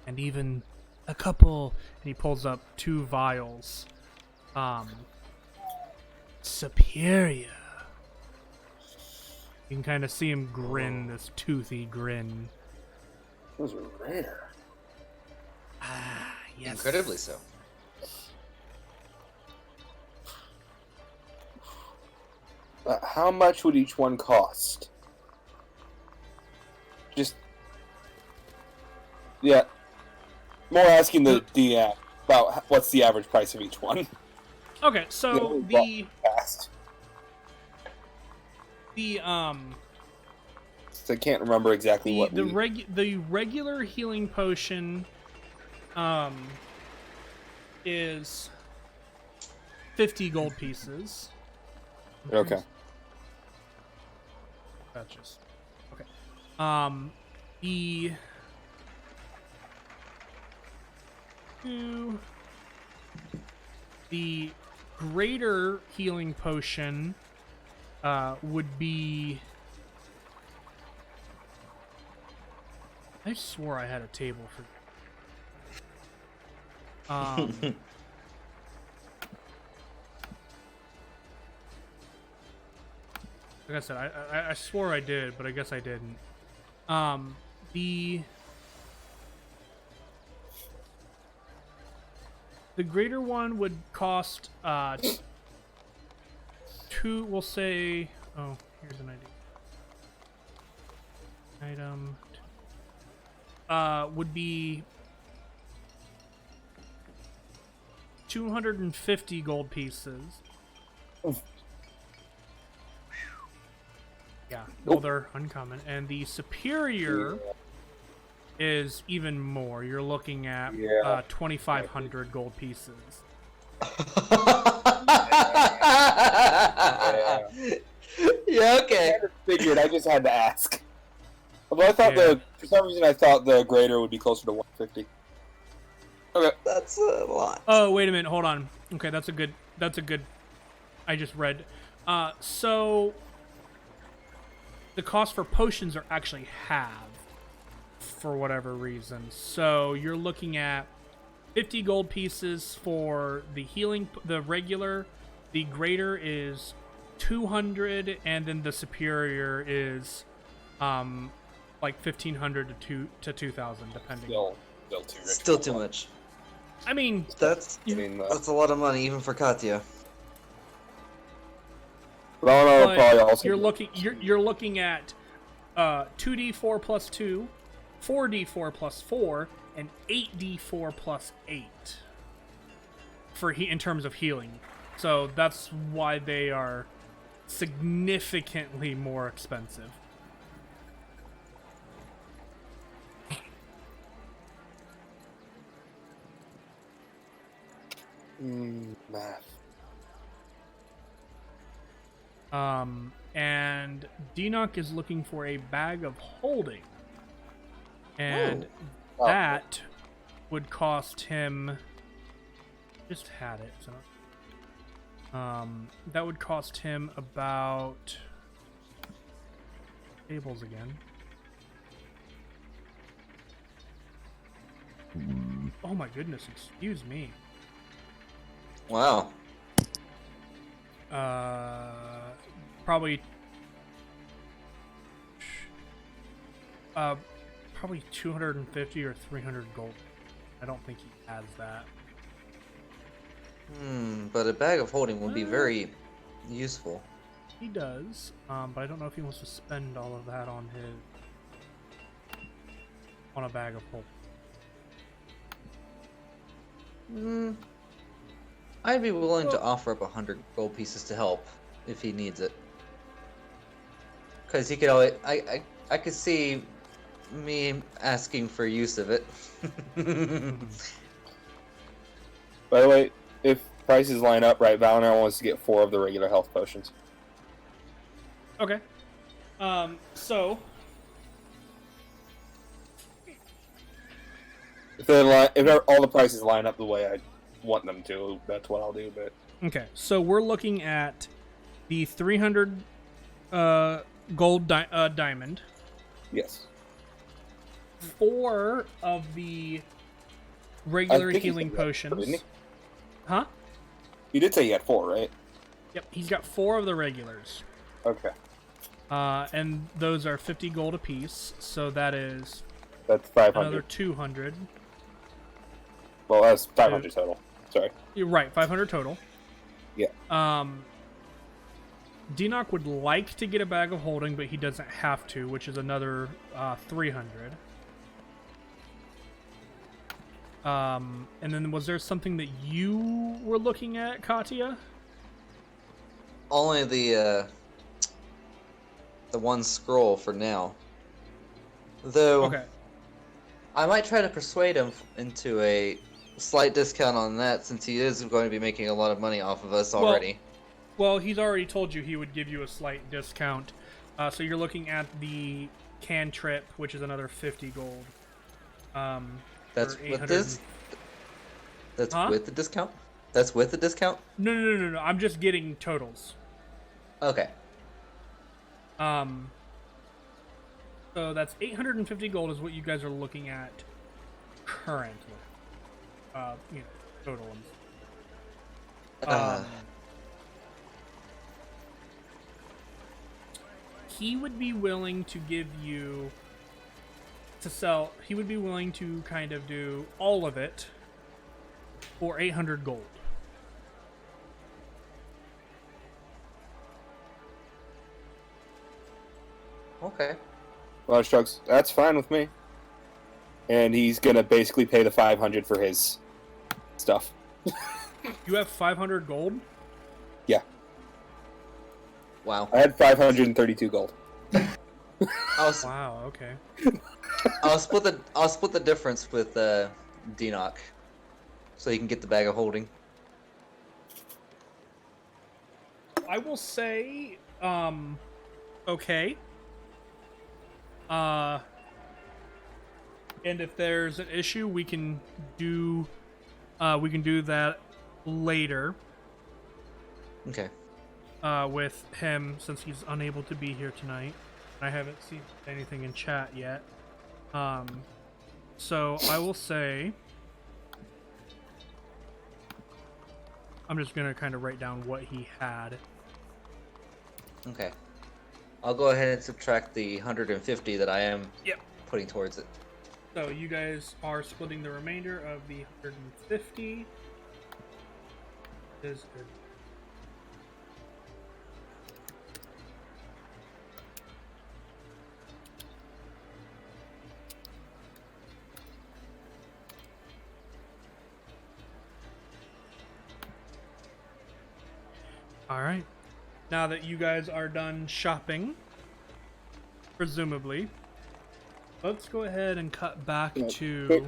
and even a couple. And he pulls up 2 vials. Superior. You can kind of see him grin, this toothy grin. Those are rare. Ah, yes. Incredibly so. How much would each one cost? Just, yeah. More asking the DM about what's the average price of each one. Okay, so Fast. So I can't remember exactly what the regular healing potion is 50 gold pieces. Okay. That's okay. The greater healing potion would be. I swore I had a table for. Like I said, I swore I did, but I guess I didn't. The greater one would cost 2. We'll say. Oh, here's an idea. Item. Would be 250 gold pieces. Yeah, well, they're uncommon. And the superior is even more. You're looking at 2,500 gold pieces. Yeah, okay. I figured. I just had to ask. Although I thought for some reason I thought the greater would be closer to 150. Okay, That's a lot. Oh, wait a minute, hold on. Okay, that's a good. I just read. So the cost for potions are actually halved for whatever reason. So you're looking at 50 gold pieces for the healing, the regular. The greater is 200, and then the superior is like 1,500 to 2,000, depending. still too rich. Still too much. I mean, That's a lot of money even for Katya. Valno probably also. you're looking at 2d4 plus 2, 4d4 plus 4, and 8d4 plus 8 for in terms of healing. So that's why they are significantly more expensive. Math. And Dinok is looking for a bag of holding. And that would cost him... Just had it. So, that would cost him about... Tables again. Oh my goodness, excuse me. Wow. Probably 250 or 300 gold. I don't think he has that. But a bag of holding would be very useful. He does, but I don't know if he wants to spend all of that on a bag of holding. I'd be willing to offer up 100 gold pieces to help if he needs it. Because he could always, I could see me asking for use of it. By the way, if prices line up right, Valinor wants to get 4 of the regular health potions. Okay. So if all the prices line up the way I want them to, that's what I'll do. But okay, so we're looking at the 300 gold diamond. yes, 4 of the regular healing potions. didn't he? Huh? You did say he had 4, right? Yep, he's got 4 of the regulars. Okay, And those are 50 gold apiece, so that is that's 500. another 200. Well, that's 500 total. Sorry. You're right, 500 total. Yeah. Dinok would like to get a bag of holding, but he doesn't have to, which is another 300. And then was there something that you were looking at, Katya? Only the one scroll for now. Though, Okay. I might try to persuade him into a slight discount on that, since he is going to be making a lot of money off of us already. Well, he's already told you he would give you a slight discount. So you're looking at the cantrip, which is another 50 gold. That's for with 800 this? That's Huh? with the discount? That's with the discount? No. I'm just getting totals. Okay. So that's 850 gold is what you guys are looking at currently. Total ones. He would be willing to give you to sell. He would be willing to kind of do all of it for 800 gold. Okay. Well, Shrugs, that's fine with me. And he's gonna basically pay the 500 for his stuff. You have 500 gold? Yeah. Wow. I had 532 gold. Wow. Okay. I'll split the difference with D-Knock, so you can get the bag of holding. I will say, okay. And if there's an issue, we can do that later. Okay. With him, since he's unable to be here tonight. I haven't seen anything in chat yet. So I will say, I'm just gonna kind of write down what he had. Okay. I'll go ahead and subtract the 150 that I am Yep. putting towards it. So you guys are splitting the remainder of the 150. Is good. All right. Now that you guys are done shopping, presumably, let's go ahead and cut back to.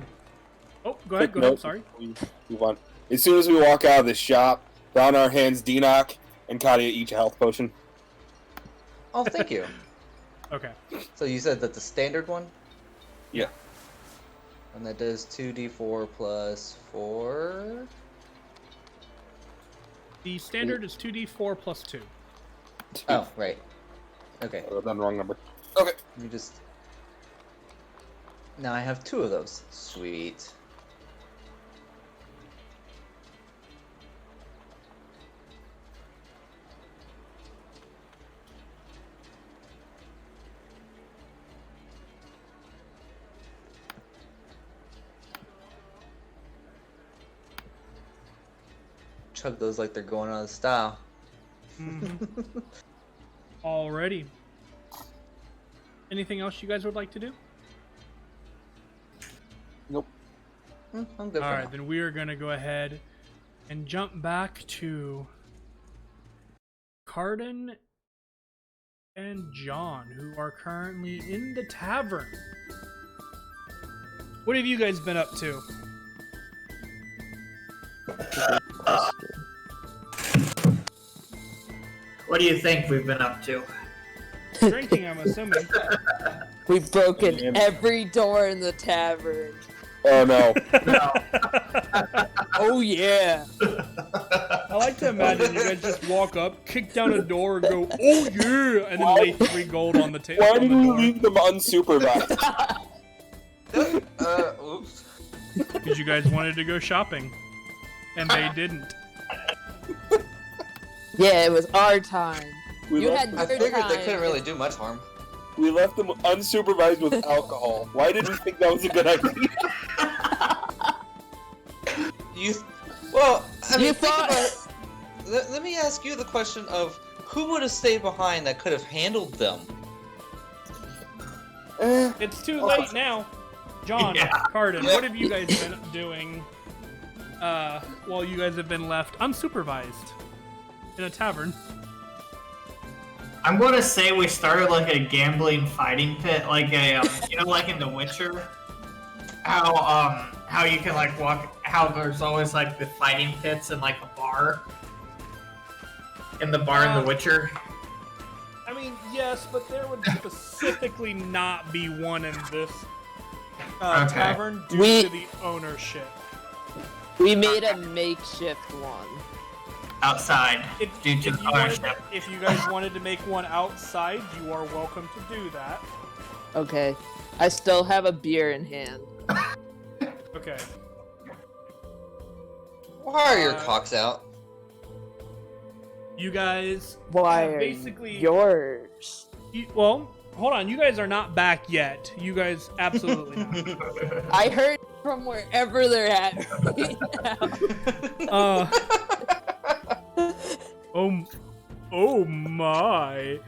Oh, go ahead. Go ahead. Sorry. Move on. As soon as we walk out of the shop, down our hands, D-Knock and Kadia each a health potion. Oh, thank you. Okay. So you said that the standard one? Yeah. And that does 2d4 plus 4. The standard is 2d4 plus 2. Oh, right. Okay. I wrote down the wrong number. Okay. You just. Now I have 2 of those. Sweet. Chug those like they're going out of style. Mm-hmm. Alrighty. Anything else you guys would like to do? Nope. I'm good. Alright, then we are going to go ahead and jump back to Cardin and John, who are currently in the tavern. What have you guys been up to? What do you think we've been up to? Drinking, I'm assuming. We've broken every door in the tavern. Oh no. No. Oh yeah. I like to imagine you guys just walk up, kick down a door, and go, "Oh yeah," and then lay 3 gold on the table. Why did we leave them unsupervised? Oops. Because you guys wanted to go shopping, and they didn't. Yeah, it was our time. We You left, had I your figured time. they couldn't really do much harm. we left them unsupervised with alcohol. Why did we think that was a good idea? Well, I mean, You think thought- about it. Let me ask you the question of who would have stayed behind that could have handled them? It's too late now. John, Yeah. Cardin, what have you guys been doing while you guys have been left unsupervised in a tavern? I'm gonna say we started like a gambling fighting pit, like a like in The Witcher, how you can like walk, how there's always like the fighting pits in like a bar, in The Witcher. I mean, yes, but there would specifically not be one in this Okay. tavern due We- to the ownership. We made a makeshift one. Outside If, due to if the you wanted, ownership. if you guys wanted to make one outside, you are welcome to do that. Okay. I still have a beer in hand. Okay. Why are your cocks out? You guys Why have are basically yours? well, hold on. You guys are not back yet. You guys absolutely not. I heard from wherever they're at right now. Oh my.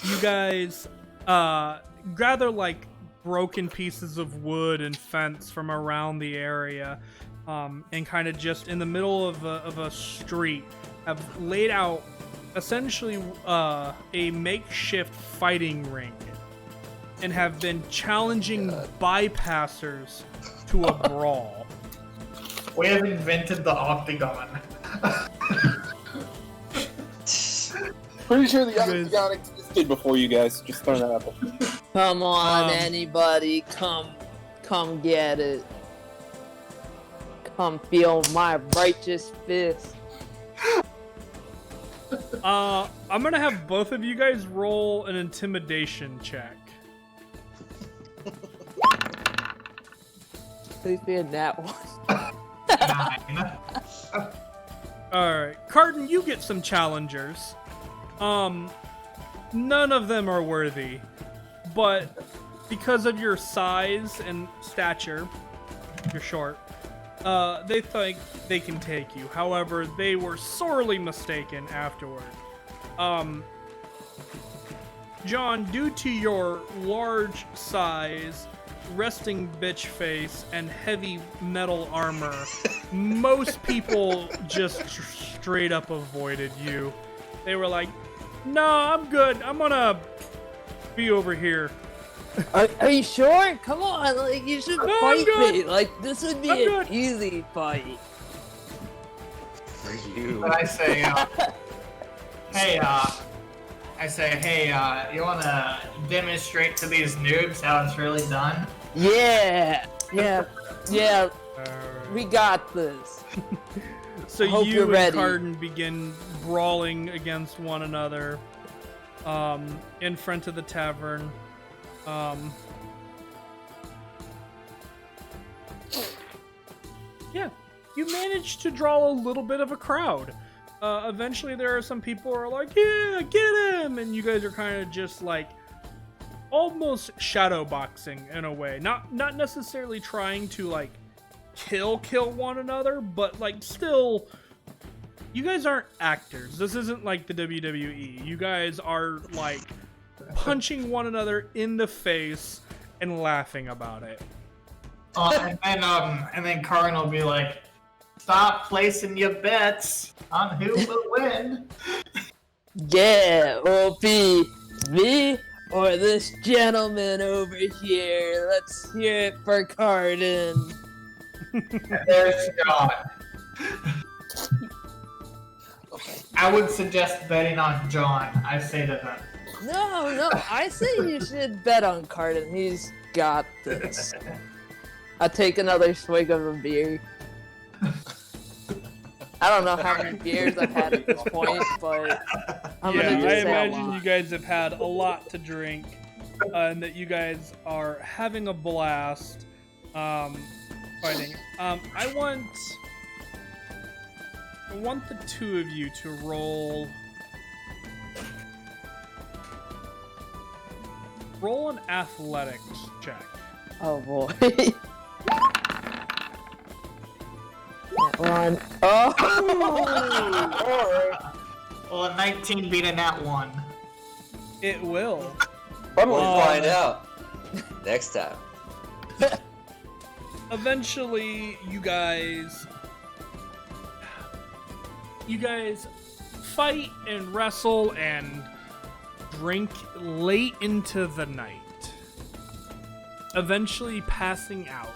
You guys gather like broken pieces of wood and fence from around the area, and kind of just in the middle of a street have laid out essentially a makeshift fighting ring and have been challenging bypassers to a brawl. We have invented the octagon. Pretty sure the octagon existed before you guys. Just throwing that out there. Come on, anybody, come get it. Come feel my righteous fist. I'm gonna have both of you guys roll an intimidation check. Please be in that one. 9. Alright, Carden, you get some challengers. None of them are worthy, but because of your size and stature, you're short, they think they can take you. However, they were sorely mistaken afterward. John, due to your large size, resting bitch face, and heavy metal armor, most people just straight up avoided you. They were like, "No, I'm good. I'm gonna be over here." Are you sure? Come on, like you should No, fight I'm good. me. Like this would be I'm an good. easy fight. For you. But I say, hey, you wanna demonstrate to these noobs how it's really done? Yeah. Alright. We got this. So hope you you're and ready. Carden begin brawling against one another in front of the tavern. Yeah, you managed to draw a little bit of a crowd. Eventually there are some people who are like, "Yeah, get him!" And you guys are kind of just like almost shadow boxing in a way. Not necessarily trying to like kill one another, but like still, you guys aren't actors. This isn't like the WWE. You guys are like punching one another in the face and laughing about it. And then Karin will be like, "Stop placing your bets on who will win." Yeah, will be me or this gentleman over here. Let's hear it for Carden. There's John. I would suggest betting on John. I say to them. No, I say you should bet on Carden. He's got this. I'll take another swig of a beer. I don't know how many beers I've had at this point, but I'm gonna just I say a imagine lot. you guys have had a lot to drink, and that you guys are having a blast fighting. I want the two of you to roll an athletics check. Oh boy. That one. Oh! Alright. Well, a 19 beat a nat 1. It will. We'll find out next time. Eventually, you guys fight and wrestle and drink late into the night. Eventually passing out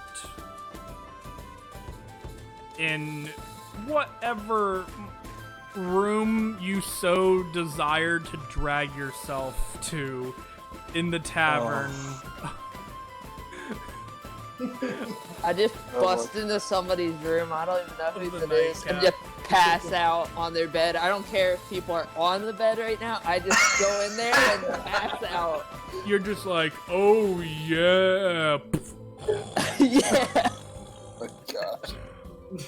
in whatever room you so desire to drag yourself to in the tavern. I just bust into somebody's room. I don't even know Of who the it is, and nightcap. just pass out on their bed. I don't care if people are on the bed right now. I just go in there and pass out. You're just like, oh yeah. Yeah, Oh my gosh.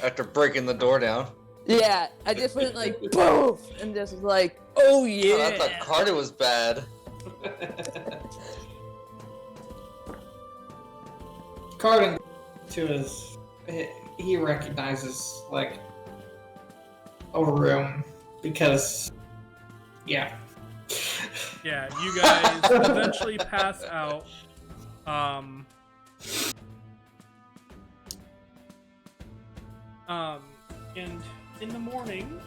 After breaking the door down. yeah. I just went like poof, and just like, oh Oh, yeah. I thought Carter was bad. Karin, to his, he recognizes like a room because, yeah. Yeah, you guys eventually pass out. And in the morning,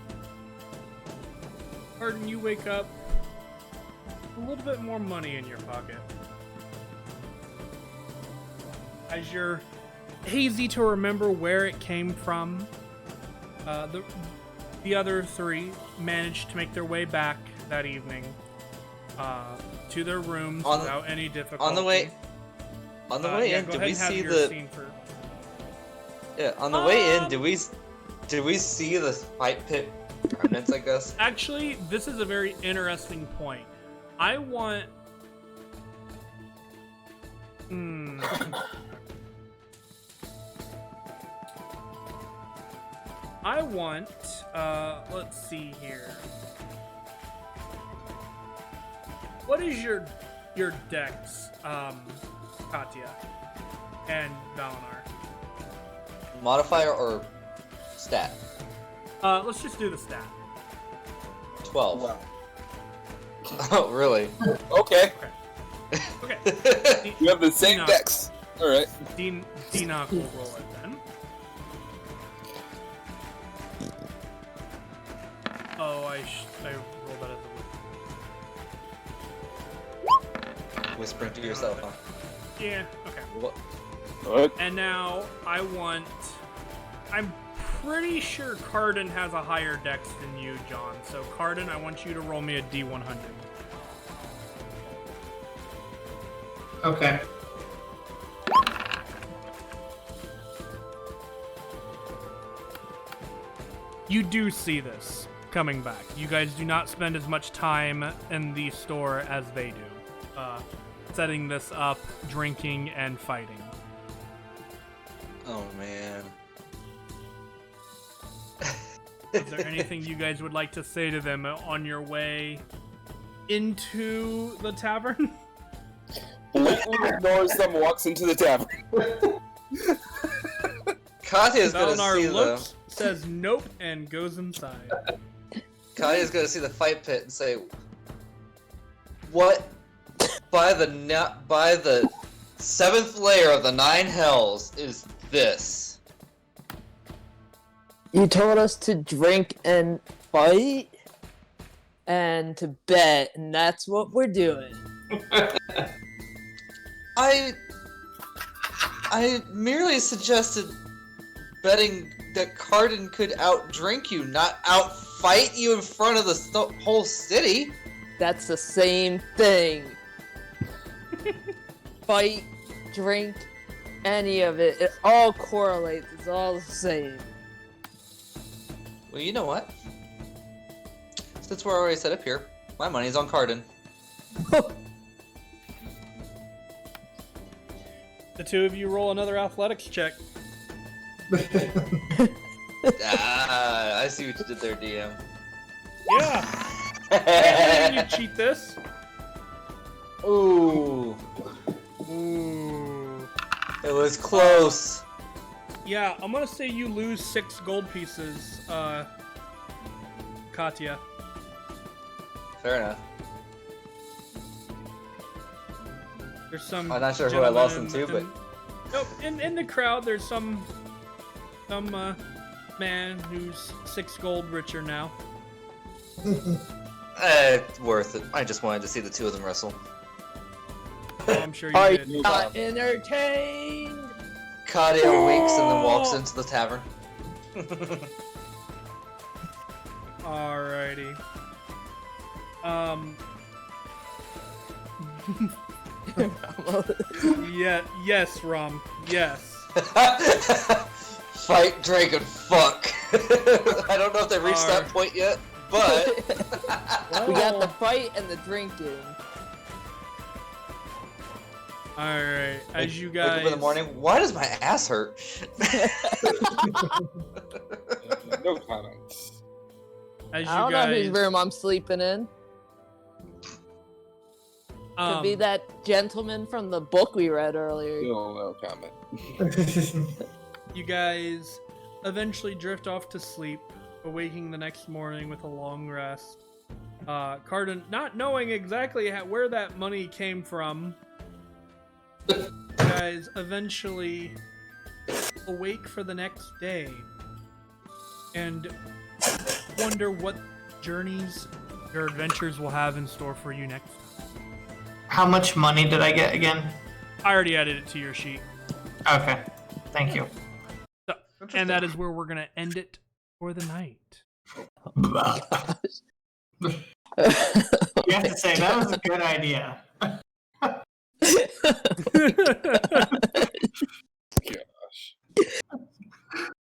Pardon, you wake up a little bit more money in your pocket. As you're hazy to remember where it came from, the other three managed to make their way back that evening to their rooms without any difficulty. On the way in, did we see the? Yeah, on the way in, did we see the fight pit remnants? I guess. Actually, this is a very interesting point. I want. I want. Let's see here. What is your dex, Katya and Valinar? Modifier or stat? Let's just do the stat. 12. Wow. Oh, really? Okay. Okay. You have the same Enoch. dex. All right. Enoch will roll it then. Oh, I rolled that as a Whispering to yourself, huh? yeah. Okay. What? And now I'm pretty sure Cardin has a higher dex than you, John. So Cardin, I want you to roll me a D100. Okay. You do see this coming back. You guys do not spend as much time in the store as they do. Setting this up, drinking, and fighting. Oh man. Is there anything you guys would like to say to them on your way into the tavern? Blatantly ignores them, walks into the tavern. Katya's gonna see Valinar looks, says nope, and goes inside. Katya's gonna see the fight pit and say, "What? By the 7th layer of the 9 hells is this?" You told us to drink and fight and to bet, and that's what we're doing. I merely suggested betting that Cardin could outdrink you, not outfight you in front of the whole city. That's the same thing. Fight, drink, any of it. It all correlates. It's all the same. Well, you know what? Since we're already set up here, my money's on Cardin. The two of you roll another athletics check. Ah, I see what you did there, DM. Yeah. Hey, you cheat this. Ooh, Ooh. it was close. Yeah, I'm gonna say you lose 6 gold pieces, Katya. Fair enough. There's some. I'm not sure who I lost them gentleman to, but Nope, in the crowd, there's some man who's 6 gold richer now. it's worth it. I just wanted to see the two of them wrestle. Oh, I'm sure you Are did. you not entertained? Katya winks and then walks into the tavern. Alrighty. Yeah. Yes, Rom. Yes. Fight, drink, and fuck. I don't know if they've reached that point yet, but We got the fight and the drinking. Alright, as you wake up guys. in the morning. Why does my ass hurt? No comments. As you I don't know guys. whose room I'm sleeping in. Could be that gentleman from the book we read earlier. No comment. You guys eventually drift off to sleep, awaking the next morning with a long rest. Cardin, not knowing exactly where that money came from, you guys eventually awake for the next day and wonder what journeys your adventures will have in store for you next. How much money did I get again? I already added it to your sheet. Okay. Thank you. So, and that is where we're going to end it for the night. You have to say, that was a good idea. Gosh.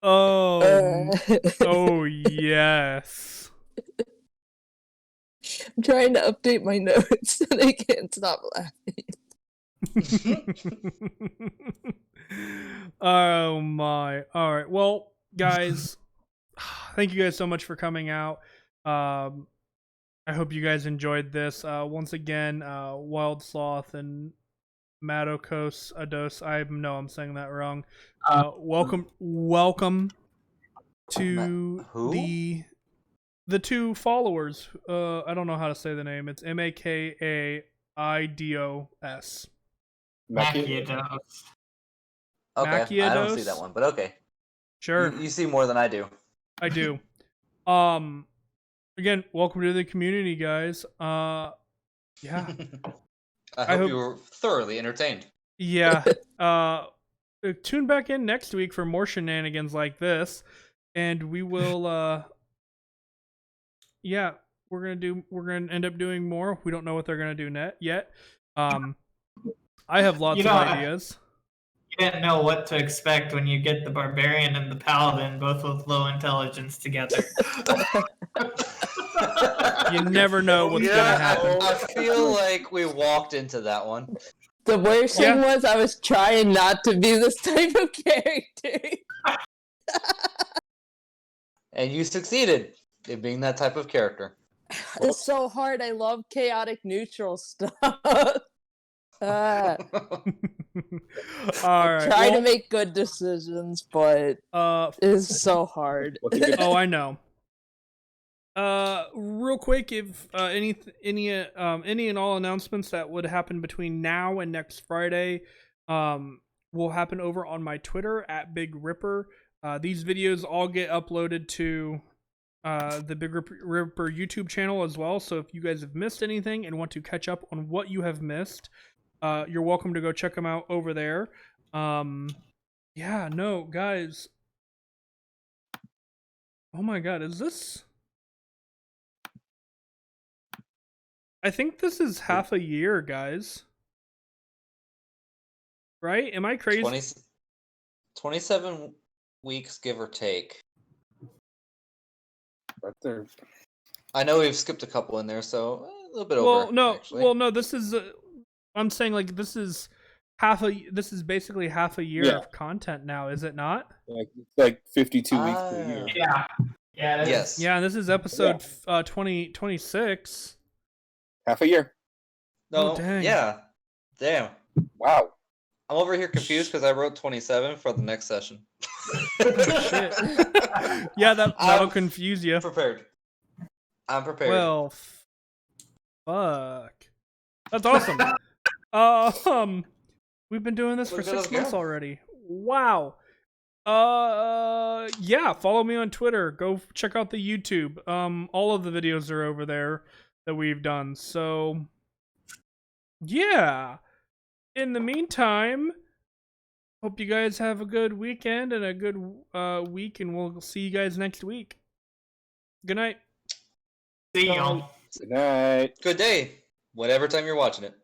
Oh yes. I'm trying to update my notes and I can't stop laughing. Oh my. All right. Well, guys, thank you guys so much for coming out. I hope you guys enjoyed this. Once again, Wild Sloth and Madokos Ados. I know I'm saying that wrong. Welcome to Who? the two followers. I don't know how to say the name. It's Makaidos. Makiados. Okay, I don't see Makiados? that one, but okay. Sure, You see more than I do. I do. Again, welcome to the community, guys. Yeah, I hope hope- you were thoroughly entertained. yeah. Tune back in next week for more shenanigans like this, and we will. Yeah, we're gonna end up doing more. We don't know what they're gonna do yet. I have lots of ideas. You didn't know what to expect when you get the barbarian and the paladin both with low intelligence together. You never know what's gonna happen. I feel like we walked into that one. The worst thing was I was trying not to be this type of character. And you succeeded in being that type of character. It's so hard. I love chaotic neutral stuff. All right. Try to make good decisions, but it's so hard. Oh, I know. Real quick, if any and all announcements that would happen between now and next Friday, will happen over on my Twitter at Big Ripper. These videos all get uploaded to the Big Ripper YouTube channel as well. So if you guys have missed anything and want to catch up on what you have missed, you're welcome to go check them out over there. Yeah, no, guys. Oh my God, is this? I think this is half a year, guys. Right? Am I crazy? 27 weeks, give or take. Right there. I know we've skipped a couple in there, so a little bit over. No. This is. I'm saying like this is basically half a year of content now, is it not? Like 52 weeks per year. Yeah. Yeah, it is. Yes. Yeah, this is episode 26. Half a year. No. Oh, dang. Yeah. Damn. Wow. I'm over here confused because I wrote 27 for the next session. Shit. Yeah, that'll confuse you. I'm prepared. Well, fuck. That's awesome. We've been doing this for 6 months already. Wow. Yeah, follow me on Twitter. Go check out the YouTube. All of the videos are over there that we've done. So, yeah. In the meantime, hope you guys have a good weekend and a good week, and we'll see you guys next week. Good night. See y'all. Good night. Good day. Whatever time you're watching it.